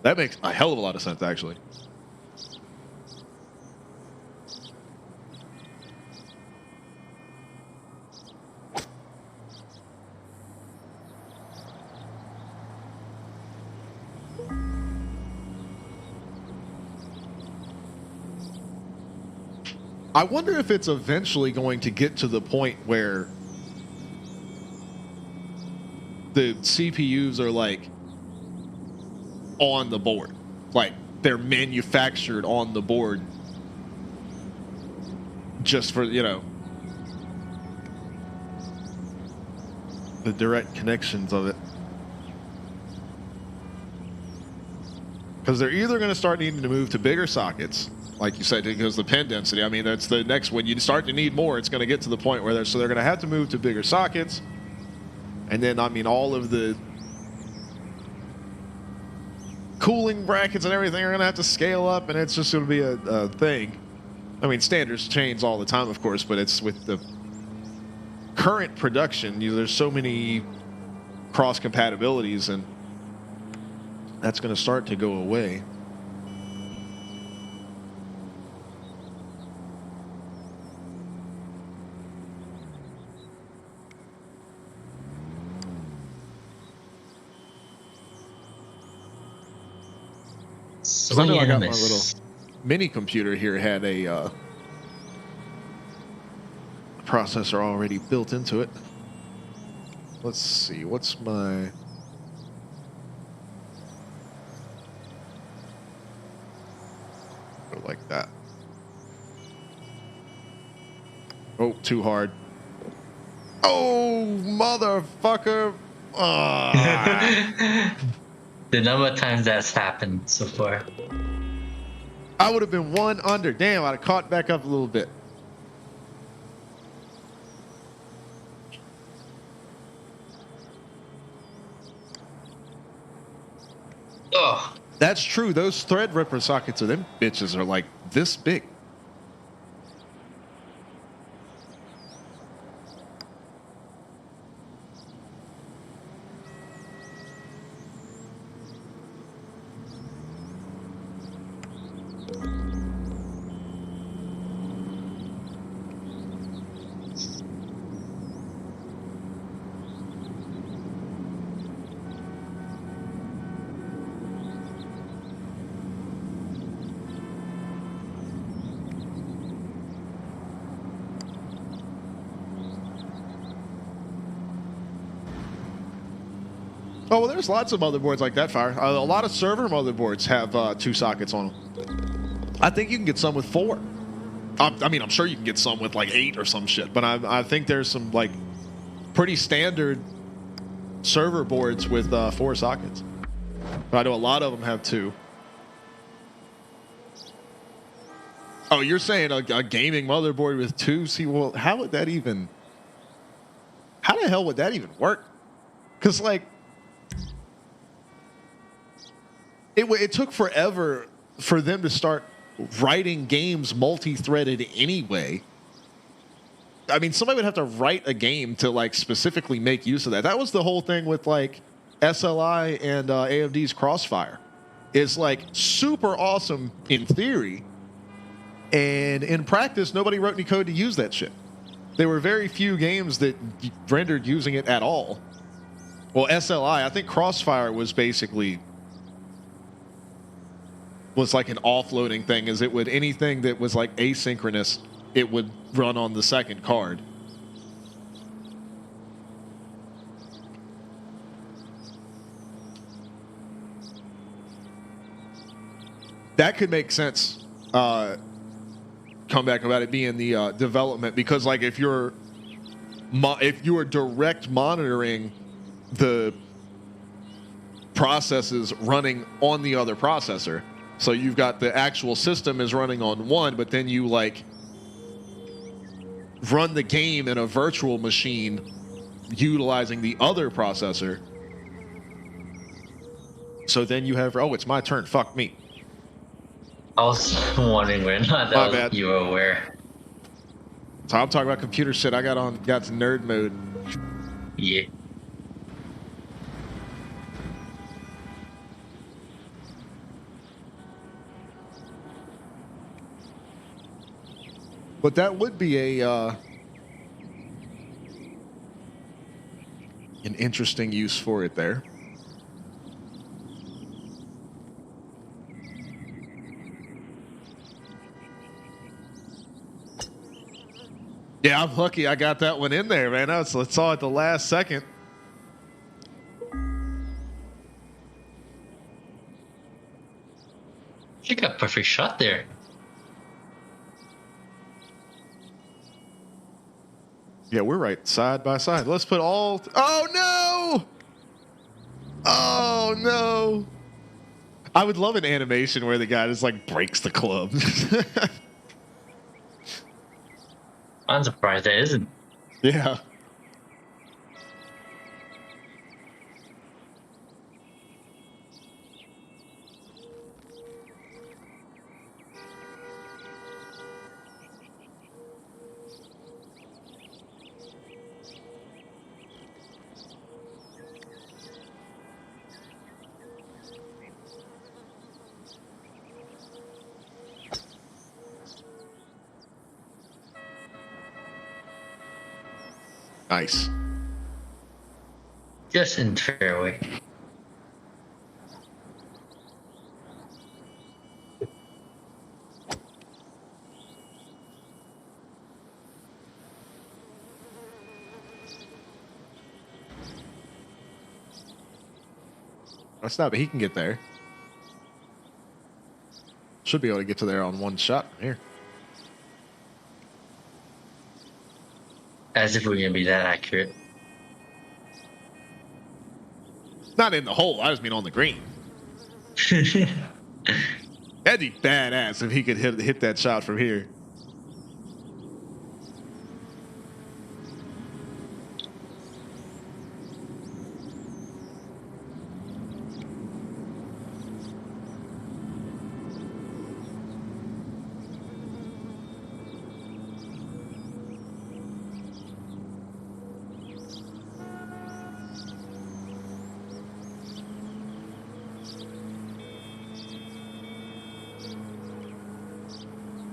That makes a hell of a lot of sense, actually. I wonder if it's eventually going to get to the point where the CPUs are like on the board, like they're manufactured on the board just for, you know, the direct connections of it. Because they're either going to start needing to move to bigger sockets, like you said, because the pin density. I mean, that's the next, when you start to need more, it's going to get to the point where they're going to have to move to bigger sockets. And then, I mean, all of the cooling brackets and everything are going to have to scale up, and it's just going to be a thing. I mean, standards change all the time, of course, but it's with the current production, there's so many cross compatibilities, and that's going to start to go away. Because I know I got my little mini computer here had a processor already built into it. Let's see, what's my... Go like that. Oh, too hard. Oh, motherfucker! The number of times that's happened so far. I would have been one under. Damn, I'd have caught back up a little bit. Oh, that's true. Those Threadripper sockets of them bitches are like this big. Oh, well, there's lots of motherboards like that, Fire. A lot of server motherboards have 2 sockets on them. I think you can get some with 4. I mean, I'm sure you can get some with like 8 or some shit, but I think there's some like pretty standard server boards with 4 sockets. But I know a lot of them have 2. Oh, you're saying a gaming motherboard with 2? See, well, how would that even... How the hell would that even work? Because, like... It took forever for them to start writing games multi-threaded anyway. I mean, somebody would have to write a game to like specifically make use of that. That was the whole thing with like SLI and AMD's Crossfire is like super awesome in theory, and in practice, nobody wrote any code to use that shit. There were very few games that rendered using it at all. Well, SLI, I think Crossfire was basically like an offloading thing, as it would anything that was like asynchronous, it would run on the second card. That could make sense. Come back about it being the development, because like if you're direct monitoring the processes running on the other processor, so you've got the actual system is running on one, but then you like run the game in a virtual machine utilizing the other processor. So then you have, oh, it's my turn, fuck me. I was wondering whether or not My that bad. you were aware. So I'm talking about computer shit. I got to nerd mode. Yeah. But that would be an interesting use for it there. Yeah, I'm lucky I got that one in there, man. I saw it the last second. You got a perfect shot there. Yeah, we're right side by side. Let's put all... Oh, no! Oh, no. I would love an animation where the guy just, like, breaks the club. I'm surprised that isn't. Yeah. Nice. Just in fairway. That's not, but he can get there. Should be able to get to there on one shot from here. As if we're gonna be that accurate. Not in the hole. I just mean on the green. That'd be badass if he could hit that shot from here.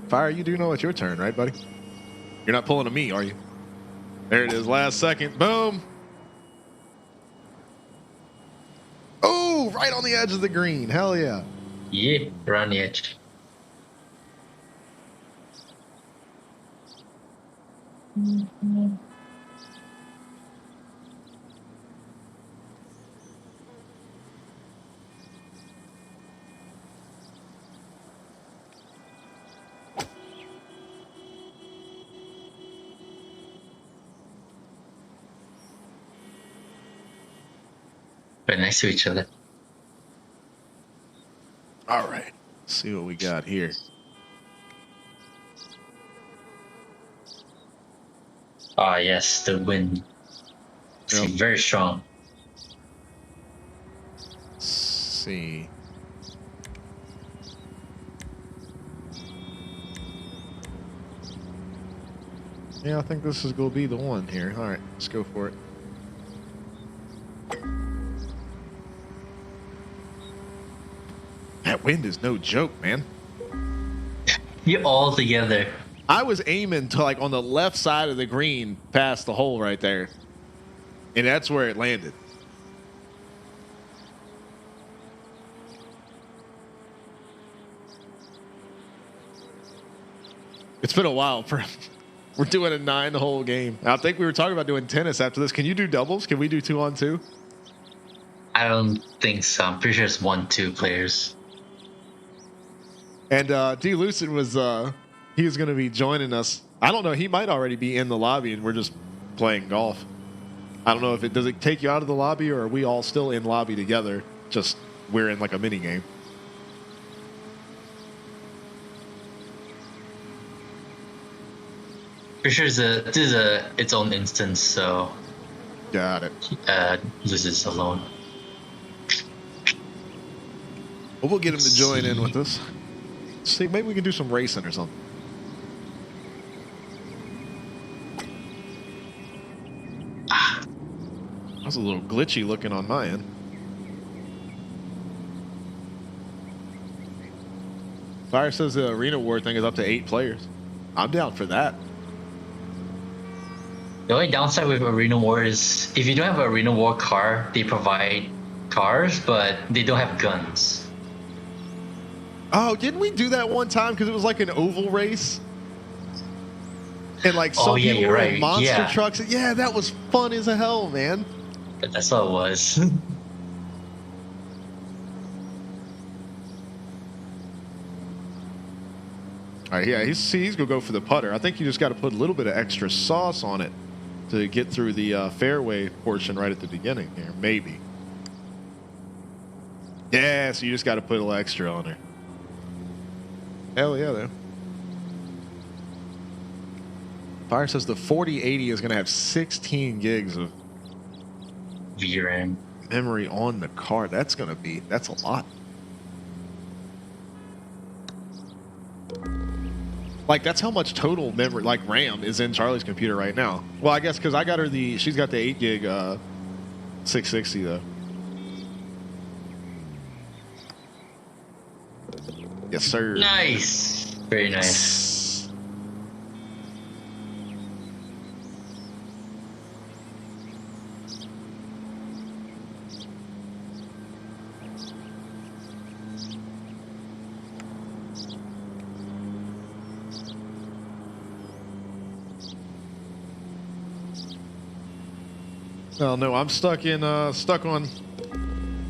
Fire, you do know it's your turn, right, buddy? You're not pulling a me, are you? There it is, last second. Boom. Oh, right on the edge of the green. Hell yeah. Yeah, around the edge. Right next to each other. All right. Let's see what we got here. Ah, yes, the wind. Yep. Very strong. Let's see. Yeah, I think this is going to be the one here. All right, let's go for it. That wind is no joke, man. You're all together. I was aiming to like on the left side of the green past the hole right there. And that's where it landed. It's been a while. We're doing a 9-hole game. I think we were talking about doing tennis after this. Can you do doubles? Can we do 2-on-2? I don't think so. I'm pretty sure it's 1-2 players. And D. Lucid was he was going to be joining us. I don't know. He might already be in the lobby, and we're just playing golf. I don't know if does it take you out of the lobby, or are we all still in lobby together? Just we're in like a mini game. Pretty sure this is its own instance, so Got it. this is alone. Well, we'll get him to join in with us. See, maybe we can do some racing or something. That's a little glitchy looking on my end. Fire says the arena war thing is up to 8 players. I'm down for that. The only downside with Arena War is if you don't have an Arena War car, they provide cars, but they don't have guns. Oh, didn't we do that one time because it was like an oval race? And like some people you're were right. in monster Yeah. trucks. Yeah, that was fun as hell, man. That's all it was. All right, yeah, he's gonna go for the putter. I think you just got to put a little bit of extra sauce on it to get through the fairway portion right at the beginning here, maybe. Yeah, so you just got to put a little extra on there. Hell yeah, though. Fire says the 4080 is gonna have 16 gigs of VRAM. memory on the card. That's a lot. Like, that's how much total memory, like RAM, is in Charlie's computer right now. Well, I guess because I got her she's got the 8 gig 660 though. Yes, sir. Nice. Very nice. Oh no, I'm stuck on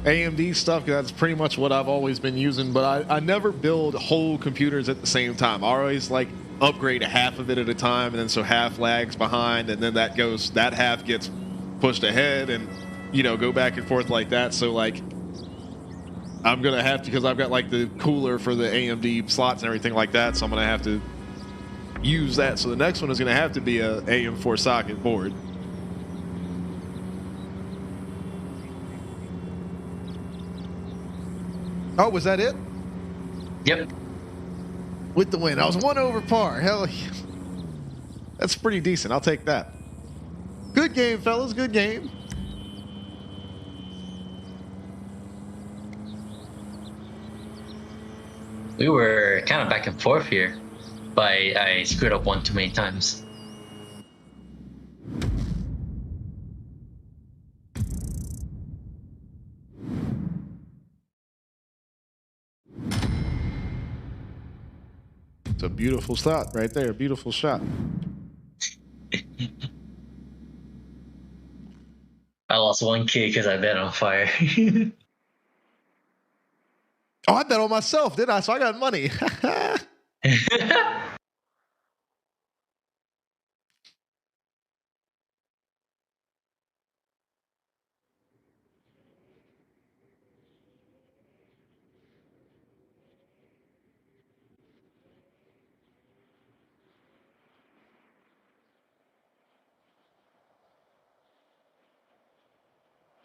AMD stuff. That's pretty much what I've always been using. But I never build whole computers at the same time. I always like upgrade a half of it at a time, and then so half lags behind, and then that half gets pushed ahead, and go back and forth like that. So like I'm gonna have to, because I've got like the cooler for the AMD slots and everything like that. So I'm gonna have to use that. So the next one is gonna have to be a AM4 socket board. Oh, was that it? Yep. With the win. I was 1 over par. Hell yeah. That's pretty decent. I'll take that. Good game, fellas. Good game. We were kind of back and forth here, but I screwed up one too many times. It's a beautiful shot right there. Beautiful shot. I lost 1K because I bet on Fire. Oh, I bet on myself, didn't I? So I got money.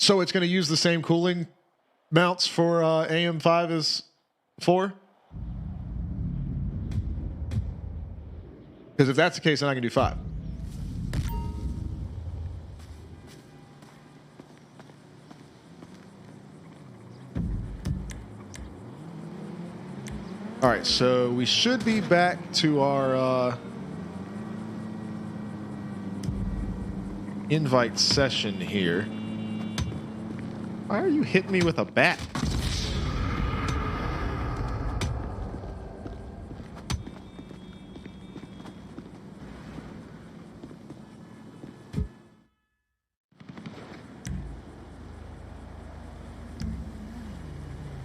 So it's going to use the same cooling mounts for AM5 as 4? Because if that's the case, then I can do 5. All right, so we should be back to our invite session here. Why are you hitting me with a bat?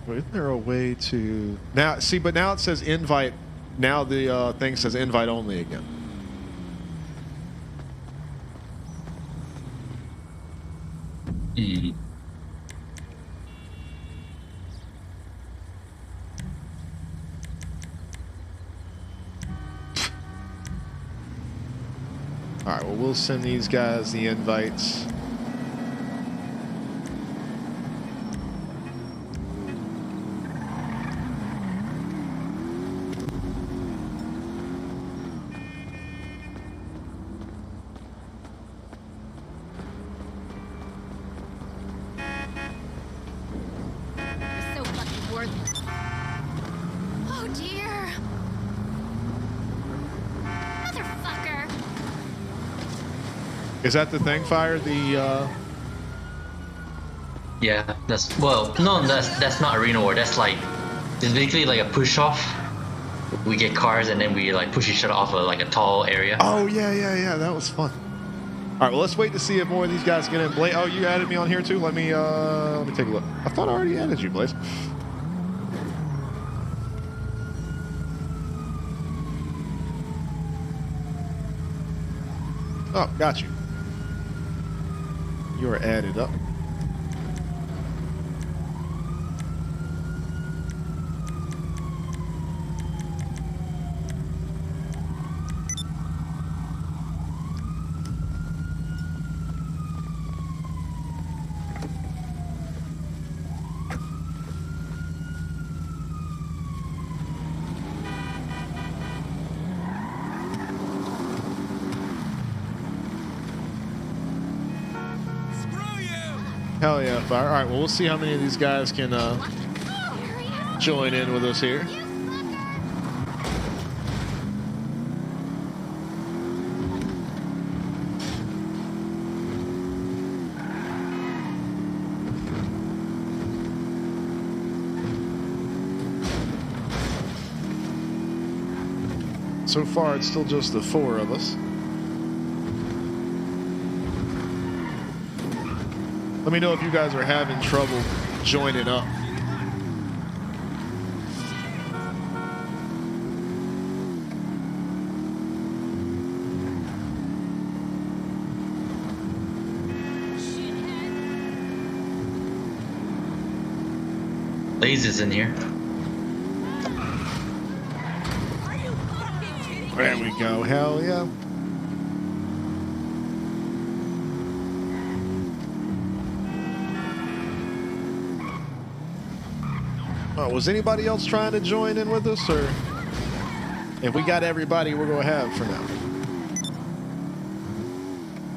Isn't there a way to now see? But now it says invite. Now the thing says invite only again. All right. Well, we'll send these guys the invites. So fucking worthless. Oh dear. Motherfucker. Is that the thing, Fire? The Yeah, that's well, no, that's not arena war. That's like it's basically like a push off. We get cars and then we like push each other off of like a tall area. Oh yeah. That was fun. All right, well, let's wait to see if more of these guys get in. Blaze, oh, you added me on here too. Let me take a look. I thought I already added you, Blaze. Oh, got you. You are added up. Hell yeah, Fire. All right, well, we'll see how many of these guys can join in with us here. So far, it's still just the 4 of us. Let me know if you guys are having trouble joining up. Blaze is in here. There we go. Hell yeah. Oh, was anybody else trying to join in with us, or if we got everybody, we're gonna have for now?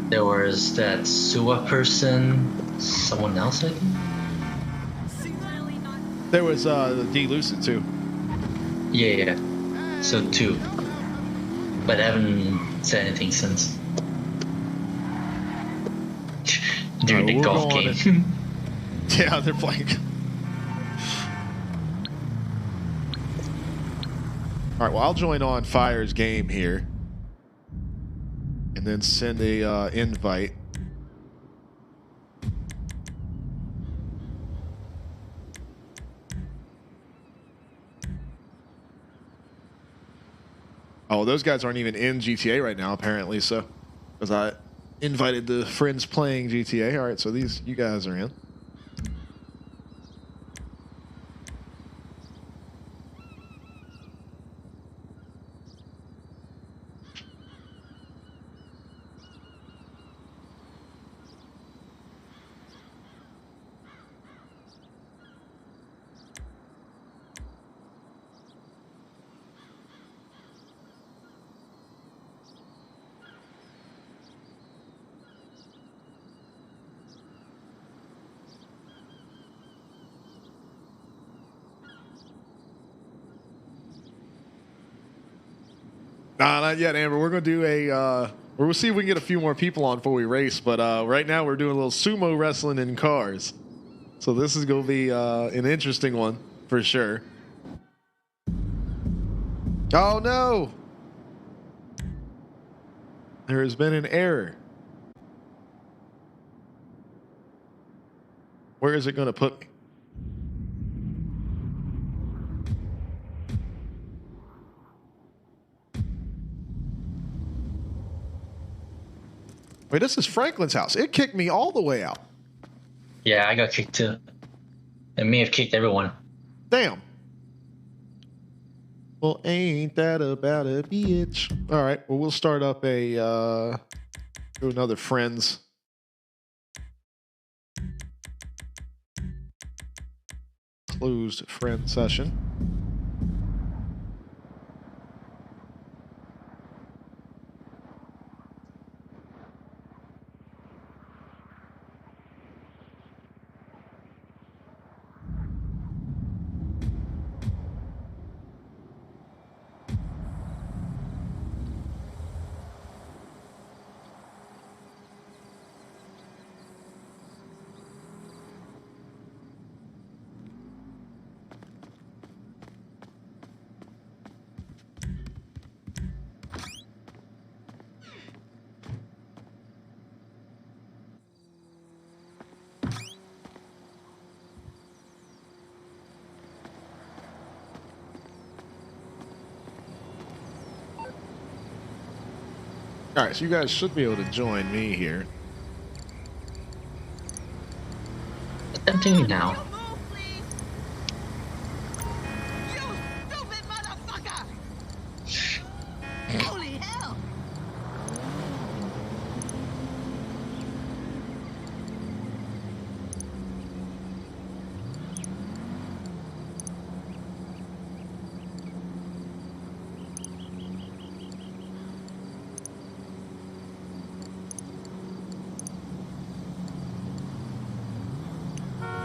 There was that Suwa person, someone else, I think. There was D Lucid too. Yeah. So 2, but I haven't said anything since during the golf game. Yeah, they're playing. All right, well, I'll join on Fire's game here and then send a invite. Oh, those guys aren't even in GTA right now, apparently, so because I invited the friends playing GTA. All right, so you guys are in. Nah, not yet, Amber. We're gonna do a. We'll see if we can get a few more people on before we race. But right now we're doing a little sumo wrestling in cars. So this is gonna be an interesting one for sure. Oh no! There has been an error. Where is it gonna put me? Wait, this is Franklin's house. It kicked me all the way out. Yeah, I got kicked too. It may have kicked everyone. Damn. Well, ain't that about a bitch? All right. Well, we'll start up do another friends. Closed friend session. All right, so you guys should be able to join me here. Attempting me now. Move, please. You stupid motherfucker! Holy hell!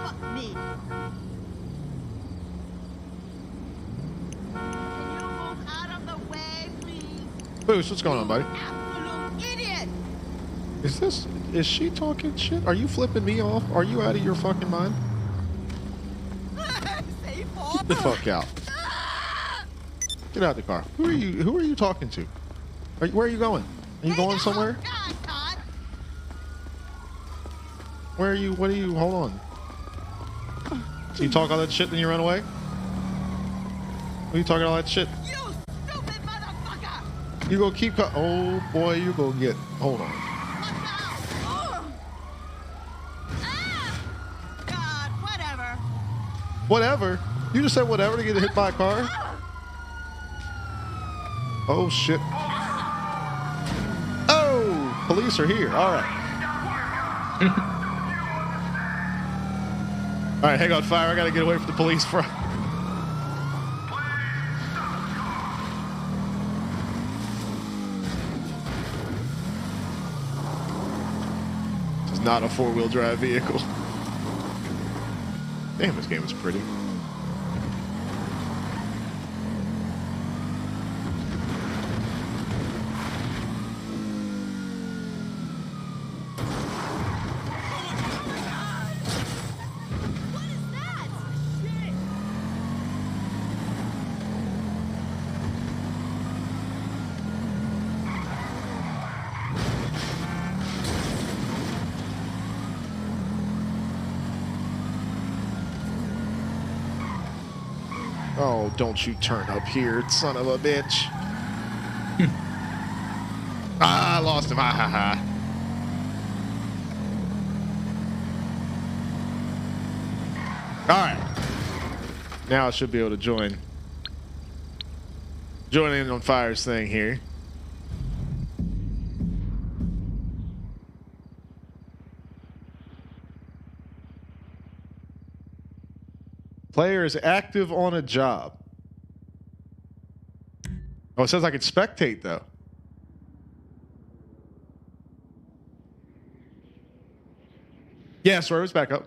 Fuck me. Can you move out of the way, please? Boost, what's going on, buddy? Absolute idiot! Is she talking shit? Are you flipping me off? Are you out of your fucking mind? Say Get the fuck out. Get out of the car. Who are you talking to? Where are you going? Are you going somewhere? God, Todd! Where are you? What are you? Hold on. So you talk all that shit, then you run away? What are you talking all that shit? You stupid motherfucker! You go keep. Oh boy, you go get. Hold on. Watch out! Ah! God, whatever. Whatever. You just said whatever to get hit by a car. Oh shit. Oh, police are here. All right. All right, hang on, fire. I gotta get away from the police for. This is not a four-wheel drive vehicle. Damn, this game is pretty. What is that? Shit! Oh, don't you turn up here, son of a bitch. Ah, I lost him. Ha ha ha. All right. Now I should be able to join in on Fire's thing here. Player is active on a job. Oh, it says I can spectate though. Yeah, server's back up.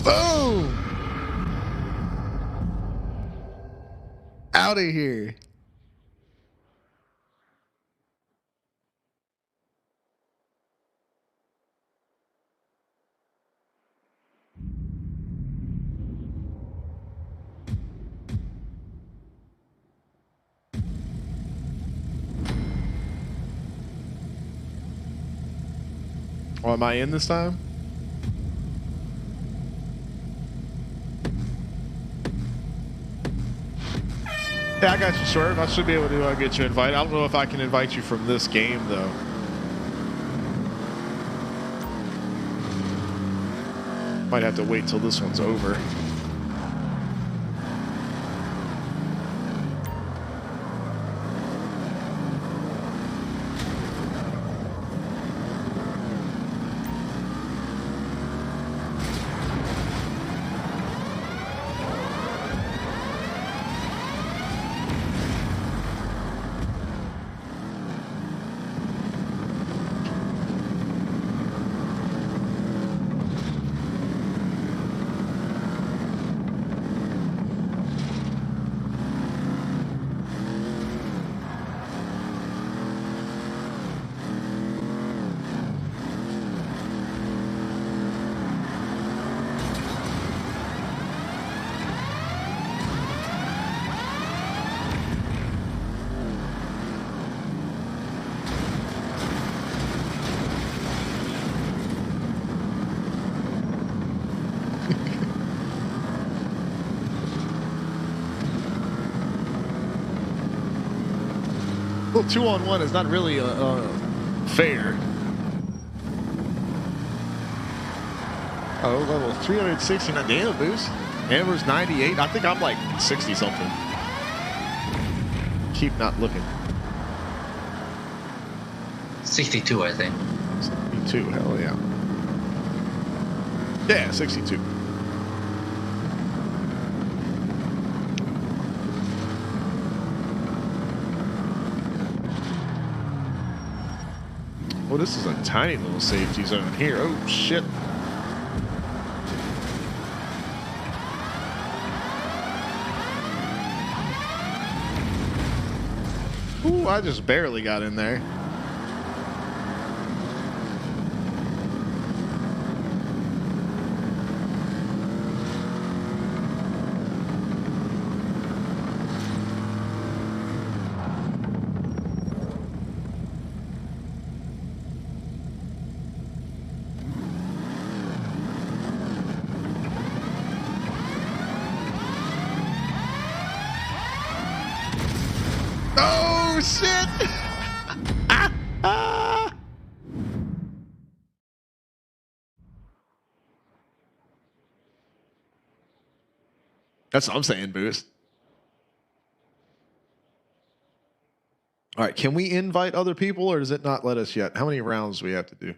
Boom! Out of here. Oh, am I in this time? Yeah, I got you, Swerve. I should be able to get you invited. I don't know if I can invite you from this game, though. Might have to wait till this one's over. Well, 2-on-1 is not really fair. Oh, level 369. Damn, boost. Amber's 98. I think I'm like 60 something. Keep not looking. 62, I think. 62, hell yeah. Yeah, 62. Oh, this is a tiny little safety zone here. Oh, shit. Ooh, I just barely got in there. Oh, shit! That's what I'm saying, Boost. All right, can we invite other people, or does it not let us yet? How many rounds do we have to do?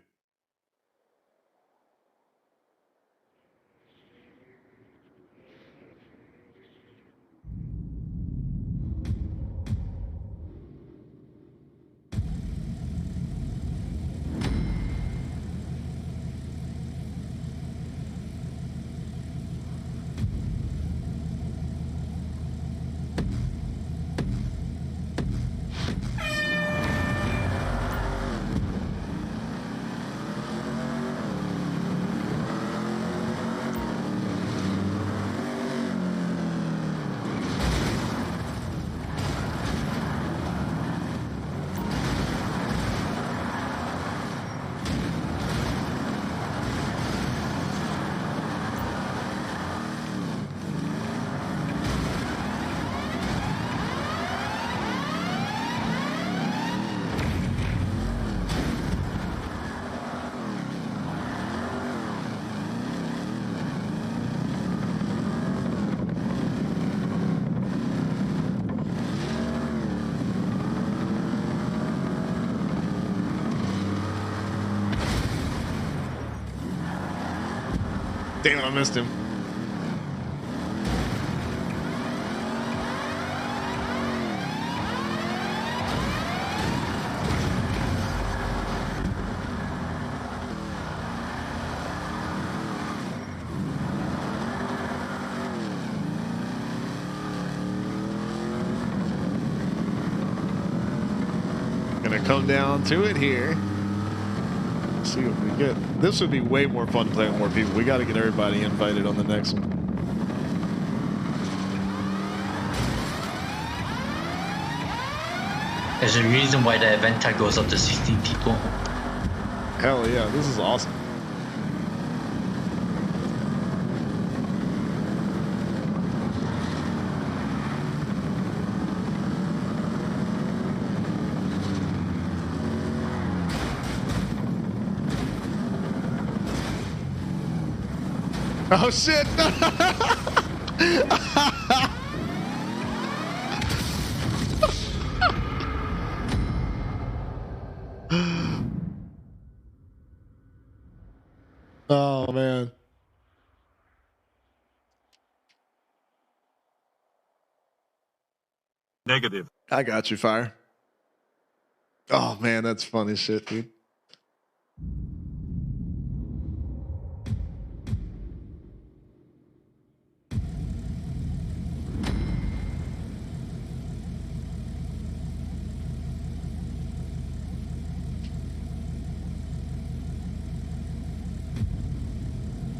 Damn it, I missed him. come down to it here. Let's see what we get. This would be way more fun to play with more people. We got to get everybody invited on the next one. There's a reason why the event tag goes up to 16 people. Hell yeah, this is awesome. Oh shit! Oh man. Negative. I got you, Fire. Oh man, that's funny shit, dude.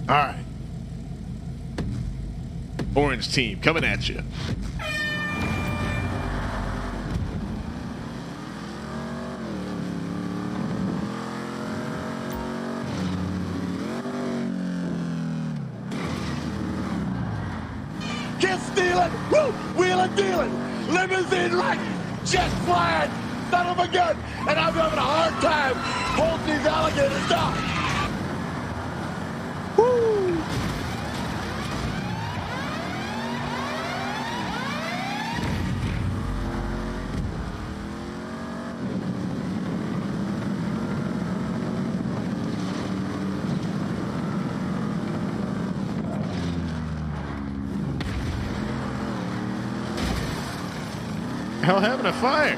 All right. Orange team coming at you. Get stealing, woo, wheeling, dealing, limousine rocking, jet flying, son of a gun, and I'm having a hard time holding these alligators down. Woo! Hell, having a fire.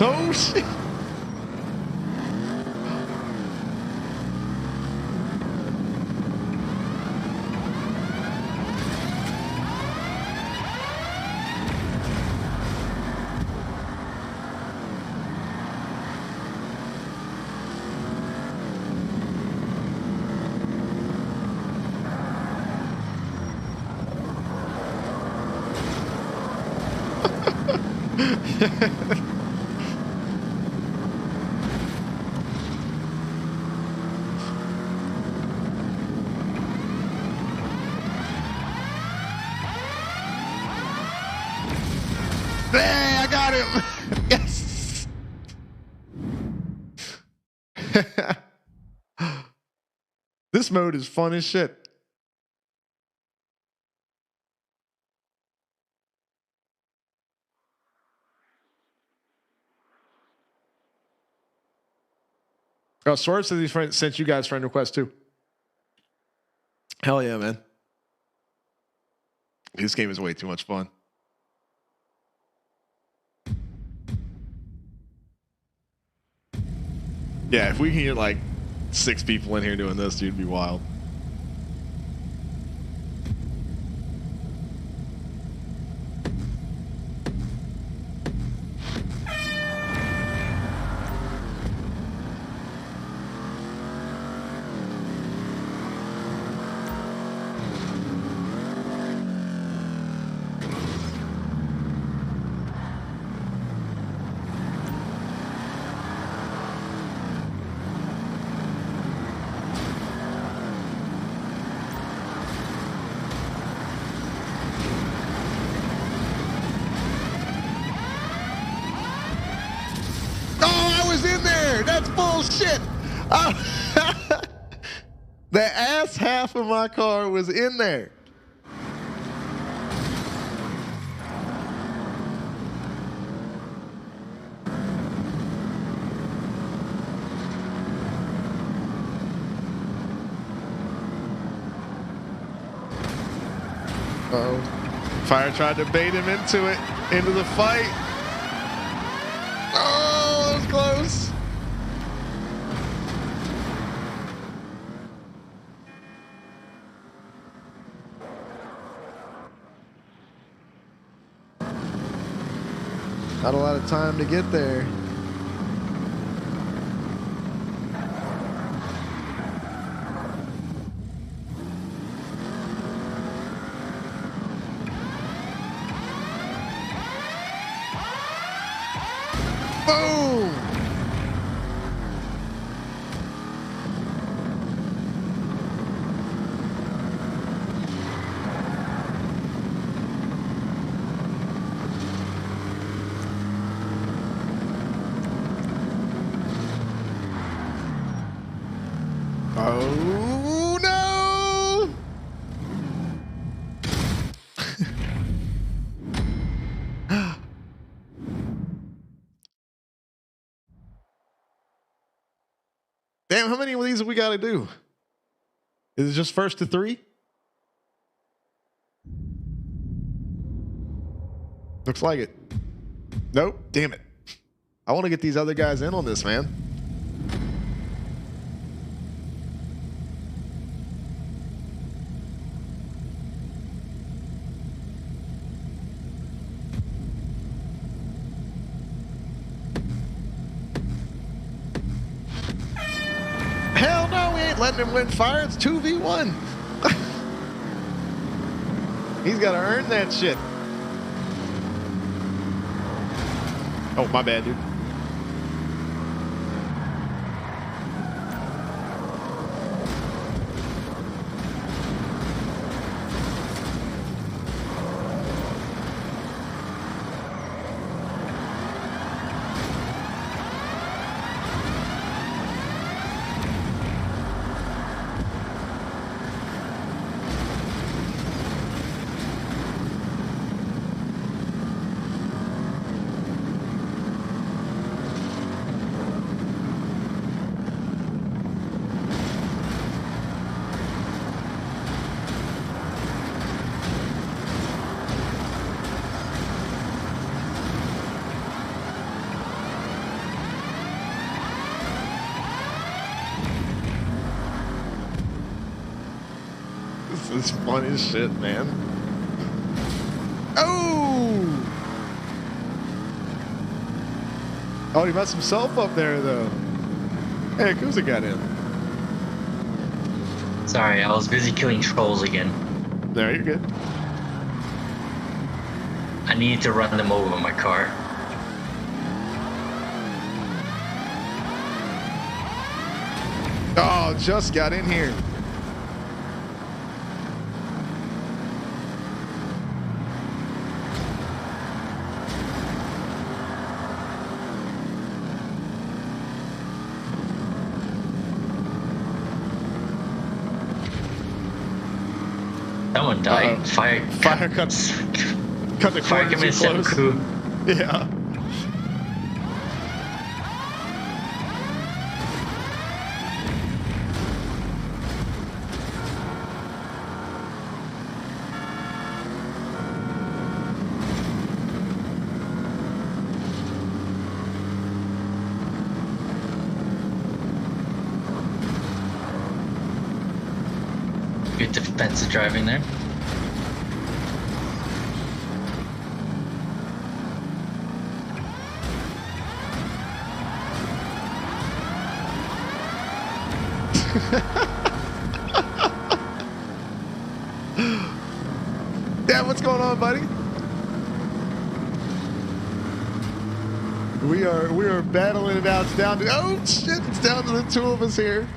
Oh shit. Hey, I got him. Yes. This mode is fun as shit. Oh, Swerve says he sent you guys friend requests too. Hell yeah, man. This game is way too much fun. Yeah, if we can get like 6 people in here doing this, dude, it'd be wild. That's bullshit. The ass half of my car was in there. Uh-oh. Fire tried to bait him into the fight. Oh, that was close. Not a lot of time to get there. Boom! Oh no! Damn, how many of these have we got to do? Is it just first to 3? Looks like it. Nope. Damn it. I want to get these other guys in on this, man. Hell no, we ain't letting him win fire. It's 2v1. He's got to earn that shit. Oh, my bad, dude. This is funny as shit, man. Oh! Oh, he messed himself up there, though. Hey, Kuza got in. Sorry, I was busy killing trolls again. No, you're good. I needed to run them over with my car. Oh, just got in here. Someone died. Fire cut the fire cord coming too close. seppuku. Yeah. Good defensive driving there. Yeah, what's going on, buddy? We are battling it out. It's down to shit! It's down to the 2 of us here.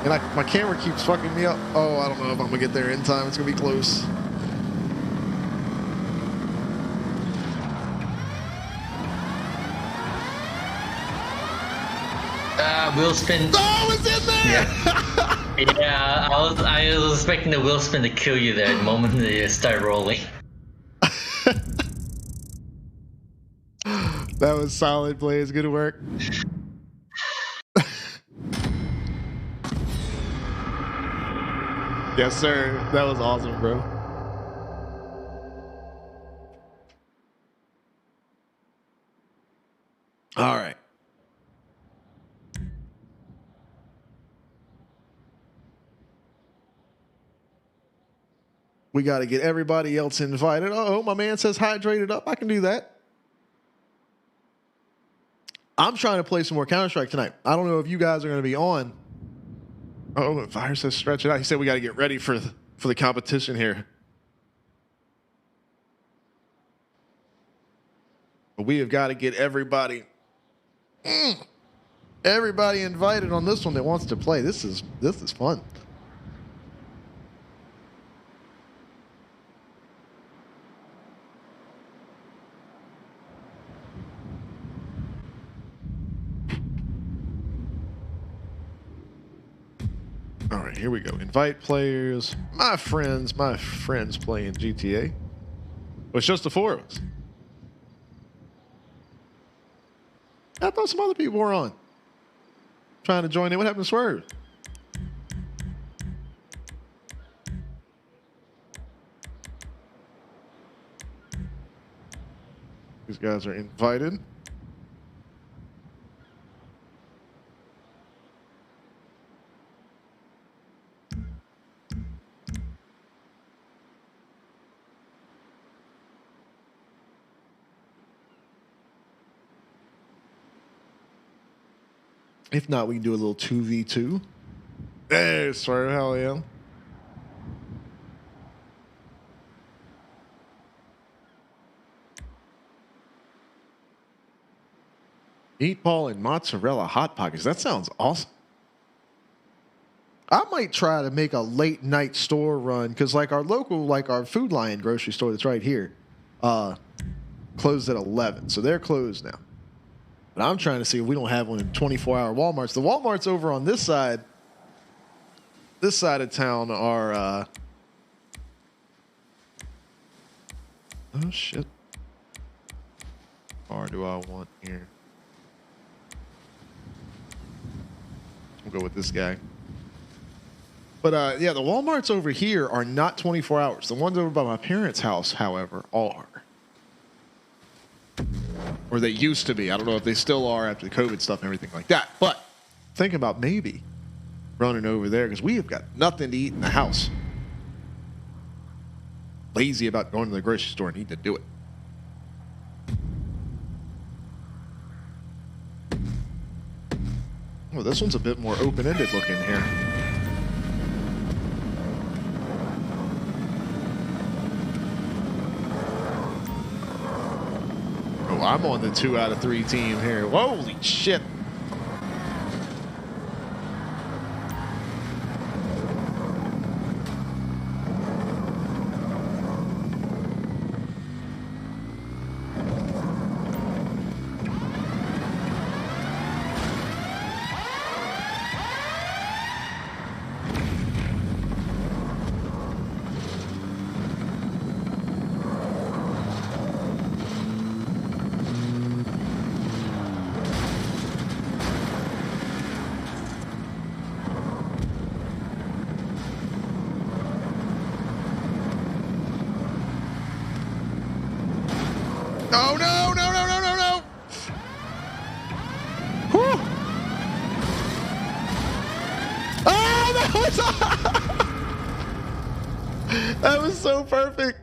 And my camera keeps fucking me up. Oh, I don't know if I'm gonna get there in time. It's gonna be close. Wheel spin. Oh, it's in there! Yeah, I was expecting the wheel spin to kill you there the moment they start rolling. That was solid, Blaze. Good work. Yes, sir. That was awesome, bro. All right. We got to get everybody else invited. Oh, my man says hydrated up. I can do that. I'm trying to play some more Counter-Strike tonight. I don't know if you guys are going to be on. Oh, Fire says stretch it out. He said we got to get ready for the competition here. But we have got to get everybody invited on this one that wants to play. This is fun. All right, here we go. Invite players. My friends playing GTA. Well, it's just the four of us. I thought some other people were on. Trying to join in. What happened to Swerve? These guys are invited. If not, we can do a little 2v2. Hey, Swerve, hell yeah. Meatball and mozzarella hot pockets. That sounds awesome. I might try to make a late night store run because like our local, like our Food Lion grocery store that's right here, closed at 11. So they're closed now. But I'm trying to see if we don't have one in 24-hour Walmarts. The Walmarts over on this side of town are, oh shit. How far do I want here? We'll go with this guy. But yeah, the Walmarts over here are not 24 hours. The ones over by my parents' house, however, are. Or they used to be. I don't know if they still are after the COVID stuff and everything like that. But think about maybe running over there because we have got nothing to eat in the house. Lazy about going to the grocery store and need to do it. Oh, this one's a bit more open-ended looking here. Oh, I'm on the 2 out of 3 team here. Holy shit. Oh, no, no, no, no, no, no. Whew. Oh, that was so perfect.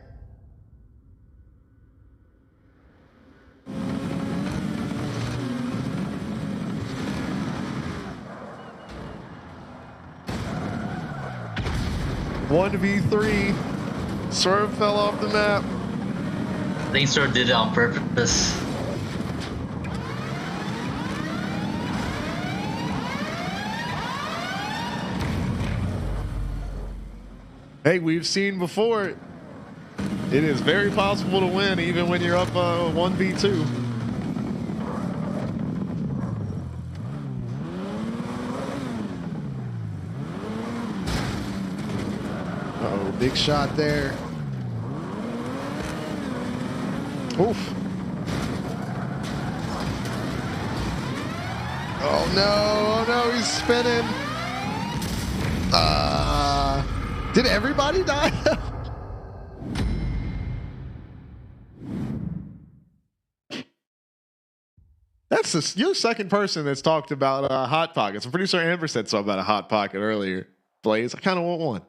One v3. Swerve fell off the map. I think Swerve did it on purpose. Hey, we've seen before. It is very possible to win even when you're up 1v2. Uh-oh, big shot there. Oof. Oh no, he's spinning. Did everybody die? You're the second person that's talked about Hot Pockets. I'm pretty sure Amber said something about a Hot Pocket earlier. Blaze, I kind of want one.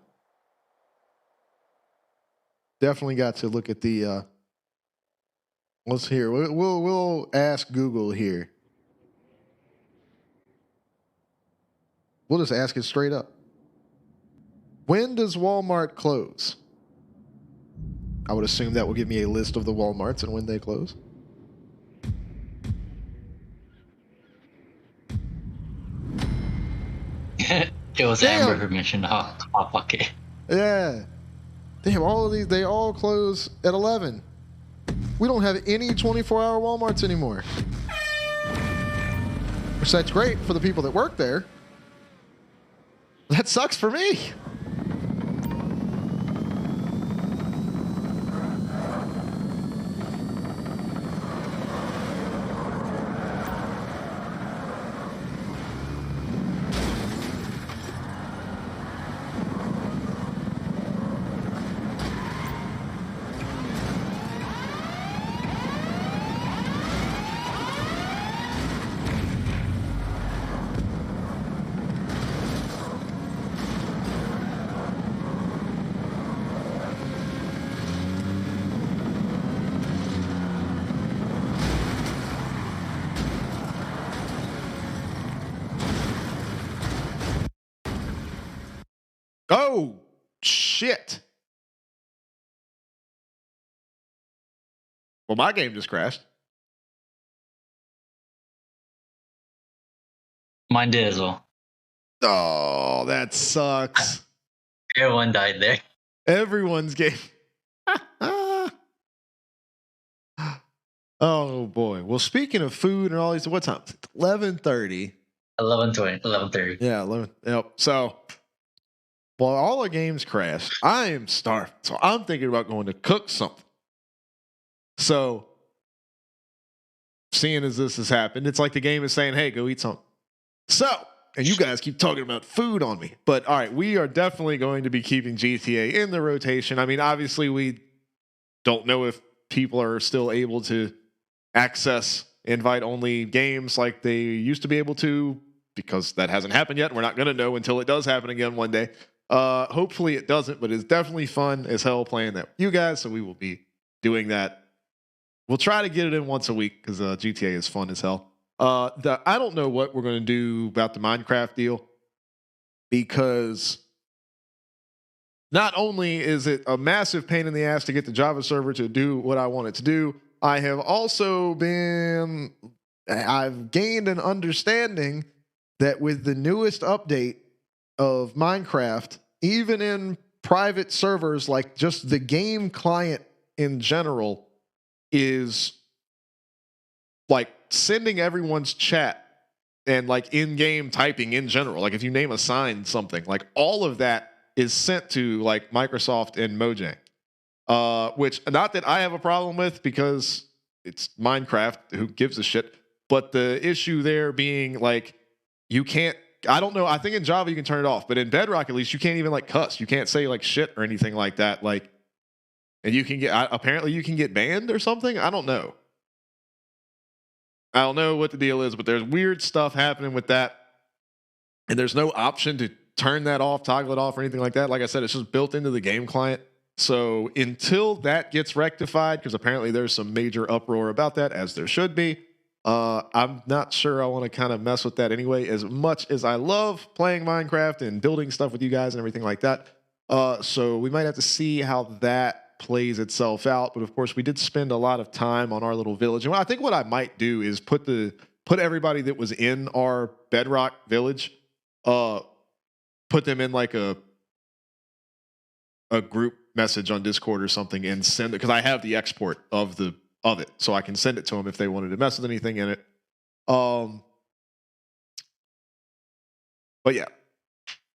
Definitely got to look at the. Let's hear. We'll ask Google here. We'll just ask it straight up. When does Walmart close? I would assume that will give me a list of the Walmarts and when they close. It was Amber who mentioned Hot Pocket. Yeah. Damn, all of these, they all close at 11. We don't have any 24-hour Walmarts anymore. Which that's great for the people that work there. That sucks for me. Oh, shit. Well, my game just crashed. Mine did as well. Oh, that sucks. Everyone died there. Everyone's game. Oh, boy. Well, speaking of food and all these, what time? 11:30. 11:20, 11:30. Yeah, 11. Yep. So, while all our games crashed, I am starved. So I'm thinking about going to cook something. So, seeing as this has happened, it's like the game is saying, hey, go eat something. So, and you guys keep talking about food on me. But all right, we are definitely going to be keeping GTA in the rotation. I mean, obviously, we don't know if people are still able to access invite-only games like they used to be able to, because that hasn't happened yet. We're not going to know until it does happen again one day. Hopefully it doesn't, but it's definitely fun as hell playing that with you guys, so we will be doing that. We'll try to get it in once a week because GTA is fun as hell. I don't know what we're going to do about the Minecraft deal, because not only is it a massive pain in the ass to get the Java server to do what I want it to do, I've gained an understanding that with the newest update of Minecraft, even in private servers, like just the game client in general is like sending everyone's chat and like in-game typing in general. Like if you name a sign something, like all of that is sent to like Microsoft and Mojang. Which, not that I have a problem with, because it's Minecraft, who gives a shit. But the issue there being like, you can't, I don't know, I think in Java you can turn it off, but in Bedrock at least you can't even like cuss. You can't say like shit or anything like that. Like, and you can get, apparently you can get banned or something. I don't know. I don't know what the deal is, but there's weird stuff happening with that. And there's no option to turn that off, toggle it off, or anything like that. Like I said, it's just built into the game client. So until that gets rectified, because apparently there's some major uproar about that, as there should be, I'm not sure I want to kind of mess with that anyway, as much as I love playing Minecraft and building stuff with you guys and everything like that. So we might have to see how that plays itself out. But of course, we did spend a lot of time on our little village. And I think what I might do is put everybody that was in our Bedrock village, put them in like a group message on Discord or something, and send it, because I have the export of it, so I can send it to them if they wanted to mess with anything in it. But yeah,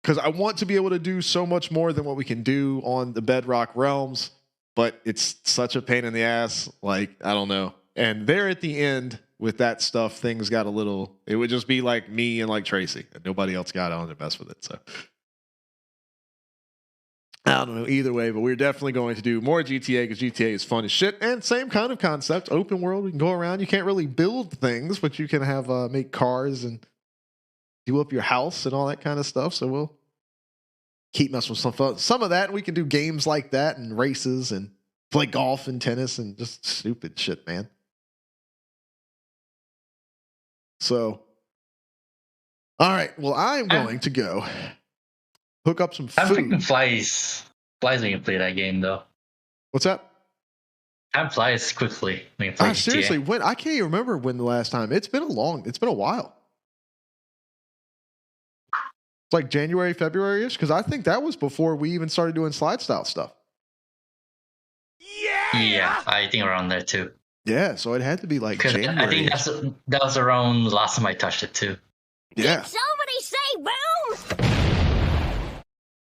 because I want to be able to do so much more than what we can do on the Bedrock realms, but it's such a pain in the ass. Like, I don't know. And there at the end with that stuff, things got a little, it would just be like me and like Tracy, and nobody else got on to mess with it. So I don't know either way, but we're definitely going to do more GTA because GTA is fun as shit. And same kind of concept, open world. We can go around. You can't really build things, but you can have make cars and do up your house and all that kind of stuff. So we'll keep messing with some of that. And we can do games like that and races and play golf and tennis and just stupid shit, man. So, all right. Well, I'm going to go hook up some I'm food. thinking flies when you play that game, though. What's that? Time flies quickly when you play GTA. Seriously, when I can't even remember when the last time. It's been a while. It's like January, February-ish, because I think that was before we even started doing slide style stuff. Yeah, I think around there too. Yeah, so it had to be like January. I think that was around the last time I touched it too. Yeah. Did somebody say boom?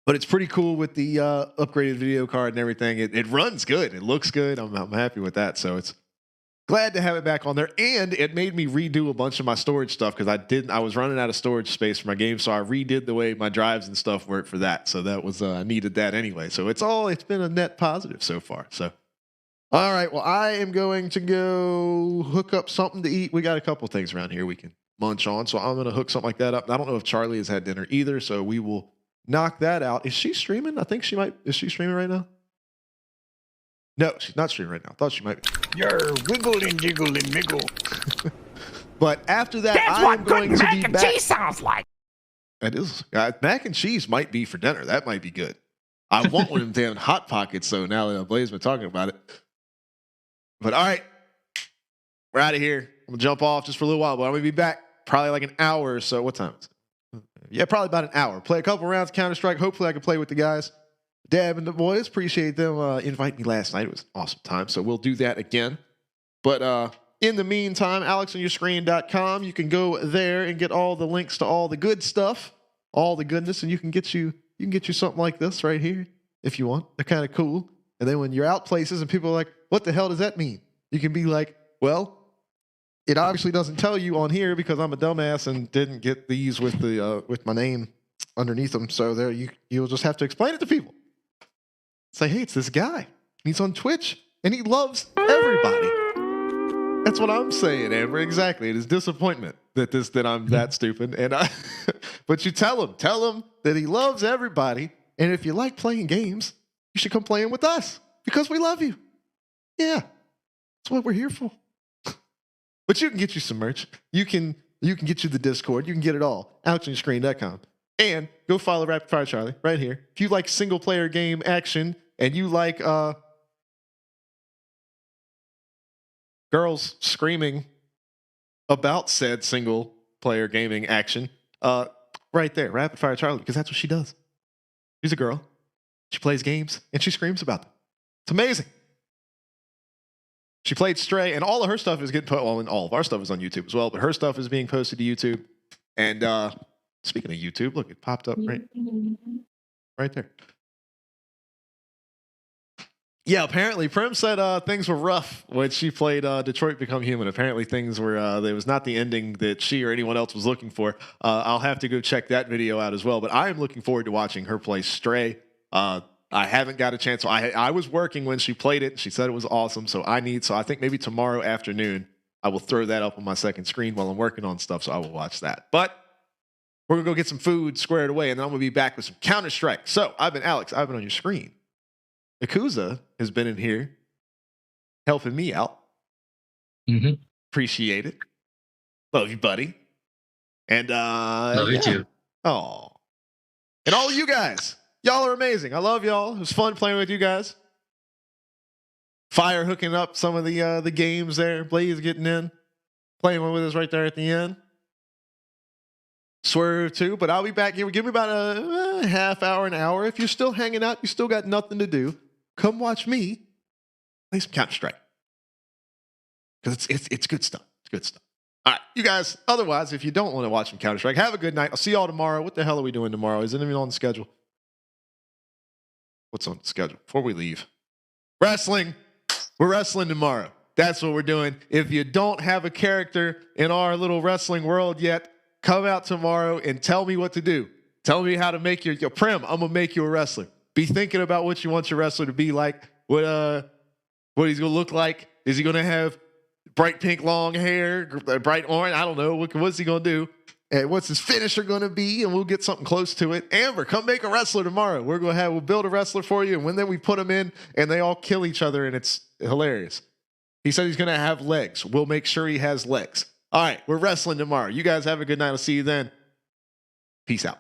But it's pretty cool with the upgraded video card and everything. It runs good. It looks good. I'm happy with that. So it's glad to have it back on there. And it made me redo a bunch of my storage stuff because I was running out of storage space for my game. So I redid the way my drives and stuff work for that. So that was I needed that anyway. So it's been a net positive so far. So all right. Well, I am going to go hook up something to eat. We got a couple things around here we can munch on. So I'm going to hook something like that up. I don't know if Charlie has had dinner either. So we will knock that out. Is she streaming? I think she might. Is she streaming right now? No, she's not streaming right now. I thought she might be. You're wiggle and jiggle and miggle. But after that, That's I'm what going good to mac be and back. cheese sounds like. That is. Mac and cheese might be for dinner. That might be good. I want one of them damn Hot Pockets, so now that Blaze been talking about it. But all right, we're out of here. I'm going to jump off just for a little while, but I'm going to be back probably like an hour or so. What time is it? Yeah, probably about an hour. Play a couple rounds of Counter-Strike. Hopefully I can play with the guys. Dab and the boys, appreciate them inviting me last night. It was an awesome time, so we'll do that again. But in the meantime, alexonyourscreen.com, you can go there and get all the links to all the good stuff, all the goodness, and you can get you something like this right here if you want. They're kind of cool. And then when you're out places and people are like, what the hell does that mean? You can be like, well, it obviously doesn't tell you on here because I'm a dumbass and didn't get these with the with my name underneath them. So there you'll just have to explain it to people. Say, hey, it's this guy. He's on Twitch and he loves everybody. That's what I'm saying, Amber. Exactly. It is disappointment that I'm that stupid. And but you tell him that he loves everybody. And if you like playing games, you should come playing with us because we love you. Yeah, that's what we're here for. But you can get you some merch. You can get you the Discord. You can get it all. AlexOnYourScreen.com. And go follow Rapid Fire Charlie right here. If you like single player game action and you like girls screaming about said single player gaming action, right there, Rapid Fire Charlie, because that's what she does. She's a girl. She plays games and she screams about them. It's amazing. She played Stray, and all of her stuff is getting put. Well, and all of our stuff is on YouTube as well, but her stuff is being posted to YouTube. And speaking of YouTube, look, it popped up right there. Yeah, apparently Prim said things were rough when she played Detroit Become Human. Apparently things were there was not the ending that she or anyone else was looking for. I'll have to go check that video out as well. But I am looking forward to watching her play Stray. I haven't got a chance. So I was working when she played it. She said it was awesome. So I think maybe tomorrow afternoon I will throw that up on my second screen while I'm working on stuff. So I will watch that. But we're going to go get some food squared away, and then I'm going to be back with some Counter-Strike. So I've been Alex. I've been on your screen. Yakuza has been in here helping me out. Mm-hmm. Appreciate it. Love you, buddy. And love you too. Oh. And all of you guys. Y'all are amazing. I love y'all. It was fun playing with you guys. Fire hooking up some of the games there. Blaze getting in. Playing with us right there at the end. Swerve too. But I'll be back here. Give me about a half hour, an hour. If you're still hanging out, you still got nothing to do, come watch me play some Counter-Strike. Because it's good stuff. It's good stuff. All right, you guys. Otherwise, if you don't want to watch some Counter-Strike, have a good night. I'll see y'all tomorrow. What the hell are we doing tomorrow? Is it even on the schedule? What's on the schedule before we leave? Wrestling. We're wrestling tomorrow. That's what we're doing. If you don't have a character in our little wrestling world yet, come out tomorrow and tell me what to do. Tell me how to make your Prim. I'm going to make you a wrestler. Be thinking about what you want your wrestler to be like. What he's gonna look like. Is he gonna have bright pink long hair, bright orange? I don't know. What's he gonna do? And what's his finisher gonna be? And we'll get something close to it. Amber, come make a wrestler tomorrow. We'll build a wrestler for you, and then we put them in, and they all kill each other, and it's hilarious. He said he's gonna have legs. We'll make sure he has legs. All right, we're wrestling tomorrow. You guys have a good night. I'll see you then. Peace out.